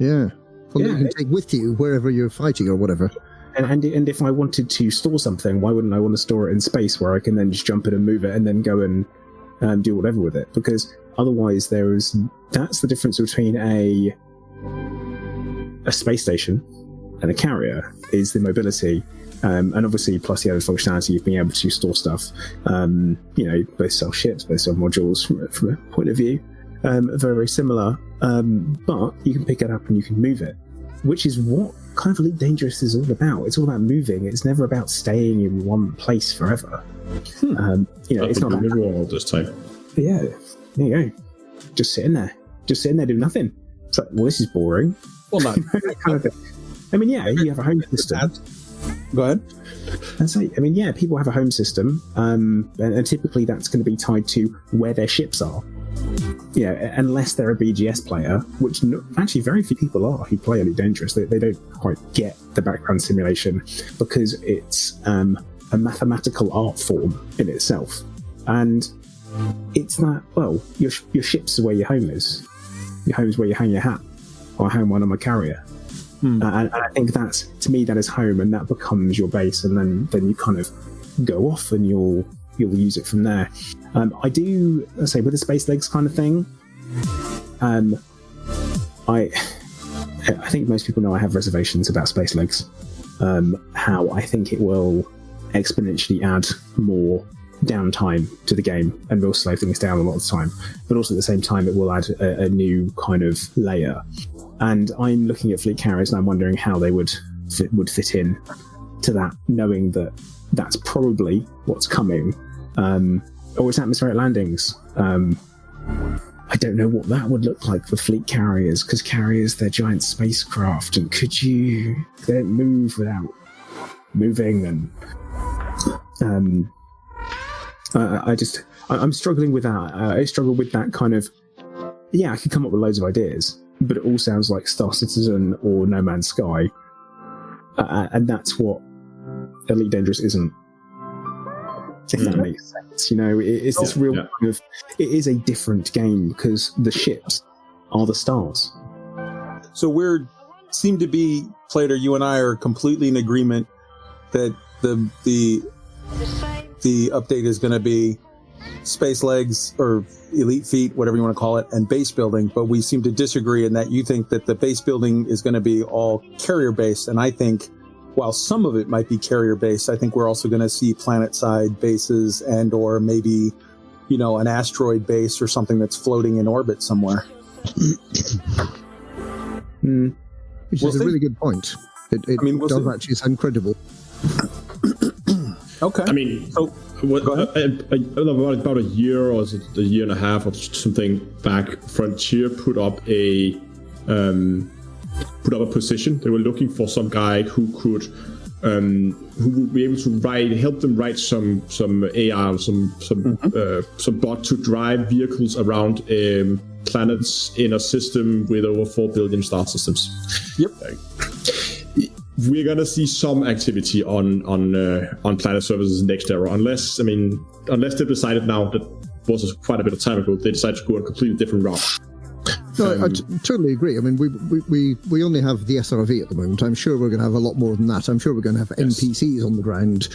Yeah. Well, you can take with you wherever you're fighting or whatever.
And if I wanted to store something, why wouldn't I want to store it in space where I can then just jump in and move it and then go and do whatever with it? Because otherwise that's the difference between a space station and a carrier, is the mobility. And obviously plus the added functionality of being able to store stuff. Both sell ships, both sell modules from a point of view. Very, very similar. But you can pick it up and you can move it, which is what kind of Elite Dangerous is all about. It's all about moving. It's never about staying in one place forever. It's not like
all this time.
Yeah, there you go. Just sitting there doing nothing. It's like, well, this is boring.
Well, not
kind of thing. I mean, yeah, you have a home system.
Go ahead.
That's right. I mean, yeah, people have a home system, and typically that's going to be tied to where their ships are. Unless they're a BGS player, which actually very few people are who play Elite Dangerous. They don't quite get the background simulation because it's a mathematical art form in itself. And it's that, well, your ship's where your home is. Your home's where you hang your hat. Or hang one on my carrier. And I think to me, that is home, and that becomes your base, and then you kind of go off and you'll use it from there. I do say with the space legs kind of thing, I think most people know I have reservations about space legs. How I think it will exponentially add more downtime to the game and will slow things down a lot of the time, but also at the same time it will add a new kind of layer. And I'm looking at fleet carriers and I'm wondering how they would fit in to that, knowing that that's probably what's coming. Or it's atmospheric landings. I don't know what that would look like for fleet carriers, because carriers, they're giant spacecraft, and they don't move without moving, and I'm struggling with that. I struggle with that kind of, I could come up with loads of ideas, but it all sounds like Star Citizen or No Man's Sky, and that's what Elite Dangerous isn't. If that makes sense, it's this real kind of. It is a different game because the ships are the stars.
So seem to be, Plater, you and I are completely in agreement that the update is going to be space legs or elite feet, whatever you want to call it, and base building. But we seem to disagree in that you think that the base building is going to be all carrier based, and I think, while some of it might be carrier-based, I think we're also going to see planet-side bases and or maybe, an asteroid base or something that's floating in orbit somewhere.
Which is a really good point. It does actually sound credible.
Okay.
I mean, so about a year or a year and a half or something back, Frontier put up a position. They were looking for some guy who could who will be able to help them write some AI, some bot to drive vehicles around planets in a system with over 4 billion star systems.
Yep.
We're gonna see some activity on planet services next era, unless they decided now, that was quite a bit of time ago, they decided to go a completely different route.
No, I totally agree. I mean, we only have the SRV at the moment. I'm sure we're going to have a lot more than that. I'm sure we're going to have NPCs on the ground,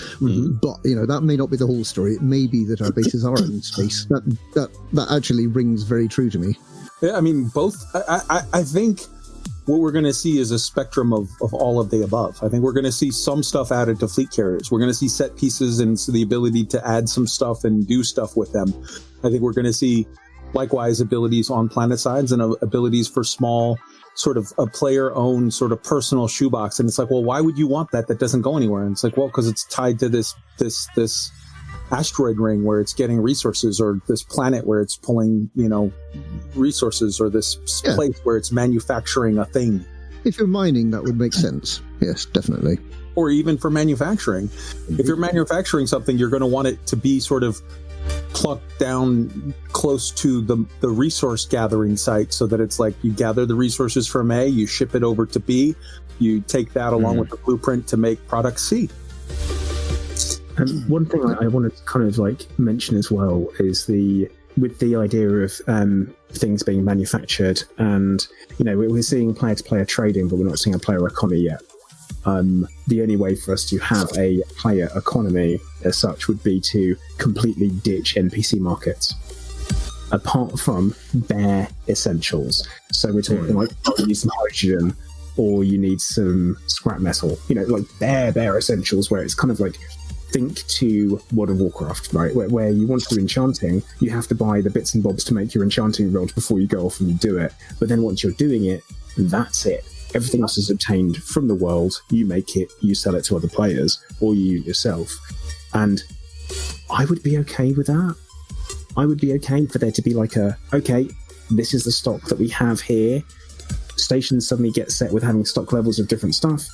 but that may not be the whole story. It may be that our bases are in space. That actually rings very true to me.
Yeah, I mean, both. I think what we're going to see is a spectrum of all of the above. I think we're going to see some stuff added to fleet carriers. We're going to see set pieces and the ability to add some stuff and do stuff with them. I think we're going to see likewise abilities on planet sides and abilities for small sort of a player owned sort of personal shoebox. And it's like, well, why would you want that doesn't go anywhere? And it's like, well, because it's tied to this asteroid ring where it's getting resources, or this planet where it's pulling, resources, or this place where it's manufacturing a thing.
If you're mining, that would make sense. Yes, definitely.
Or even for manufacturing. If you're manufacturing something, you're going to want it to be sort of plucked down close to the resource gathering site, so that it's like you gather the resources from A, you ship it over to B, you take that along with the blueprint to make product C.
And one thing I wanted to kind of mention as well is with the idea of things being manufactured, and we're seeing player-to-player trading, but we're not seeing a player economy yet. The only way for us to have a player economy as such would be to completely ditch NPC markets, apart from bare essentials. So we're talking you need some hydrogen, or you need some scrap metal, bare essentials, where it's kind of think to World of Warcraft, right? Where you want to do enchanting, you have to buy the bits and bobs to make your enchanting rod before you go off and you do it. But then once you're doing it, that's it. Everything else is obtained from the world. You make it, you sell it to other players, or you yourself. And I would be okay with that. I would be okay for there to be okay, this is the stock that we have here. Stations suddenly get set with having stock levels of different stuff.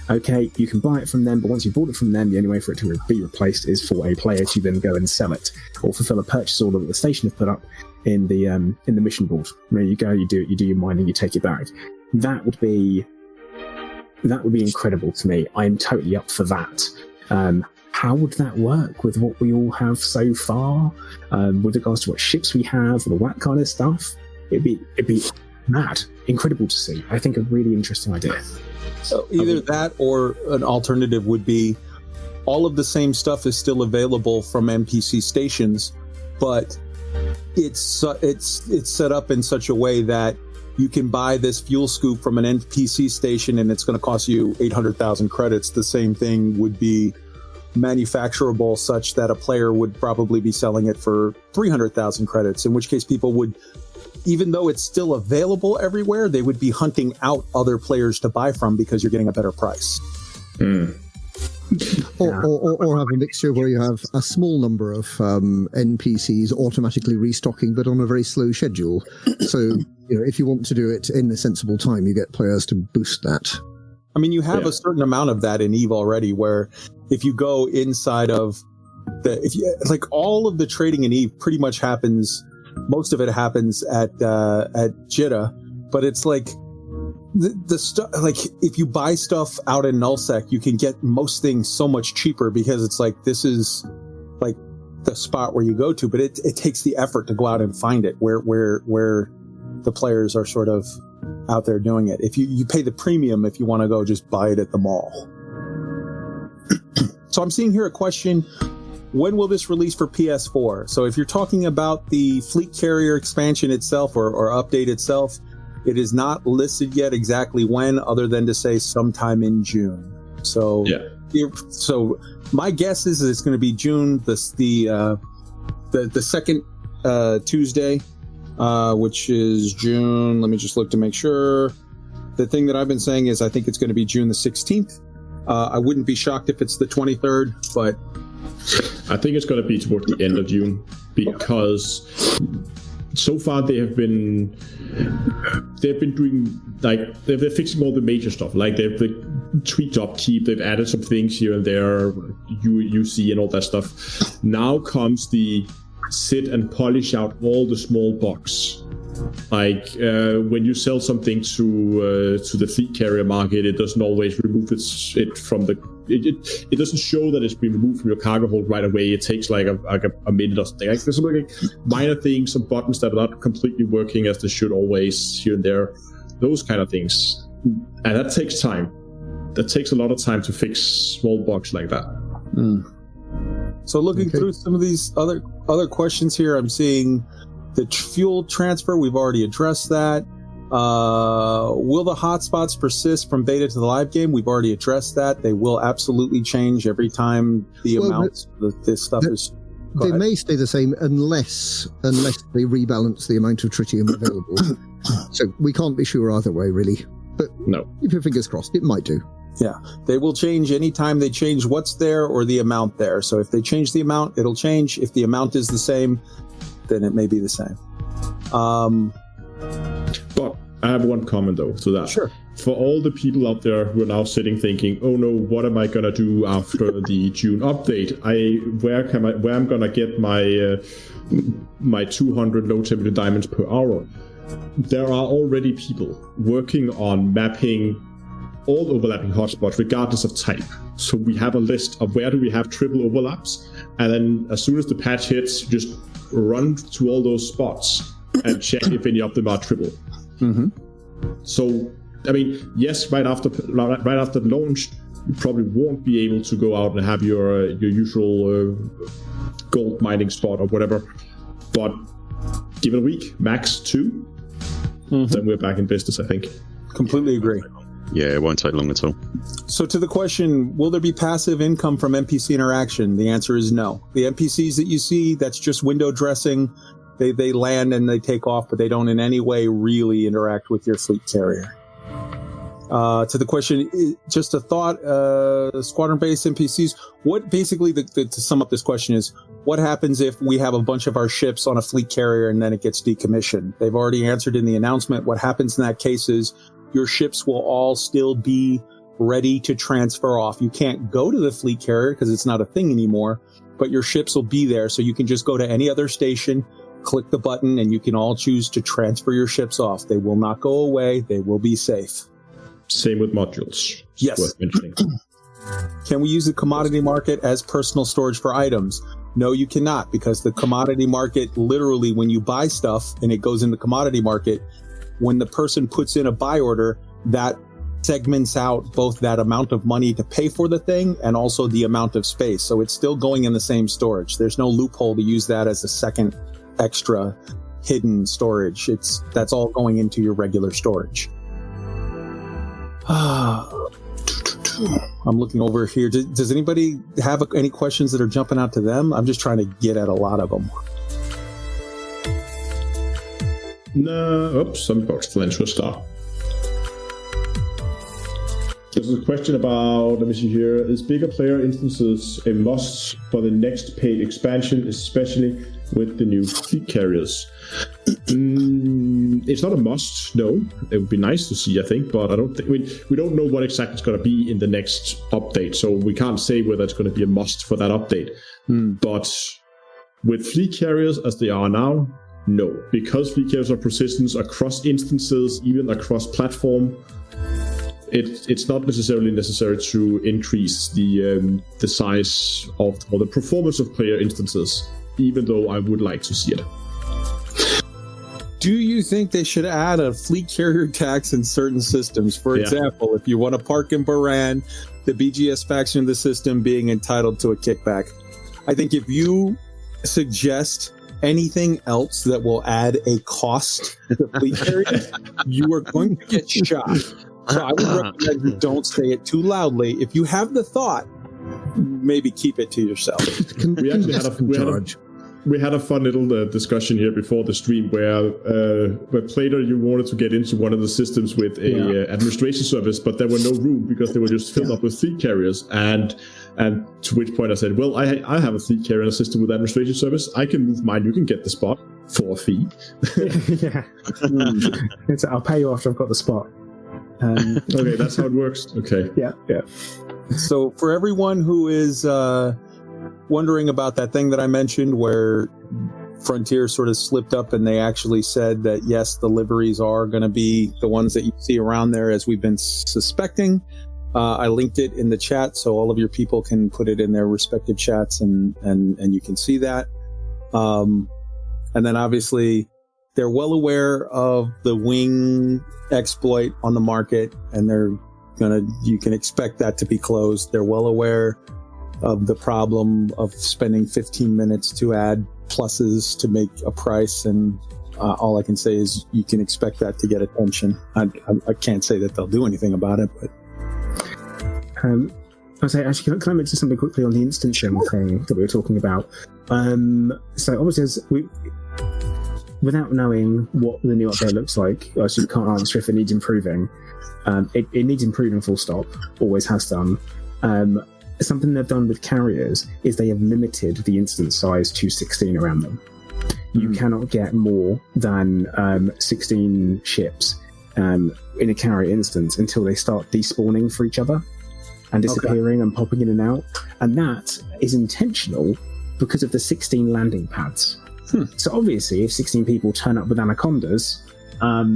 Okay, you can buy it from them, but once you bought it from them, the only way for it to be replaced is for a player to then go and sell it, or fulfill a purchase order that the station have put up in the mission board. There you go, you do your mining, you take it back. That would be incredible to me. I'm totally up for that. How would that work with what we all have so far, with regards to what ships we have and all that kind of stuff? It'd be mad, incredible to see. I think a really interesting idea.
So either that, or an alternative would be all of the same stuff is still available from NPC stations, but it's set up in such a way that you can buy this fuel scoop from an NPC station and it's going to cost you 800,000 credits. The same thing would be manufacturable such that a player would probably be selling it for 300,000 credits, in which case people would, even though it's still available everywhere, they would be hunting out other players to buy from because you're getting a better price.
Or have a mixture where you have a small number of NPCs automatically restocking, but on a very slow schedule. So, if you want to do it in a sensible time, you get players to boost that.
I mean, you have a certain amount of that in EVE already, where if you go inside of all of the trading in EVE pretty much happens, most of it happens at Jitta, but it's the stuff, if you buy stuff out in nullsec, you can get most things so much cheaper, because it's this is the spot where you go to, but it takes the effort to go out and find it where the players are sort of out there doing it. If you pay the premium if you want to go just buy it at the mall. So I'm seeing here a question: when will this release for PS4? So if you're talking about the fleet carrier expansion itself or update itself, it is not listed yet exactly when, other than to say sometime in June. So so my guess is it's going to be June, the second Tuesday, which is June. Let me just look to make sure. The thing that I've been saying is I think it's going to be June the 16th. I wouldn't be shocked if it's the 23rd, but
I think it's going to be towards the end of June, because so far they've been doing like they're fixing all the major stuff. Like they've tweaked upkeep, they've added some things here and there, UC and all that stuff. Now comes the sit and polish out all the small bugs. Like when you sell something to the fleet carrier market, it doesn't always remove it from the. It doesn't show that it's been removed from your cargo hold right away. It takes like a minute or something. Like there's some like minor things, some buttons that are not completely working as they should always here and there. Those kind of things, and that takes time. That takes a lot of time to fix small bugs like that.
So looking through some of these other questions here, I'm seeing the fuel transfer. We've already addressed that. Will the hotspots persist from beta to the live game? We've already addressed that. They will absolutely change every time the amounts of this stuff is.
They may stay the same unless they rebalance the amount of tritium available. So we can't be sure either way, really. But
no,
keep your fingers crossed. It might do.
Yeah, they will change anytime they change what's there or the amount there. So if they change the amount, it'll change. If the amount is the same, then it may be the same.
But I have one comment though to that.
Sure.
For all the people out there who are now sitting thinking, "Oh no, what am I gonna do after the June update? Where I'm gonna get my 200 low temperature diamonds per hour?" There are already people working on mapping all overlapping hotspots regardless of type. So we have a list of where do we have triple overlaps, and then as soon as the patch hits, just run to all those spots and check if any of them are triple. So I mean, yes, right after launch, you probably won't be able to go out and have your usual gold mining spot or whatever, but give it a week, max 2, then we're back in business, I think.
Completely agree.
Yeah, it won't take long at all.
So to the question, will there be passive income from NPC interaction? The answer is no. The NPCs that you see, that's just window dressing. They land and they take off, but they don't in any way really interact with your fleet carrier. To the question, just a thought, squadron-based NPCs, what basically, to sum up this question is, what happens if we have a bunch of our ships on a fleet carrier and then it gets decommissioned? They've already answered in the announcement. What happens in that case is your ships will all still be ready to transfer off. You can't go to the fleet carrier because it's not a thing anymore, but your ships will be there. So you can just go to any other station, click the button, and you can all choose to transfer your ships off. They will not go away. They will be safe.
Same with modules.
Yes.
Worth mentioning.
Can we use the commodity market as personal storage for items? No, you cannot, because the commodity market, literally, when you buy stuff and it goes in the commodity market, when the person puts in a buy order, that segments out both that amount of money to pay for the thing and also the amount of space. So it's still going in the same storage. There's no loophole to use that as a second extra hidden storage. That's all going into your regular storage. I'm looking over here. Does anybody have any questions that are jumping out to them? I'm just trying to get at a lot of them.
No, oops, I'm about to enter a star. There's a question about, let me see here, is bigger player instances a must for the next paid expansion, especially with the new fleet carriers? It's not a must, no. It would be nice to see, I think, but I don't think we don't know what exactly it's going to be in the next update, so we can't say whether it's going to be a must for that update. But with fleet carriers as they are now, no, because fleet carriers are persistence across instances, even across platform. It's not necessarily necessary to increase the size of or the performance of player instances, even though I would like to see it.
Do you think they should add a fleet carrier tax in certain systems? For example, if you want to park in Buran, the BGS faction of the system being entitled to a kickback. I think if you suggest anything else that will add a cost to fleet carriers, you are going to get shot. So I would recommend you don't say it too loudly. If you have the thought, maybe keep it to yourself.
We actually we had a fun little discussion here before the stream where Plater, you wanted to get into one of the systems with a administration service, but there were no room because they were just filled up with fleet carriers. And to which point I said, well, I have a fleet carrier system with administration service. I can move mine. You can get the spot. for a fee.
Yeah. I'll pay you after I've got the spot.
Okay, that's how it works. Okay.
Yeah.
So for everyone who is wondering about that thing that I mentioned where Frontier sort of slipped up and they actually said that, yes, the liveries are going to be the ones that you see around there as we've been suspecting. I linked it in the chat so all of your people can put it in their respective chats and you can see that. And then obviously they're well aware of the wing exploit on the market and you can expect that to be closed. They're well aware of the problem of spending 15 minutes to add pluses to make a price, and all I can say is you can expect that to get attention. I can't say that they'll do anything about it, but
I'll say, actually, can I mention something quickly on the instant gem thing that we were talking about? So obviously, without knowing what the new update looks like, so you can't answer if it needs improving. It needs improving, full stop. Always has done. Something they've done with carriers is they have limited the instance size to 16 around them. You cannot get more than 16 ships in a carrier instance until they start despawning for each other and disappearing and popping in and out. And that is intentional because of the 16 landing pads. So obviously, if 16 people turn up with anacondas, what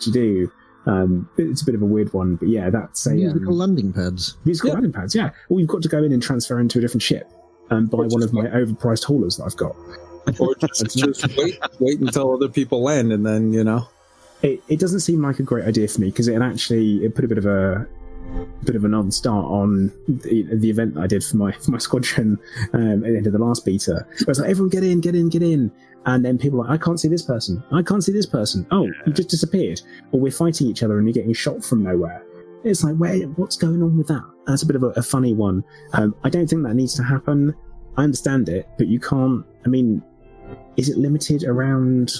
you do? It's a bit of a weird one, but yeah, that's a
musical landing pads.
Musical landing pads, yeah. Well, you've got to go in and transfer into a different ship and buy one of my overpriced haulers that I've got.
Or just wait until other people land, and then
It doesn't seem like a great idea for me because it put a bit of a non-start on the event that I did for my squadron at the end of the last beta. It was like, everyone get in. And then people are like, I can't see this person. Oh, you just disappeared. Or we're fighting each other and you're getting shot from nowhere. It's like, what's going on with that? That's a bit of a funny one. I don't think that needs to happen. I understand it, but you can't, is it limited around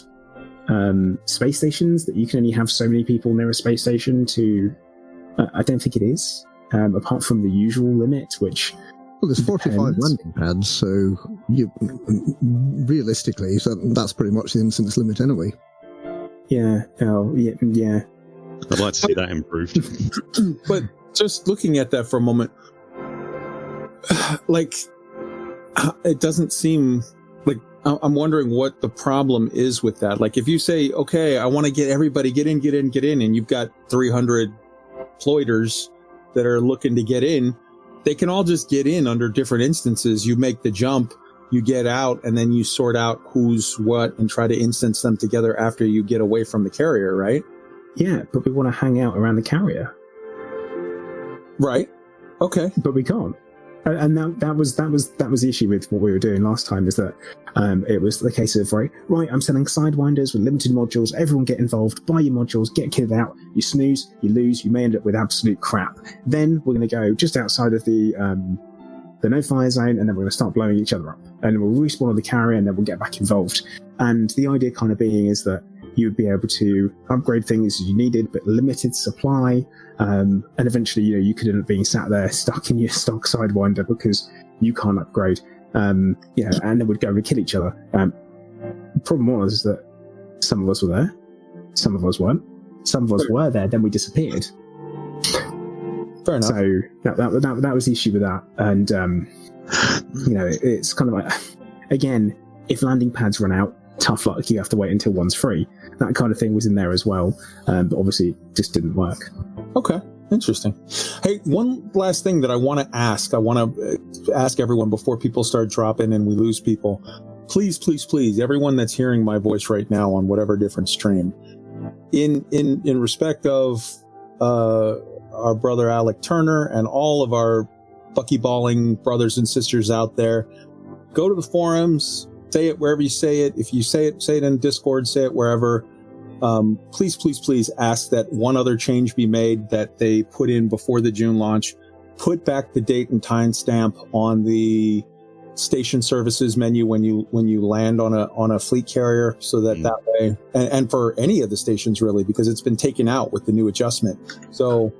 space stations that you can only have so many people near a space station to... I don't think it is, apart from the usual limit, which...
Well, there's 45 landing pads, so realistically, that's pretty much the instance limit anyway.
Yeah.
I'd like to see that improved.
But just looking at that for a moment, like, it doesn't seem like... I'm wondering what the problem is with that. Like, if you say, okay, I want to get everybody get in, and you've got 300 ploiders that are looking to get in, they can all just get in under different instances. You make the jump, you get out, and then you sort out who's what and try to instance them together after you get away from the carrier, right?
Yeah, but we want to hang out around the carrier.
Right. Okay.
But we can't. And that was the issue with what we were doing last time, is that it was the case of, right, I'm selling sidewinders with limited modules, everyone get involved, buy your modules, get kitted out, you snooze, you lose, you may end up with absolute crap. Then we're going to go just outside of the no-fire zone, and then we're going to start blowing each other up. And we'll respawn on the carrier, and then we'll get back involved. And the idea kind of being is that you would be able to upgrade things as you needed, but limited supply. And eventually, you could end up being sat there stuck in your stock Sidewinder because you can't upgrade. And then we'd go and kill each other. The problem was that some of us were there, some of us weren't. Some of us were there, then we disappeared.
Fair enough.
So that was the issue with that. And it's kind of like, again, if landing pads run out, tough luck, you have to wait until one's free. That kind of thing was in there as well, but obviously it just didn't work.
Okay, interesting. Hey, one last thing that I want to ask. I want to ask everyone before people start dropping and we lose people. Please, everyone that's hearing my voice right now on whatever different stream, in respect of our brother Alec Turner and all of our buckyballing brothers and sisters out there, go to the forums. Say it wherever you say it. If you say it in Discord, say it wherever. Please ask that one other change be made that they put in before the June launch. Put back the date and time stamp on the station services menu when you land on a fleet carrier, so that way, and for any of the stations really, because it's been taken out with the new adjustment. So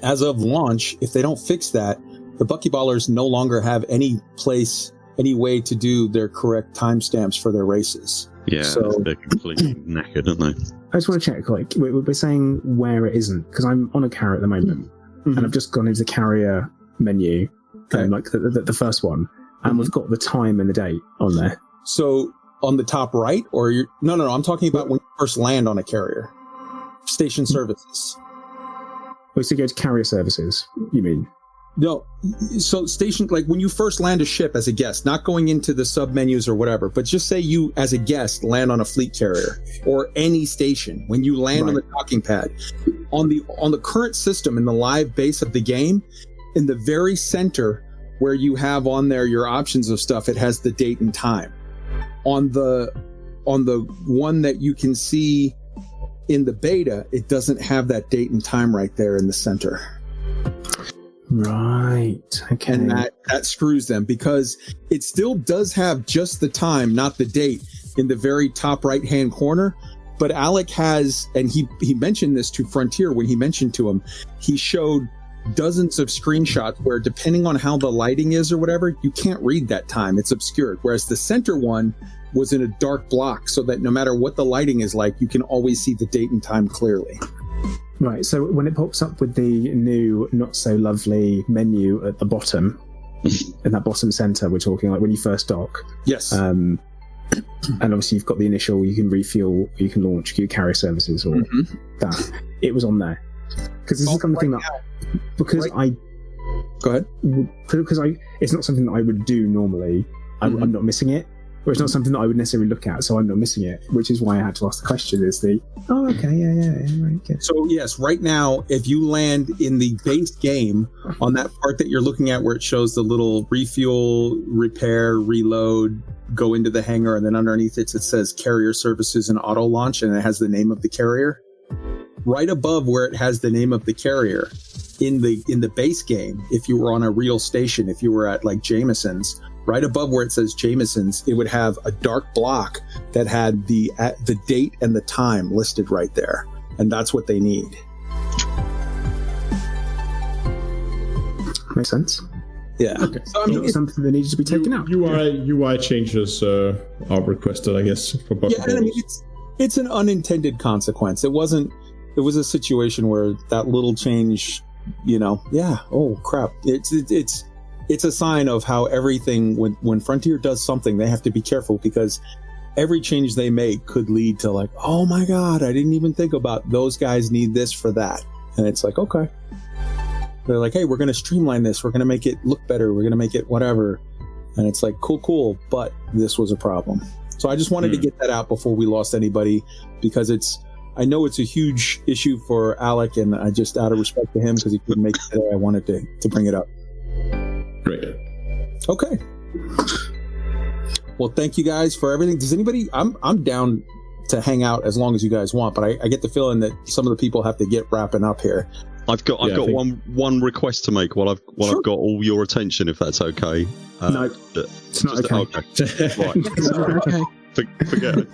as of launch, if they don't fix that, the buckyballers no longer have any place any way to do their correct timestamps for their races.
Yeah,
So-
they're completely knackered, aren't they?
I just want to check, like, we're saying where it isn't, because I'm on a carrier at the moment,
Mhm.
and I've just gone into the carrier menu,
Okay.
like the first one, and we've got the time and the date on there.
So on the top right, or you're no, I'm talking about when you first land on a carrier. Station services.
Oh, so you go to carrier services, you mean?
No, so station, like when you first land a ship as a guest, not going into the sub menus or whatever, but just say you as a guest land on a fleet carrier or any station. When you land on the docking pad, on the current system in the live base of the game, in the very center where you have on there your options of stuff, it has the date and time. On the one that you can see in the beta, it doesn't have that date and time right there in the center.
Right. Okay.
And that screws them, because it still does have just the time, not the date, in the very top right hand corner. But Alec has, and he mentioned this to Frontier when he mentioned to him, he showed dozens of screenshots where, depending on how the lighting is or whatever, you can't read that time. It's obscured. Whereas the center one was in a dark block, so that no matter what the lighting is like, you can always see the date and time clearly.
Right, so when it pops up with the new not so lovely menu at the bottom, in that bottom center, we're talking like when you first dock,
Yes.
and obviously you've got the initial, you can refuel, you can launch, you carrier services, or that. It was on there. Because this is the kind of thing that, because
Go ahead.
because it's not something that I would do normally, I'm not missing it. Or it's not something that I would necessarily look at, so I'm not missing it, which is why I had to ask the question, is the, oh, okay, yeah, right, okay.
So yes, right now, if you land in the base game on that part that you're looking at where it shows the little refuel, repair, reload, go into the hangar, and then underneath it says carrier services and auto launch, and it has the name of the carrier. Right above where it has the name of the carrier in the base game, if you were on a real station, if you were at like Jameson's, right above where it says Jameson's, it would have a dark block that had the date and the time listed right there. And that's what they need.
Makes sense.
Yeah.
Okay.
So I mean,
It's something that needed to be taken out.
UI changes are requested, I guess, for bug
yeah, and I mean, it's an unintended consequence. It was a situation where that little change, oh crap. It's a sign of how everything, when Frontier does something, they have to be careful, because every change they make could lead to like, oh my God, I didn't even think about those guys need this for that. And it's like, okay. They're like, hey, we're going to streamline this. We're going to make it look better. We're going to make it whatever. And it's like, cool. But this was a problem. So I just wanted to get that out before we lost anybody, because I know it's a huge issue for Alec, and I just, out of respect to him, because he couldn't make it today, I wanted to bring it up.
Great.
Okay. Well, thank you guys for everything. Does anybody? I'm down to hang out as long as you guys want, but I get the feeling that some of the people have to get wrapping up here.
I've got one request to make while I've got all your attention, if that's okay.
No, it's not okay.
Right.
Okay.
Forget it.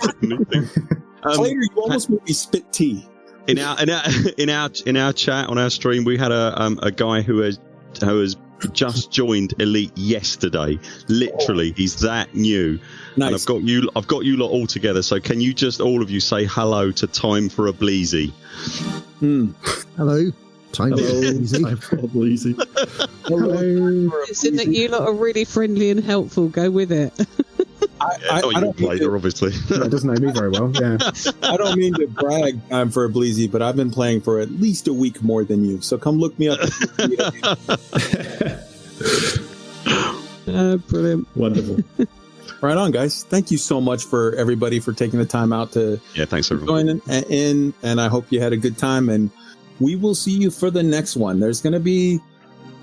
Plater, you almost made me spit tea.
In our chat on our stream, we had a guy who has just joined Elite yesterday. Literally, he's that new.
Nice.
And I've got you lot all together. So can you just all of you say hello to Time for a Bleezy?
Hello. Time for a Bleezy.
Time for a Bleezy.
Hello.
It's in that you lot are really friendly and helpful. Go with it.
I don't
Plater, obviously.
That doesn't know me very well, yeah.
I don't mean to brag for a Bleezy, but I've been playing for at least a week more than you. So come look me up.
Brilliant.
Wonderful.
Right on, guys. Thank you so much for everybody for taking the time out to
Thanks everyone.
join in, and I hope you had a good time, and we will see you for the next one. There's going to be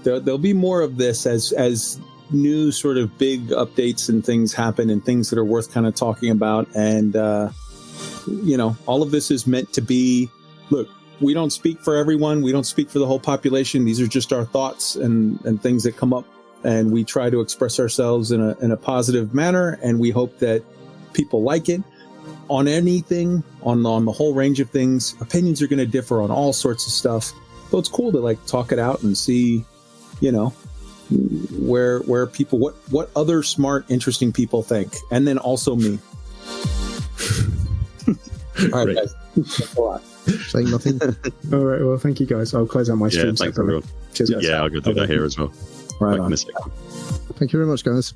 there'll be more of this as new sort of big updates and things happen, and things that are worth kind of talking about. And all of this is meant to be, look, we don't speak for everyone, we don't speak for the whole population. These are just our thoughts and things that come up, and we try to express ourselves in a positive manner, and we hope that people like it. On anything, on the whole range of things, opinions are going to differ on all sorts of stuff, but it's cool to like talk it out and see where people, what other smart, interesting people think, and then also me. All right, guys. Thanks a lot.
Saying nothing.
All right. Well, thank you guys. I'll close out my stream.
Yeah, thanks everyone.
Cheers, guys.
Yeah, I'll go do that here as well.
Right on.
Thank you very much, guys.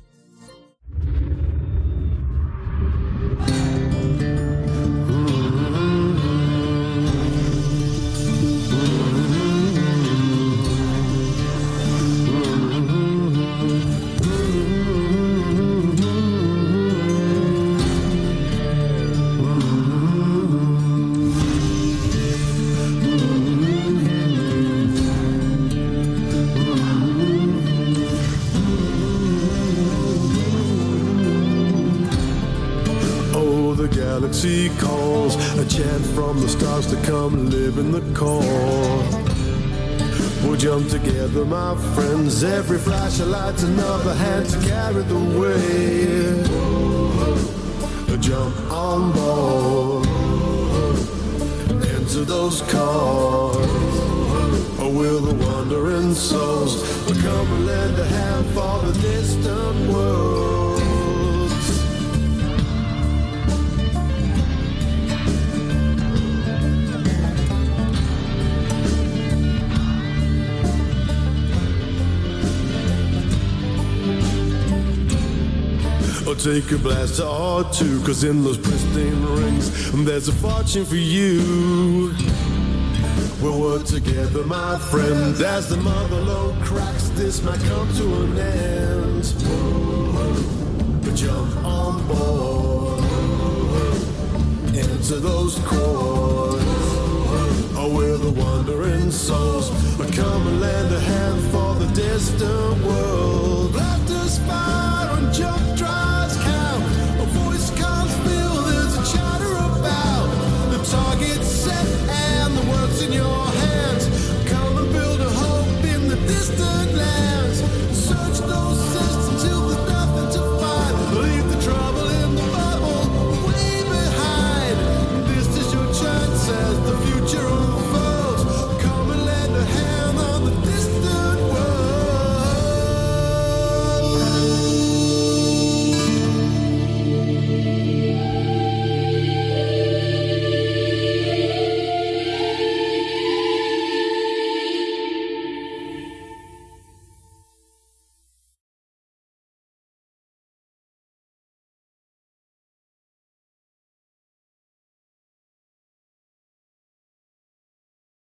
Galaxy calls, a chant from the stars to come live in the core. We'll jump together, my friends. Every flash of light's another hand to carry the weight. Jump on board into those cars. Or will the wandering souls come and lend a hand for the distant world? Or take a blaster or two, cause in those pristine rings there's a fortune for you. We'll work together, my friend, as the mother load cracks, this might come to an end. But jump on board into those chords. Or will the wandering souls come and lend a hand for the distant world? Let us find